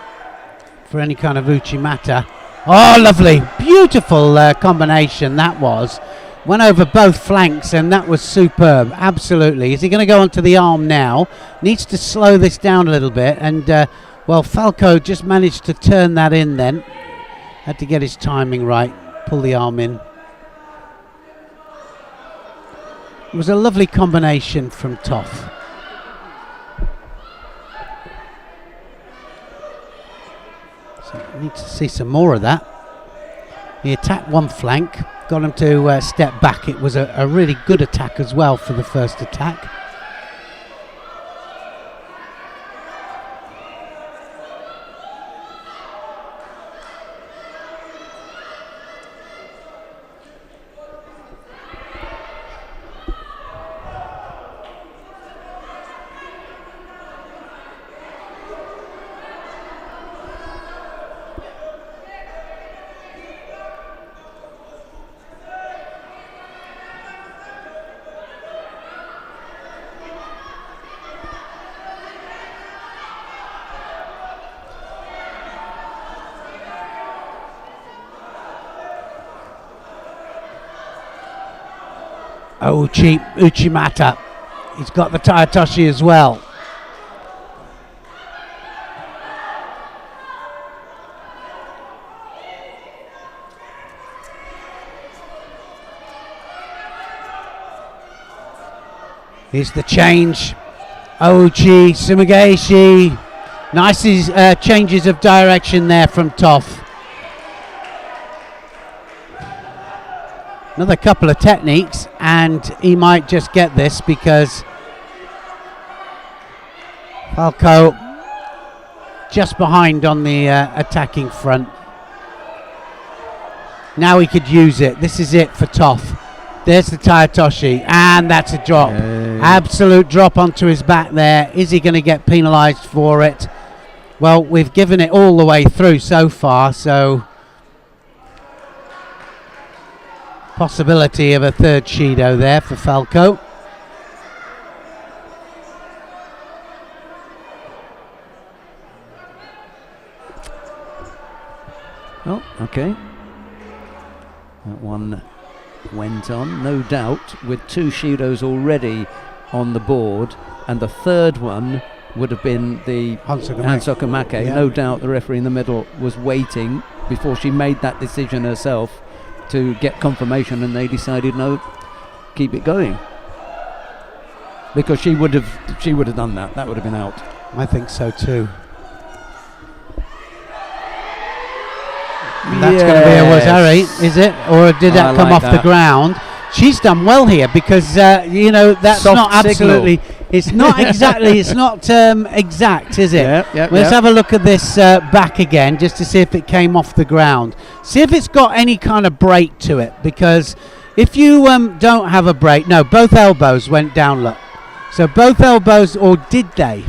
for any kind of uchimata. Oh, lovely, beautiful combination that was. Went over both flanks and that was superb, absolutely. Is he going to go onto the arm now? Needs to slow this down a little bit, and well, Falco just managed to turn that in then. Had to get his timing right, pull the arm in. It was a lovely combination from Toff. So we need to see some more of that. He attacked one flank, got him to step back. It was a really good attack as well for the first attack. Uchimata. He's got the Tayatoshi as well. Here's the change. Ouchi, Sumigaeshi. Nice changes of direction there from Toff. Another couple of techniques and he might just get this, because Falco just behind on the attacking front. Now he could use it. This is it for Toff. There's the Tayatoshi, and that's a drop. Yay. Absolute drop onto his back there. Is he going to get penalised for it? Well, we've given it all the way through so far, so possibility of a third Shido there for Falco. Oh, okay. That one went on, no doubt, with 2 Shidos already on the board, and the third one would have been the Hansokamake. Yeah. No doubt the referee in the middle was waiting before she made that decision herself to get confirmation, and they decided no, keep it going, because she would have done that. That would have been out. I think so too. That's going to be a Wazari, is it? Or did that come off the ground? She's done well here, because that's Soft not absolutely. signal. It's not exactly. It's not exact, is it? Yeah. Let's have a look at this back again, just to see if it came off the ground. See if it's got any kind of break to it, because if you don't have a break, no, both elbows went down. Look, so both elbows, or did they?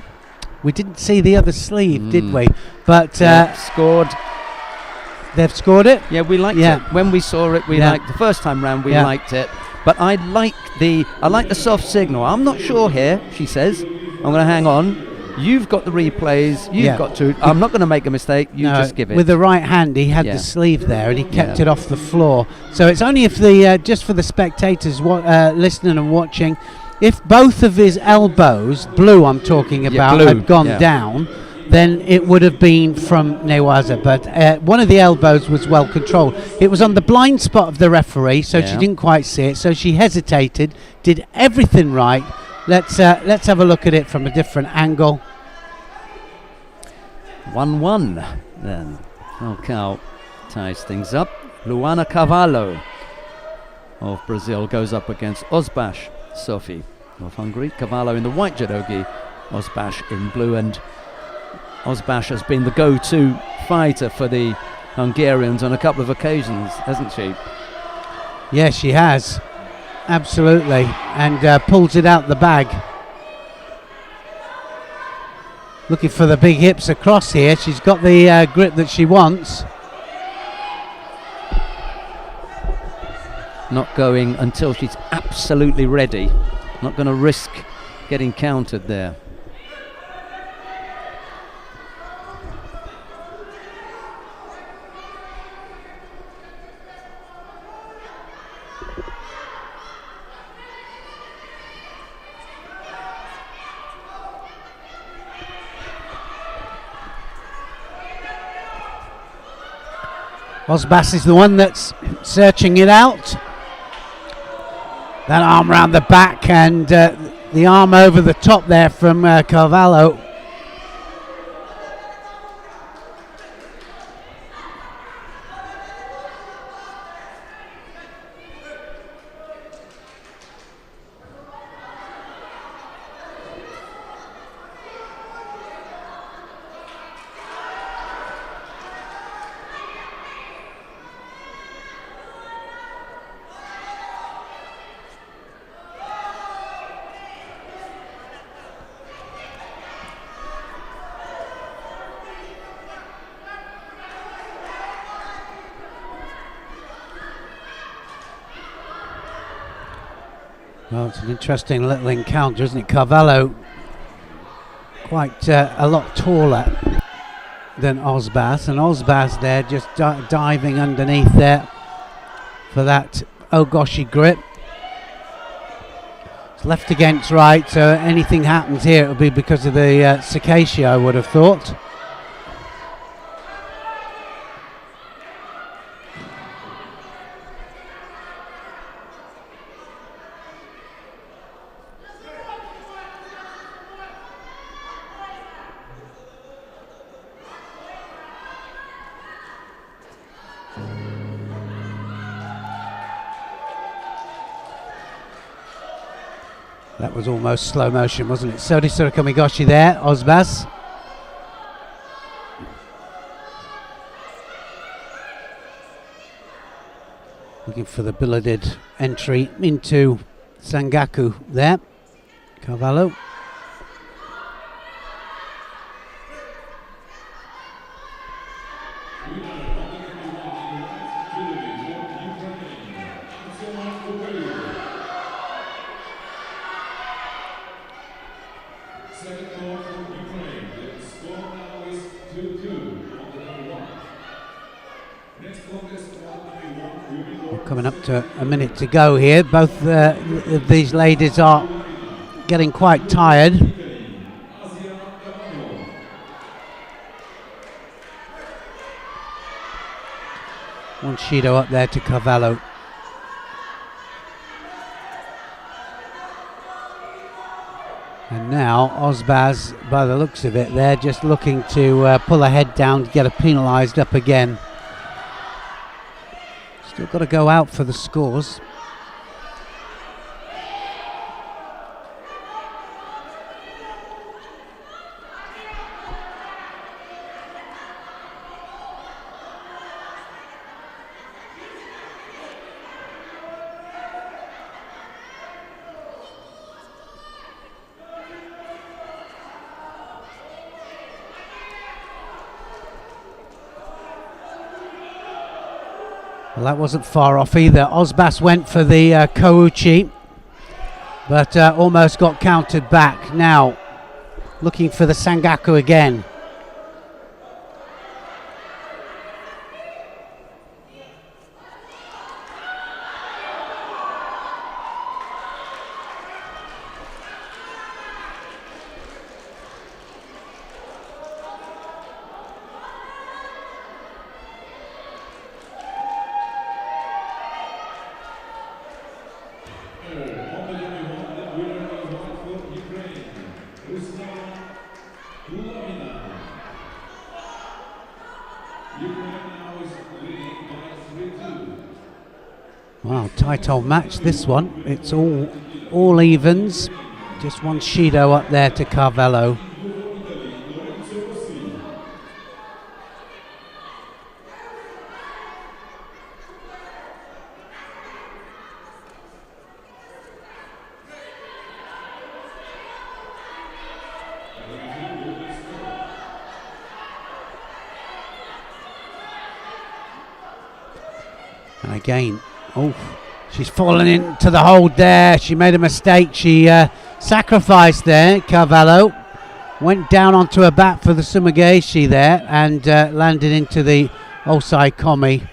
We didn't see the other sleeve, did we? But scored. They've scored it? Yeah, we liked it. When we saw it, we liked the first time round, we liked it. But I like the soft signal. I'm not sure here, she says. I'm going to hang on. You've got the replays. You've got to. I'm not going to make a mistake. You just give it. With the right hand, he had the sleeve there, and he kept it off the floor. So it's only if the just for the spectators listening and watching, if both of his elbows, blue I'm talking about, had gone down, then it would have been from Newaza, but one of the elbows was well controlled. It was on the blind spot of the referee, so she didn't quite see it, so she hesitated, did everything right. Let's have a look at it from a different angle. 1-1 then. Falcao ties things up. Luana Cavallo of Brazil goes up against Ozbash Sophie of Hungary. Cavallo in the white judogi, Ozbash in blue, and Ozbash has been the go-to fighter for the Hungarians on a couple of occasions, hasn't she? Yes, she has. Absolutely. And pulls it out the bag. Looking for the big hips across here. She's got the grip that she wants. Not going until she's absolutely ready. Not going to risk getting countered there. Ozbash is the one that's searching it out. That arm round the back, and the arm over the top there from Carvalho. Well, it's an interesting little encounter, isn't it? Carvalho quite a lot taller than Ozbash, and Ozbash there just diving underneath there for that Ogoshi grip. It's left against right, so anything happens here, it'll be because of the Sakashi, I would have thought. That was almost slow motion, wasn't it? Sodisura Kamigoshi there, Ozbash. Looking for the billeted entry into Sangaku there. Carvalho. We're coming up to a minute to go here. Both of these ladies are getting quite tired. One Shido up there to Carvalho. And now Osbaz, by the looks of it, they're just looking to pull her head down to get her penalised up again. Still got to go out for the scores. Well, that wasn't far off either. Osbas went for the Kouchi, but almost got countered back. Now, looking for the Sangaku again. Wow, tight old match this one. It's all evens. Just one Shido up there to Carvalho. And again, oh, she's fallen into the hold there. She made a mistake. She sacrificed there. Carvalho went down onto her back for the Sumigeshi there and landed into the Osai Komi.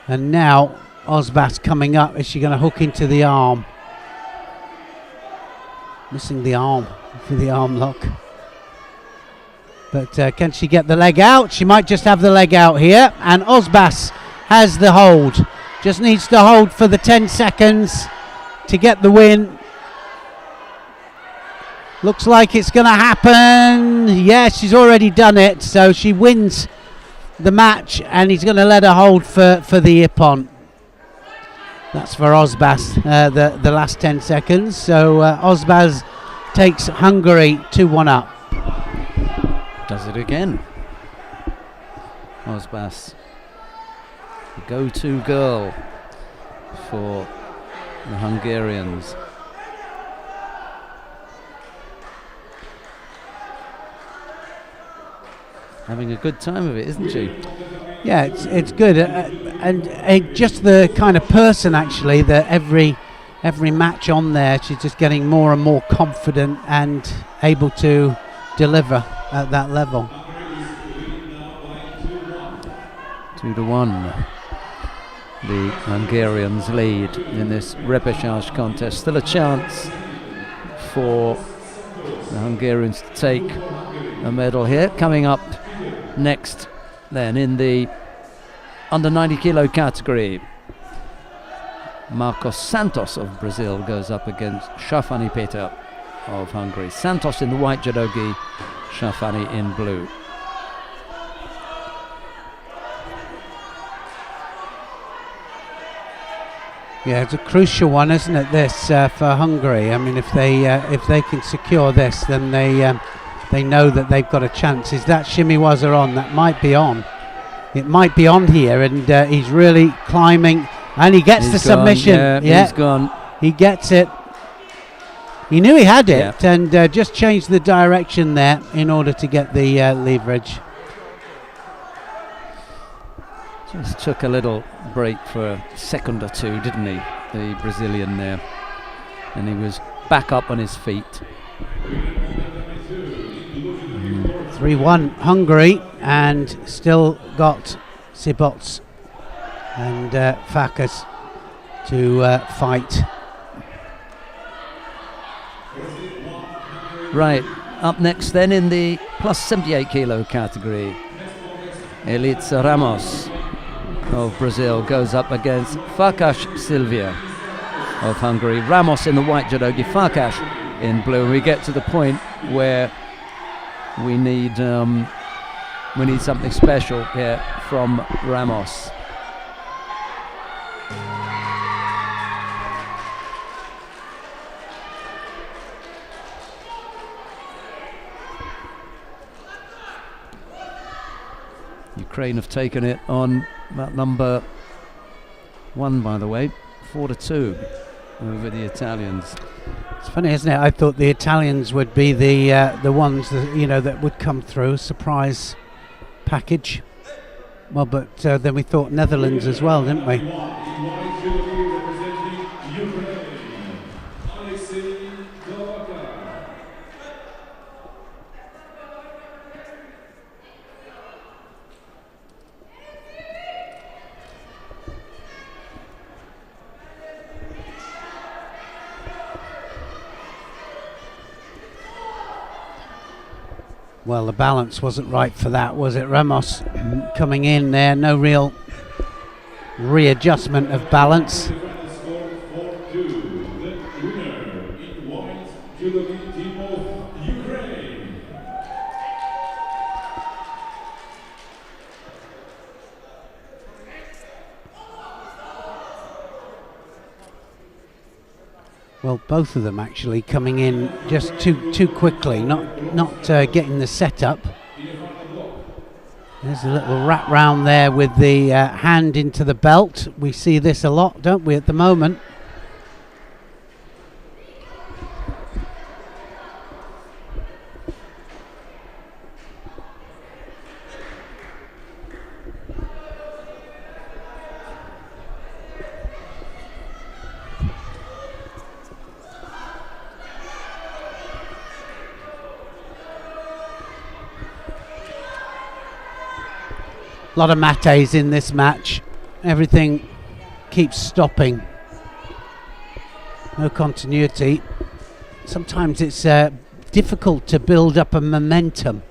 And now Osbas coming up. Is she going to hook into the arm? Missing the arm for the arm lock. But can she get the leg out? She might just have the leg out here. And Osbas has the hold. Just needs to hold for the 10 seconds to get the win. Looks like it's going to happen. Yeah, she's already done it. So she wins the match and he's going to let her hold for the Ippon. That's for Osbas, the last 10 seconds. So Osbas takes Hungary 2-1 up. Does it again. Osbas, the go-to girl for the Hungarians. Having a good time of it, isn't she? Yeah, it's good, and just the kind of person actually that every match on there, she's just getting more and more confident and able to deliver at that level. 2-1. The Hungarians lead in this repechage contest. Still a chance for the Hungarians to take a medal here. Coming up next then in the under 90 kilo category, Marcos Santos of Brazil goes up against Shafani Peter of Hungary. Santos in the white judogi, Shafani in blue. Yeah, it's a crucial one, isn't it? This for Hungary. I mean, if they can secure this, then they know that they've got a chance. Is that Shimiwaza on? That might be on. It might be on here, and he's really climbing, and he gets the submission. Yeah, he's gone. He gets it. He knew he had it, and just changed the direction there in order to get the leverage. Just took a little break for a second or two, didn't he, the Brazilian there? And he was back up on his feet. 3-1 Hungary, and still got Sibots and Farkas to fight. Right, up next then in the plus 78 kilo category, Elitza Ramos of Brazil goes up against Farkas Silvia of Hungary. Ramos in the white judogi, Farkas in blue. We get to the point where we need something special here from Ramos. Ukraine have taken it on that number 1, by the way, 4-2 over the Italians. It's funny, isn't it? I thought the Italians would be the ones that, that would come through, surprise package. Well, but then we thought Netherlands as well, didn't we? Well, the balance wasn't right for that, was it? Ramos coming in there, no real readjustment of balance. Well, both of them actually coming in just too quickly, not getting the setup. There's a little wrap round there with the hand into the belt. We see this a lot, don't we, at the moment? A lot of mates in this match. Everything keeps stopping. No continuity. Sometimes it's difficult to build up a momentum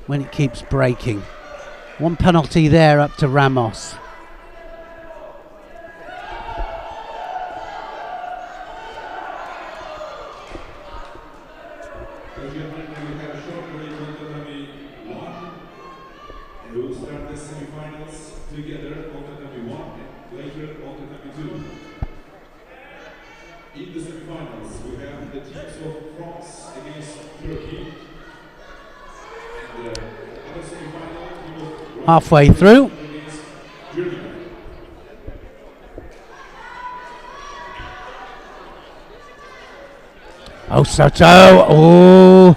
when it keeps breaking. One penalty there up to Ramos. We'll start the semi-finals together, Continental 1 and later Continental 2. In the semi-finals, we have the teams of France against Turkey. And the other semi-final team of halfway through. against Germany. Oh, Soto. Oh,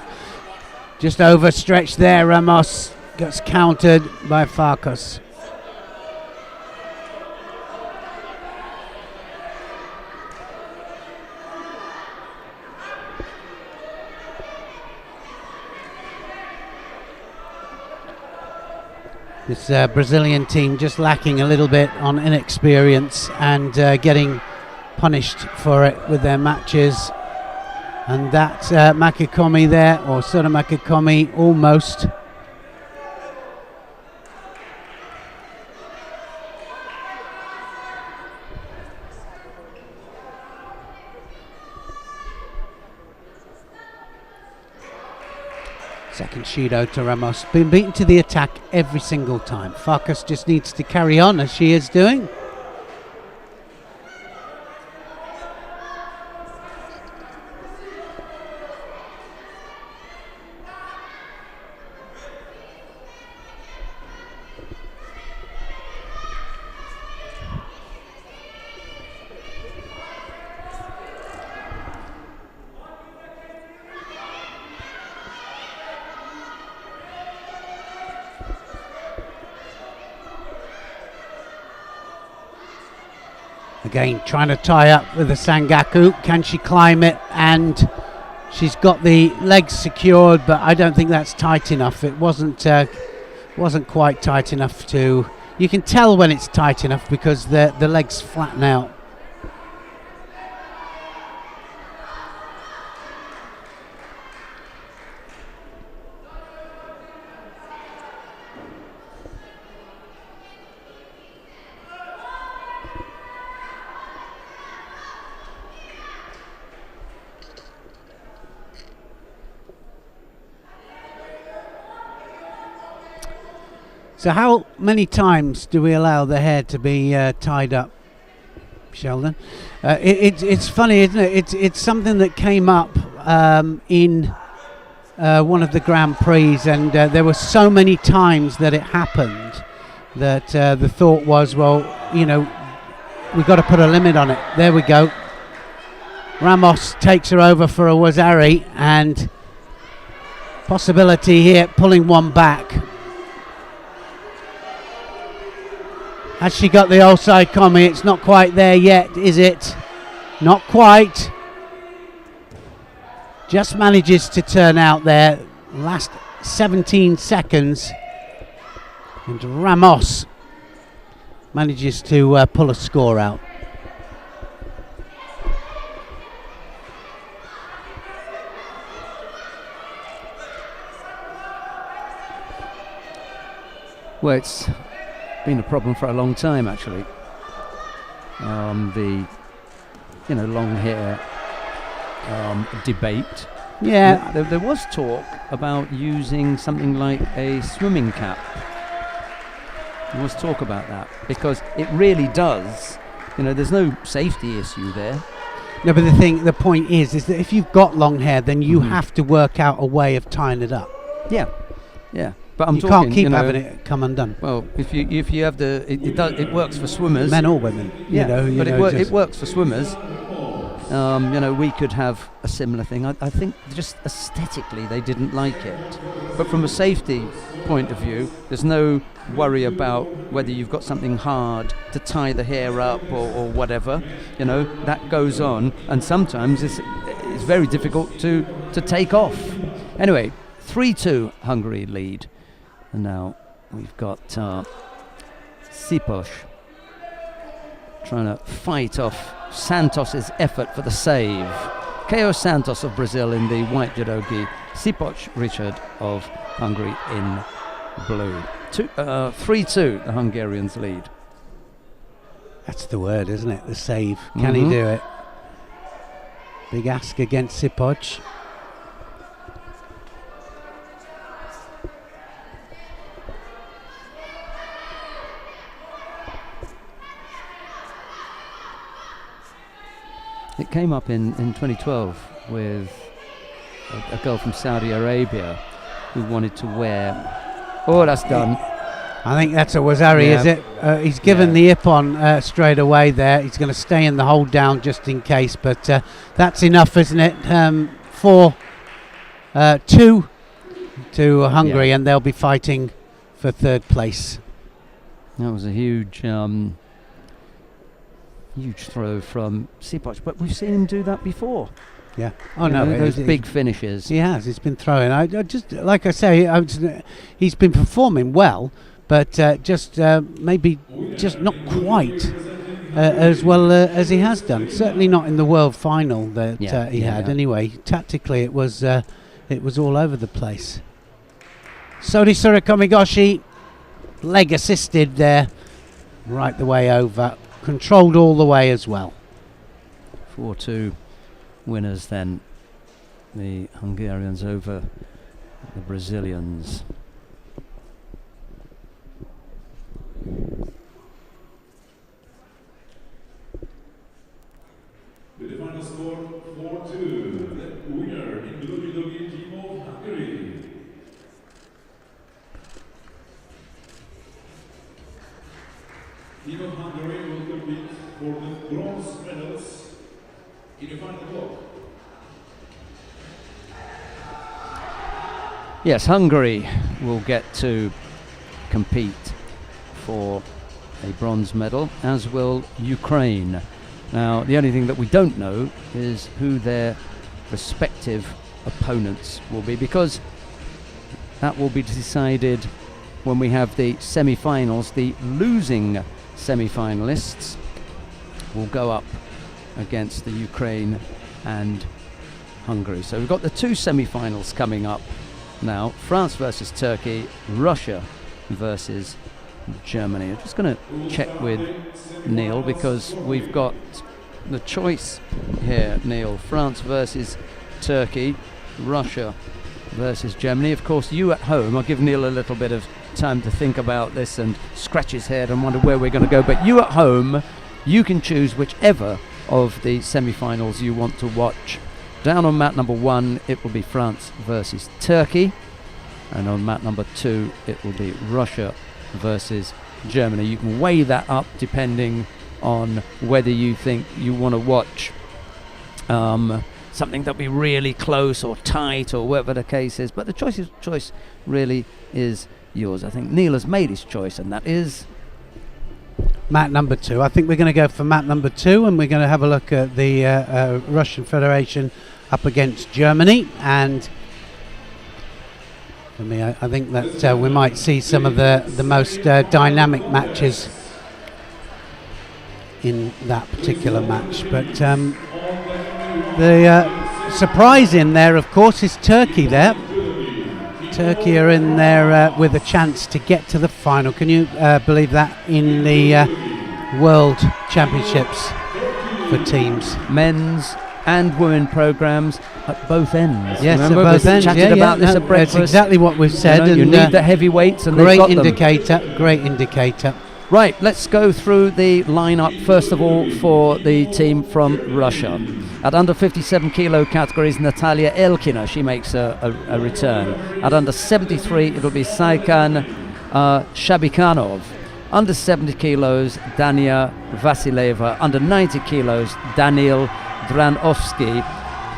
just overstretched there. Ramos gets countered by Farkas. This Brazilian team just lacking a little bit on inexperience and getting punished for it with their matches. And that's Makikomi there, or Sora Makikomi almost. Second Shido to Ramos. Been beaten to the attack every single time. Farkas just needs to carry on as she is doing. Again, trying to tie up with the Sangaku. Can she climb it? And she's got the legs secured, but I don't think that's tight enough. It wasn't quite tight enough to You can tell when it's tight enough because the legs flatten out. So how many times do we allow the hair to be tied up, Sheldon? It's funny, isn't it? It's something that came up in one of the Grand Prix, and there were so many times that it happened that the thought was, well, you know, we've got to put a limit on it. There we go. Ramos takes her over for a Wazari, and possibility here, pulling one back. Has she got the offside coming? It's not quite there yet, is it? Not quite. Just manages to turn out there. Last 17 seconds. And Ramos manages to pull a score out. Well, it's been a problem for a long time, actually. The long hair debate. Yeah, there was talk about using something like a swimming cap. There was talk about that because it really does. There's no safety issue there. No, but the point is that if you've got long hair, then you have to work out a way of tying it up. Yeah. But I'm you talking, can't keep having it come undone. Well, if you have it works for swimmers, men or women. It works for swimmers. We could have a similar thing. I think just aesthetically they didn't like it, but from a safety point of view, there's no worry about whether you've got something hard to tie the hair up or whatever. That goes on, and sometimes it's very difficult to take off. Anyway, 3-2 Hungary lead. And now we've got Sipos trying to fight off Santos's effort for the save. KO Santos of Brazil in the white judogi, Sipos Richard of Hungary in blue. 3-2 the Hungarians lead. That's the word, isn't it? The save. Can he do it? Big ask against Sipos. It came up in 2012 with a girl from Saudi Arabia who wanted to wear... Oh, that's done. I think that's a Wazari, is it? He's given the Ippon straight away there. He's going to stay in the hold down just in case, but that's enough, isn't it? 4-2 to Hungary, and they'll be fighting for third place. That was a huge throw from Sipos, but we've seen him do that before. Yeah. Oh no, those big finishes. He has. He's been throwing. I just, like I say, he's been performing well, but maybe just not quite as well as he has done. Certainly not in the world final that he had. Anyway, tactically it was all over the place. Sorisura Komigoshi, leg assisted there, right the way over. Controlled all the way as well. 4-2 winners then, the Hungarians over the Brazilians. With the final score 4-2, the winner in blue judogi team of Hungary. Team of Hungary will compete for the bronze medals in the final block. Yes, Hungary will get to compete for a bronze medal, as will Ukraine. Now, the only thing that we don't know is who their respective opponents will be, because that will be decided when we have the semi-finals. The losing semi-finalists will go up against the Ukraine and Hungary. So we've got the two semi-finals coming up now. France versus Turkey, Russia versus Germany. I'm just going to check with Neil because we've got the choice here, Neil. France versus Turkey, Russia versus Germany. Of course, you at home, I'll give Neil a little bit of time to think about this and scratch his head and wonder where we're going to go. But you at home, you can choose whichever of the semi-finals you want to watch. Down on mat number 1, it will be France versus Turkey. And on mat number 2, it will be Russia versus Germany. You can weigh that up depending on whether you think you want to watch something that'll be really close or tight or whatever the case is. But the choice really is yours. I think Neil has made his choice, and that is mat number 2. I think we're going to go for mat number 2, and we're going to have a look at the Russian Federation up against Germany. And for me, I think that we might see some of the most dynamic matches in that particular match. But the surprise in there, of course, is Turkey there. Turkey are in there with a chance to get to the final. Can you believe that, in the World Championships for teams? Men's and women programs at both ends. Yes, remember, at both ends. Chatted about this at breakfast. That's exactly what we've said. You need the heavyweights, and great they've got indicator. them. Great indicator. Right, let's go through the lineup first of all for the team from Russia. At under 57 kilo categories, Natalia Elkina, she makes a return. At under 73, it'll be Saikan Shabikanov. Under 70 kilos, Dania Vasileva. Under 90 kilos, Daniil Dranovsky.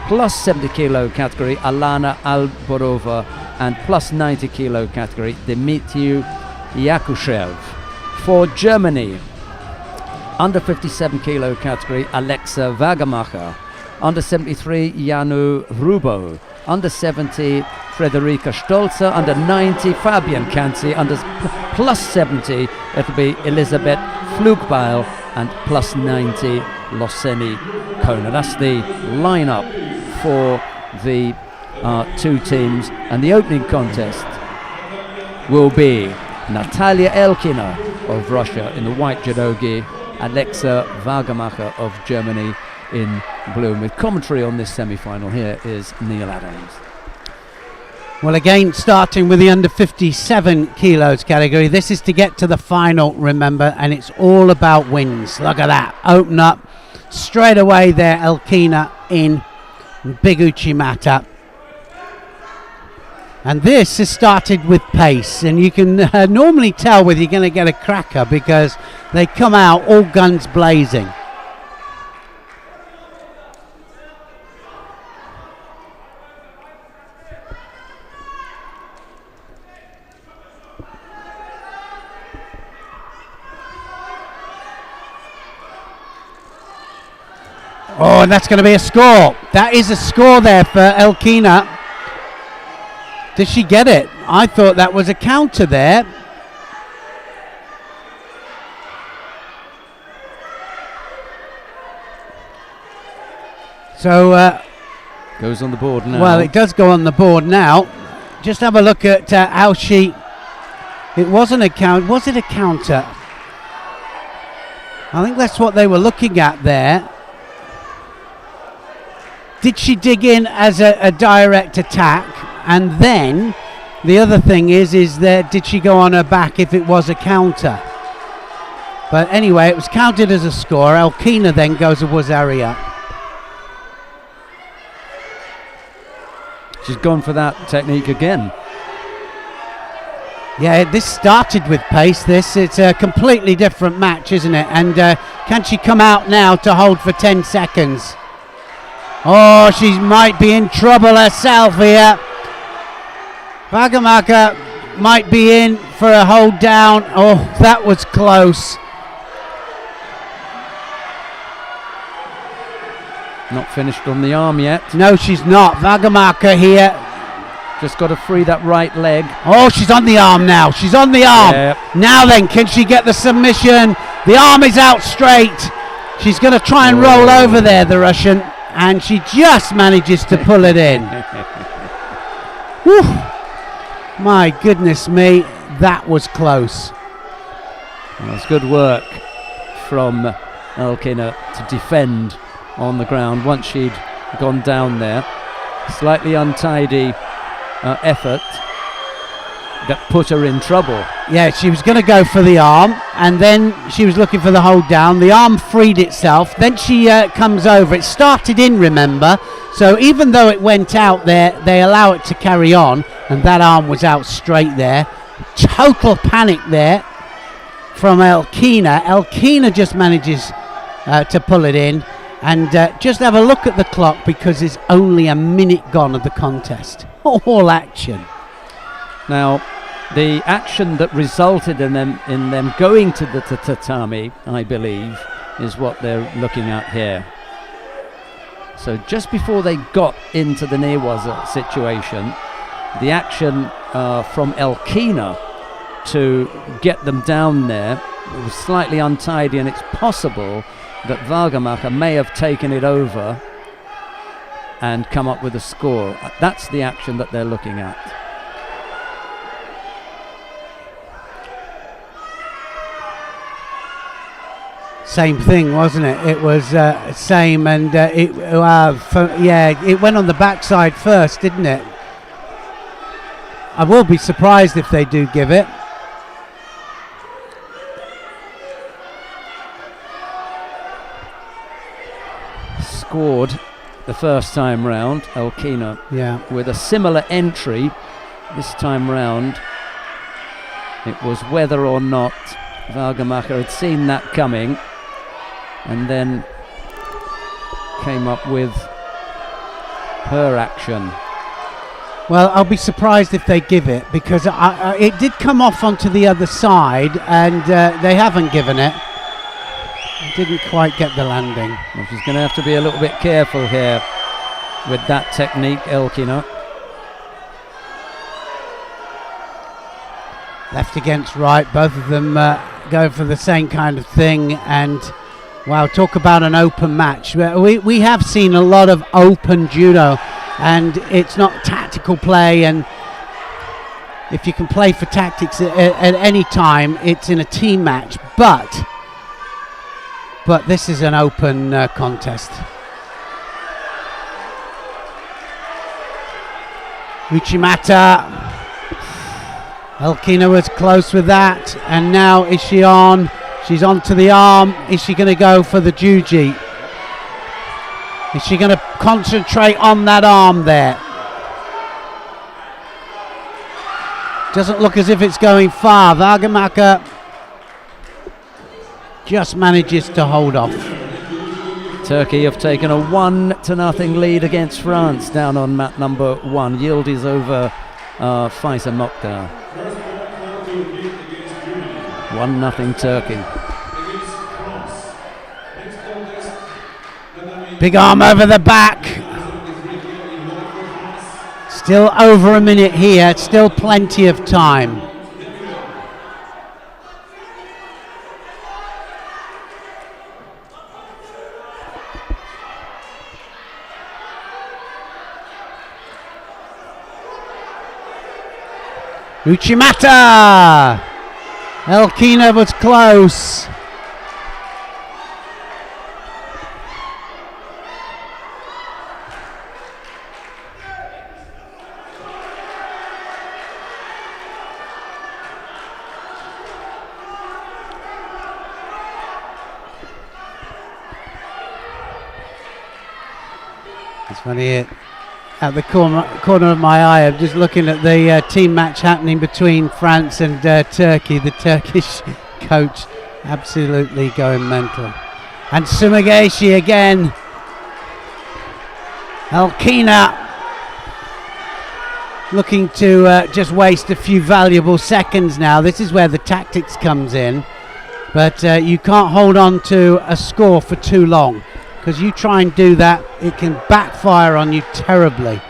Plus 70 kilo category, Alana Alborova. And plus 90 kilo category, Dmitry Yakushev. For Germany, under 57 kilo category, Alexa Wagamacher. Under 73, Janu Rubo. Under 70, Frederica Stolzer. Under 90, Fabian Kanzi. Under plus 70, it'll be Elizabeth Flugbeil. And plus 90, Loseni Kona. That's the lineup for the two teams. And the opening contest will be Natalia Elkina of Russia in the white judogi, Alexa Wagamacher of Germany in blue. And with commentary on this semi-final, here is Neil Adams. Well, again, starting with the under 57 kilos category, this is to get to the final, remember, and it's all about wins. Look at that, open up straight away there, Elkina in, big Uchimata. And this has started with pace, and you can normally tell whether you're going to get a cracker because they come out all guns blazing. Oh, and that's going to be a score. That is a score there for Elkina. Did she get it? I thought that was a counter there. So goes on the board now. Well, it does go on the board now. Just have a look at how she. It wasn't a count. Was it a counter? I think that's what they were looking at there. Did she dig in as a direct attack? And then the other thing is that did she go on her back if it was a counter? But anyway, it was counted as a score. Elkina then goes to Wazaria. She's gone for that technique again. Yeah, this started with pace. It's a completely different match, isn't it? And can she come out now to hold for 10 seconds? Oh, she might be in trouble herself here. Wagamacher might be in for a hold down. Oh, that was close. Not finished on the arm yet. No, she's not. Wagamacher here Just got to free that right leg. Oh, she's on the arm now. She's on the arm. Yep. Now then, can she get the submission? The arm is out straight. She's going to try and roll over there, the Russian, and she just manages to pull it in. Whew. My goodness me, that was close. Well, it's good work from Elkina to defend on the ground once she'd gone down there. Slightly untidy effort that put her in trouble. Yeah, she was going to go for the arm, and then she was looking for the hold down. The arm freed itself. Then she comes over. It started in, remember? So even though it went out there, they allow it to carry on, and that arm was out straight there. Total panic there from Elkina. Elkina just manages to pull it in. And just have a look at the clock, because there's only a minute gone of the contest. All action. Now, the action that resulted in them going to the tatami, I believe, is what they're looking at here. So just before they got into the newaza situation, the action from Elkina to get them down there was slightly untidy, and it's possible that Waagemacher may have taken it over and come up with a score. That's the action that they're looking at. Same thing, wasn't it? It was same, and it went on the backside first, didn't it? I will be surprised if they do give it. Scored the first time round, Elkina, with a similar entry. This time round, it was whether or not Waagemacher had seen that coming and then came up with her action. Well, I'll be surprised if they give it, because it did come off onto the other side, and they haven't given it. Didn't quite get the landing. Well, she's going to have to be a little bit careful here with that technique, Elkina. Left against right, both of them go for the same kind of thing, and wow, talk about an open match. We have seen a lot of open judo, and it's not tactical play, and if you can play for tactics at any time, it's in a team match, but this is an open contest. Uchimata. Elkina was close with that, and now is she on? She's on to the arm. Is she going to go for the juji? Is she going to concentrate on that arm there? Doesn't look as if it's going far. Waagemacher just manages to hold off. Turkey have taken a 1-0 lead against France down on mat number 1. Yield is over Faisa Mokhtar. 1-0 Turkey. Big arm over the back. Still over a minute here. Still plenty of time. Uchimata! Elkina was close. It's funny, at the corner of my eye, I'm just looking at the team match happening between France and Turkey. The Turkish coach absolutely going mental. And Sumigashi again. Elkina looking to just waste a few valuable seconds now. This is where the tactics comes in. But you can't hold on to a score for too long, because you try and do that, it can backfire on you terribly.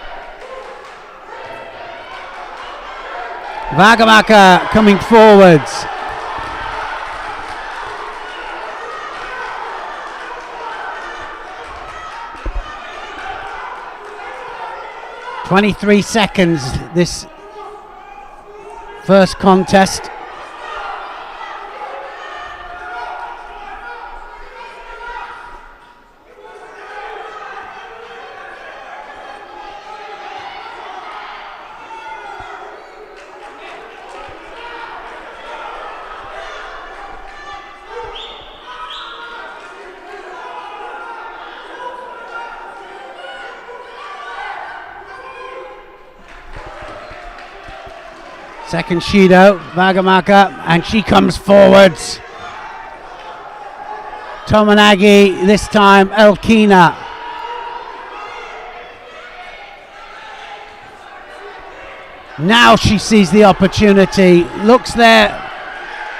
Vagamaka coming forwards. "23 seconds this first contest." Second Shido, Vagamaka, and she comes forwards. Tomonagi, this time Elkina. Now she sees the opportunity, looks there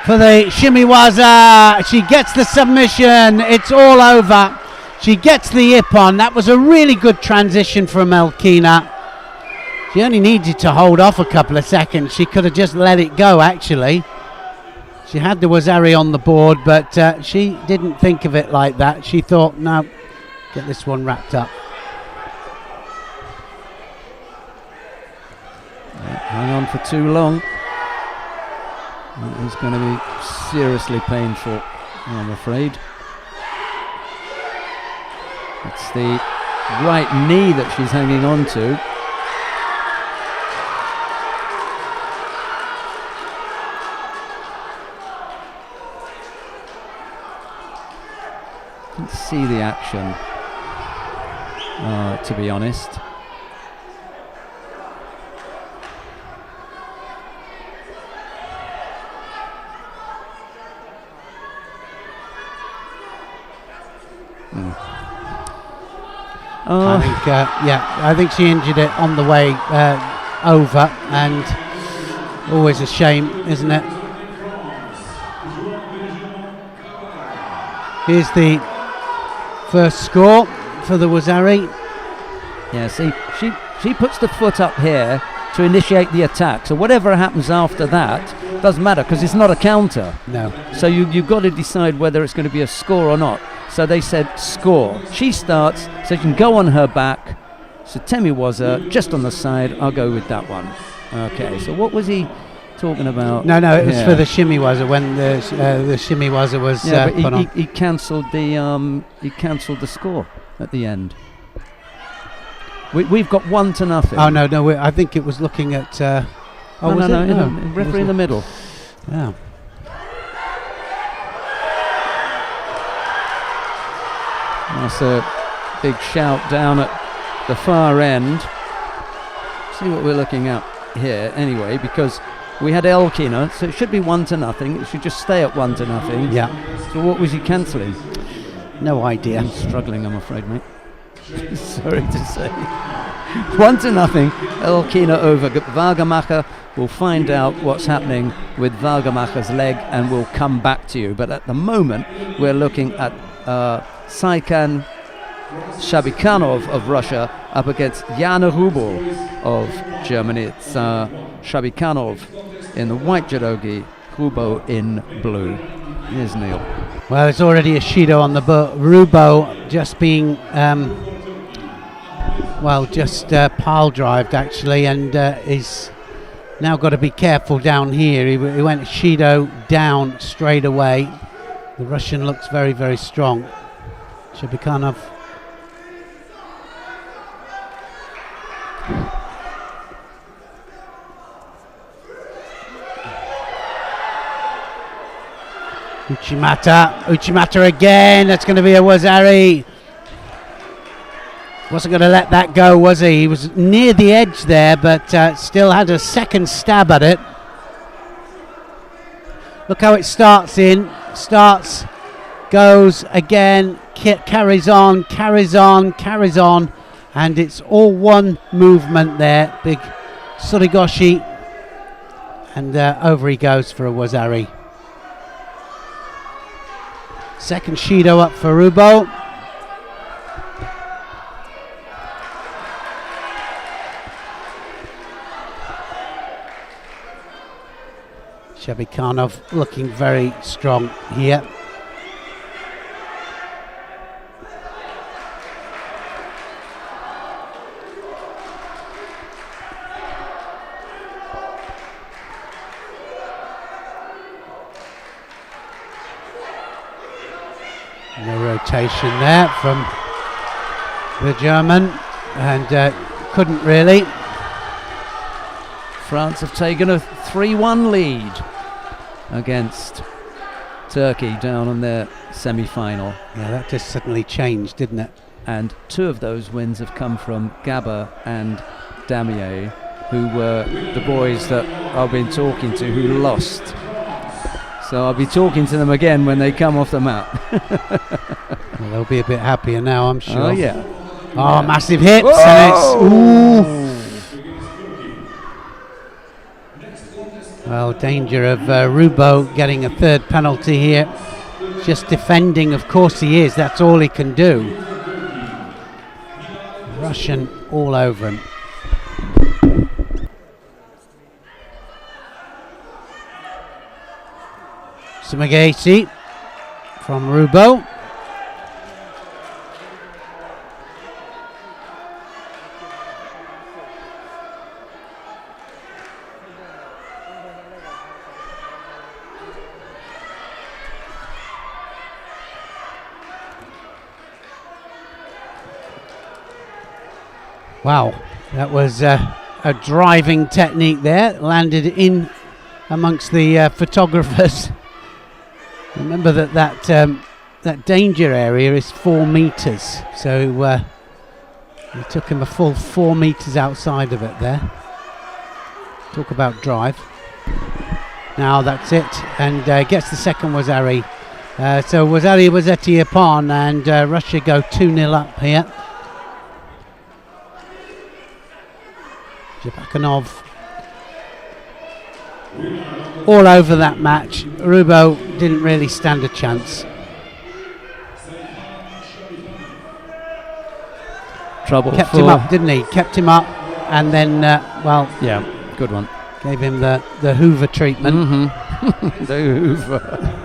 for the shimiwaza. She gets the submission, it's all over. She gets the ippon. That was a really good transition from Elkina. She only needed to hold off a couple of seconds. She could have just let it go, actually. She had the wazari on the board, but she didn't think of it like that. She thought, no, get this one wrapped up. Hang on for too long. It is going to be seriously painful, I'm afraid. It's the right knee that she's hanging on to. Didn't see the action, to be honest. I think she injured it on the way over, and always a shame, isn't it? Here's the first score for the wazari. Yeah, see, she puts the foot up here to initiate the attack. So whatever happens after that doesn't matter, because it's not a counter. No. So you've got to decide whether it's going to be a score or not. So they said score. She starts, so she can go on her back. So Temiwaza just on the side. I'll go with that one. Okay. So what was he talking about? No, it was for the shimiwaza when the shimiwaza was put on. He cancelled the score at the end. We've got 1-0. Oh no! I think it was looking at. No. Referee in the middle. Yeah. That's a big shout down at the far end. See what we're looking at here, anyway, because we had Elkina, so it should be 1-0. It should just stay at 1-0. Yeah. So what was he cancelling? No idea. I'm struggling, I'm afraid, mate. Sorry to say. 1-0. Elkina over Vagamaka. We'll find out what's happening with Vagamaka's leg, and we'll come back to you. But at the moment, we're looking at Saikan Shabikanov of Russia up against Yana Rubel of Germany. It's Shabikanov in the white judogi, Rubel in blue. Here's Neil. Well, it's already a Shido on the boat. Rubel just being pile drived actually, and is now got to be careful down here. He went Shido down straight away. The Russian looks very, very strong. Shabikanov. Uchimata again. That's going to be a wazari. Wasn't going to let that go, was he? He was near the edge there, but still had a second stab at it. Look how it starts in. Starts, goes again, carries on, and it's all one movement there. Big surigoshi, and over he goes for a wazari. Second Shido up for Rubel. Trebikhanov looking very strong here. No rotation there from the German, and couldn't really. France have taken a 3-1 lead against Turkey down on their semi-final. Yeah, that just suddenly changed, didn't it? And 2 of those wins have come from Gaba and Damier, who were the boys that I've been talking to who lost. So I'll be talking to them again when they come off the mat. Well, they'll be a bit happier now, I'm sure. Oh, yeah. Oh, massive hits, Whoa! and it's... Ooh. Well, danger of Rubo getting a third penalty here. Just defending, of course he is. That's all he can do. Russian all over him. Sumagesi from Rubo. Wow, that was a driving technique there. Landed in amongst the photographers. Remember that danger area is 4 meters, so he took him a full 4 meters outside of it there. Talk about drive. Now that's it, and gets the second Wazari. So Wazari was at Japan, and Russia go 2-0 up here. Trebikhanov all over that match. Rubo didn't really stand a chance. Trouble. Kept him up, didn't he? Kept him up, and then, well, yeah, good one. Gave him the Hoover treatment. Mm-hmm. The Hoover.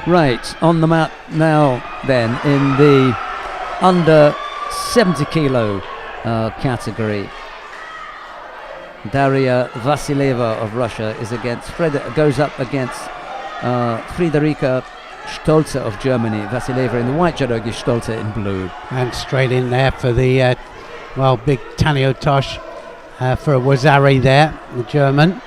Right, on the mat now then in the under 70 kilo category. Daria Vasileva of Russia is goes up against Friederike Stolze of Germany. Vasileva in the white judogi, Stolze in blue. And straight in there for the big Taniotosh for a Wazari there, the German.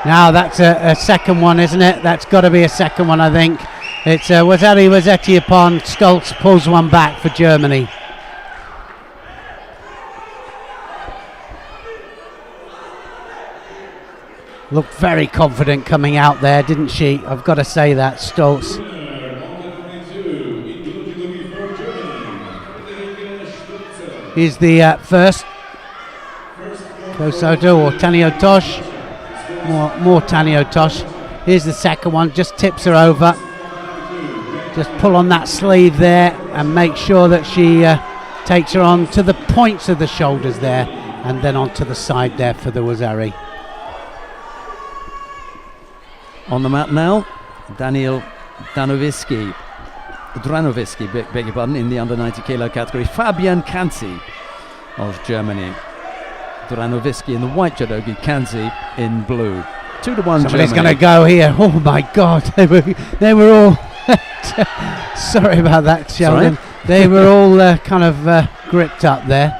Now that's a second one, isn't it? That's got to be a second one, I think. It's Wazari Wazetti upon Stolz, pulls one back for Germany. Looked very confident coming out there, didn't she? I've got to say that, Stolz. Here's the first. Kosoto or Taniotosh. More Taniotosh. Here's the second one, just tips her over. Just pull on that sleeve there and make sure that she takes her on to the points of the shoulders there, and then onto the side there for the Wazari. On the mat now, Daniel Dranowiecki, beg your pardon, in the under 90 kilo category. Fabian Kanzi of Germany. Dranowiecki in the white judogi, Kanzi in blue. 2-1 Somebody's going to go here. Oh my God, they were all sorry about that, Sheldon. Sorry? They were all kind of gripped up there.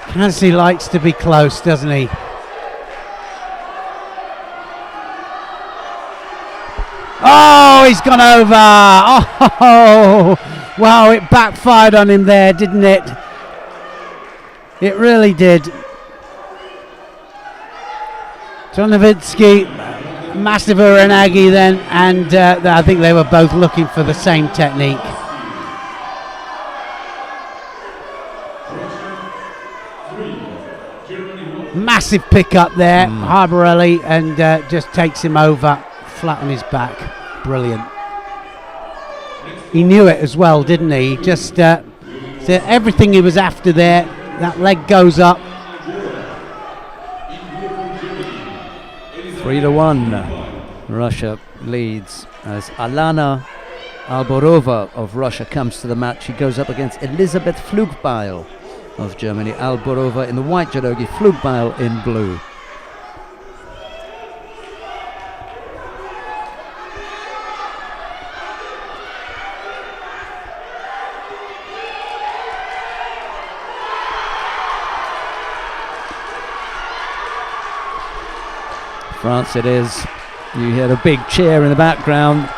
Kanzi likes to be close, doesn't he? Oh, he's gone over. Oh, wow, it backfired on him there, didn't it? It really did. Tonovitsky, massive Uranagi then, and I think they were both looking for the same technique. Massive pick up there, Harborelli, and just takes him over, flat on his back. Brilliant. He knew it as well, didn't he? Just so everything he was after there, that leg goes up. 3-1. Russia leads as Alana Alborova of Russia comes to the match. She goes up against Elisabeth Flugbeil of Germany. Alborova in the white judogi, Flugbeil in blue. France it is. You hear the big cheer in the background.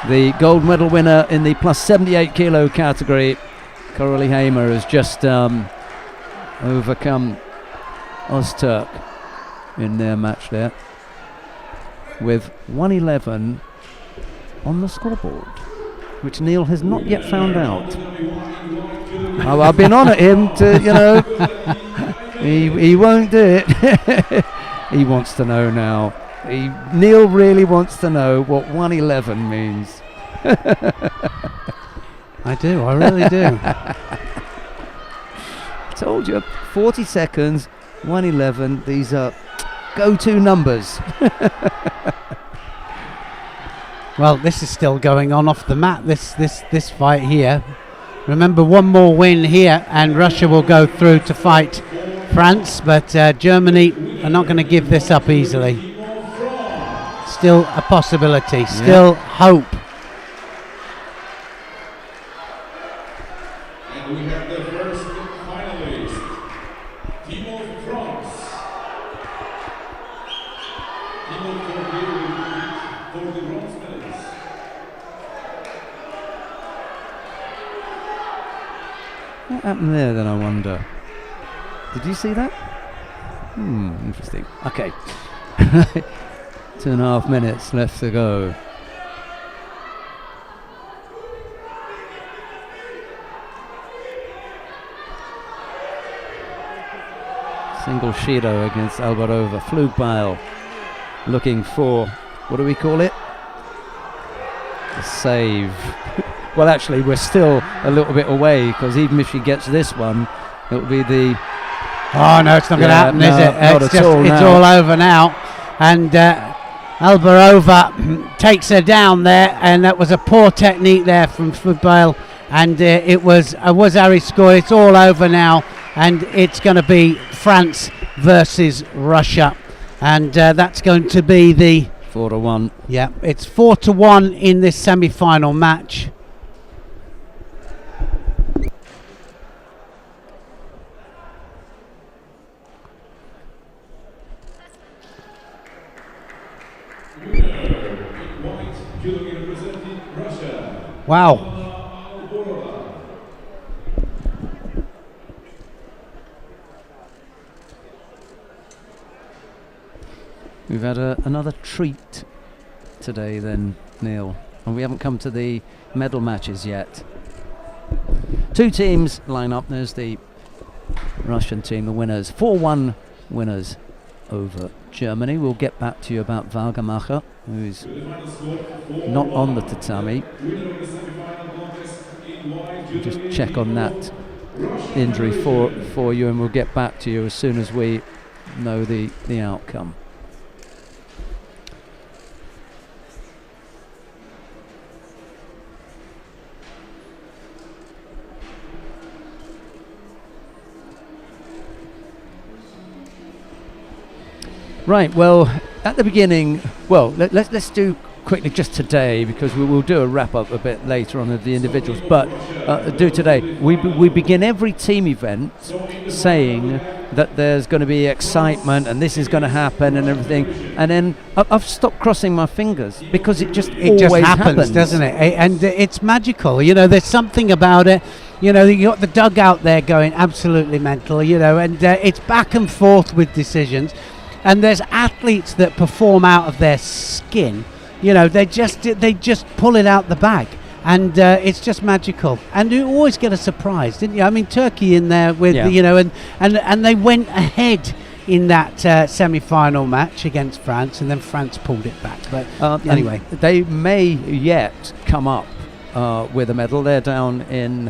The gold medal winner in the plus 78 kilo category, Coralie Hamer, has just overcome Ozturk in their match there with 111 on the scoreboard, which Neil has not yet found out. Oh, I've been on at him to, you know, he won't do it. He wants to know now. Neil really wants to know what 111 means. I do, I really do. Told you, 40 seconds, 111, these are go-to numbers. Well, this is still going on off the mat, this fight here. Remember, one more win here and Russia will go through to fight France, but Germany are not going to give this up easily. Still a possibility, still hope. And we have the first finalist, team of France. Team of Turkey will compete for the bronze medals. What happened there then, I wonder? Did you see that? Interesting. Okay. 2.5 minutes left to go. Single Shido against Alborova. Flugbeil looking for, what do we call it? A save. Well, actually, we're still a little bit away, because even if she gets this one, it'll be the... Oh no, it's not going to happen, is it? It's all over now. And Alborova takes her down there, and that was a poor technique there from Flugbeil. And it was Ari score. It's all over now, and it's going to be France versus Russia, and that's going to be the 4-1. Yeah, it's 4-1 in this semi-final match. Wow. We've had another treat today then, Neil, and we haven't come to the medal matches yet. Two teams line up. There's the Russian team, the winners, 4-1 winners over Germany. We'll get back to you about Valgamacher, who's not on the tatami. We'll just check on that injury for you, and we'll get back to you as soon as we know the outcome. Right, well, at the beginning, well, let's do quickly just today, because we will do a wrap-up a bit later on of the individuals, but do today. We begin every team event saying that there's going to be excitement and this is going to happen and everything, and then I've stopped crossing my fingers, because it just always happens, doesn't it? And it's magical, you know, there's something about it. You know, you got the dugout there going absolutely mental, you know, and it's back and forth with decisions. And there's athletes that perform out of their skin. You know, they just pull it out the bag. And it's just magical. And you always get a surprise, didn't you? I mean, Turkey in there with, you know, and they went ahead in that semi-final match against France, and then France pulled it back. But anyway. They may yet come up with a medal. They're down in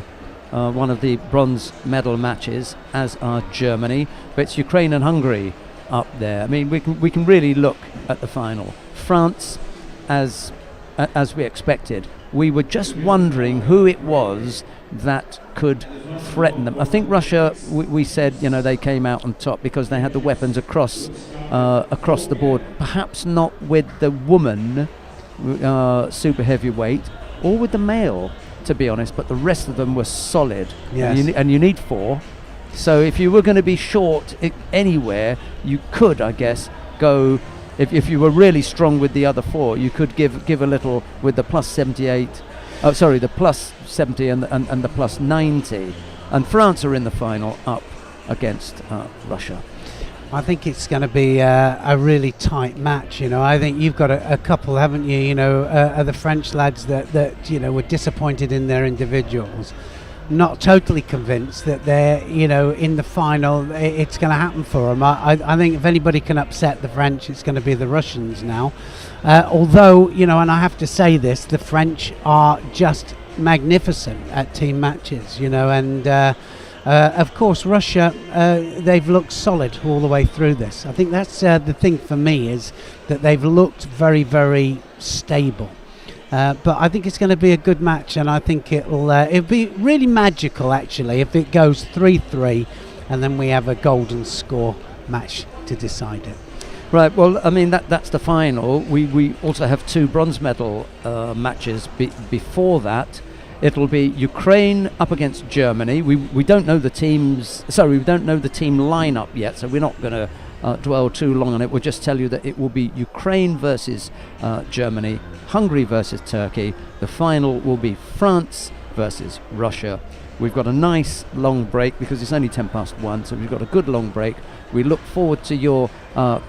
one of the bronze medal matches, as are Germany. But it's Ukraine and Hungary up there. I mean, we can really look at the final. France, as we expected. We were just wondering who it was that could threaten them. I think Russia, we said, you know, they came out on top because they had the weapons across the board. Perhaps not with the woman super heavyweight or with the male, to be honest, but the rest of them were solid. Yes. And you need 4. So if you were going to be short anywhere, you could, I guess, go. If you were really strong with the other 4, you could give a little with the plus 78. Oh, sorry, the plus 70 and the plus 90. And France are in the final up against Russia. I think it's going to be a really tight match. You know, I think you've got a couple, haven't you? You know, the French lads that you know were disappointed in their individuals. Not totally convinced that they're, you know, in the final it's going to happen for them. I think if anybody can upset the French, it's going to be the Russians now. Although, you know, and I have to say this, the French are just magnificent at team matches, you know, and of course Russia, they've looked solid all the way through this. I think that's the thing for me, is that they've looked very, very stable. But I think it's going to be a good match, and I think it'll be really magical, actually, if it goes 3-3 and then we have a golden score match to decide it. Right, well, I mean, that's the final. We also have 2 bronze medal matches before that. It'll be Ukraine up against Germany. We don't know the teams. Sorry, we don't know the team lineup yet, so we're not going to dwell too long on it. We'll just tell you that it will be Ukraine versus Germany, Hungary versus Turkey. The final will be France versus Russia. We've got a nice long break because it's only 1:10, so we've got a good long break. We look forward to your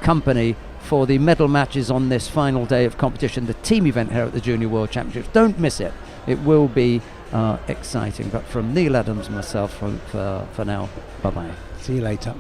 company for the medal matches on this final day of competition, the team event here at the Junior World Championships. Don't miss it. It will be exciting. But from Neil Adams and myself, for now, bye-bye. See you later.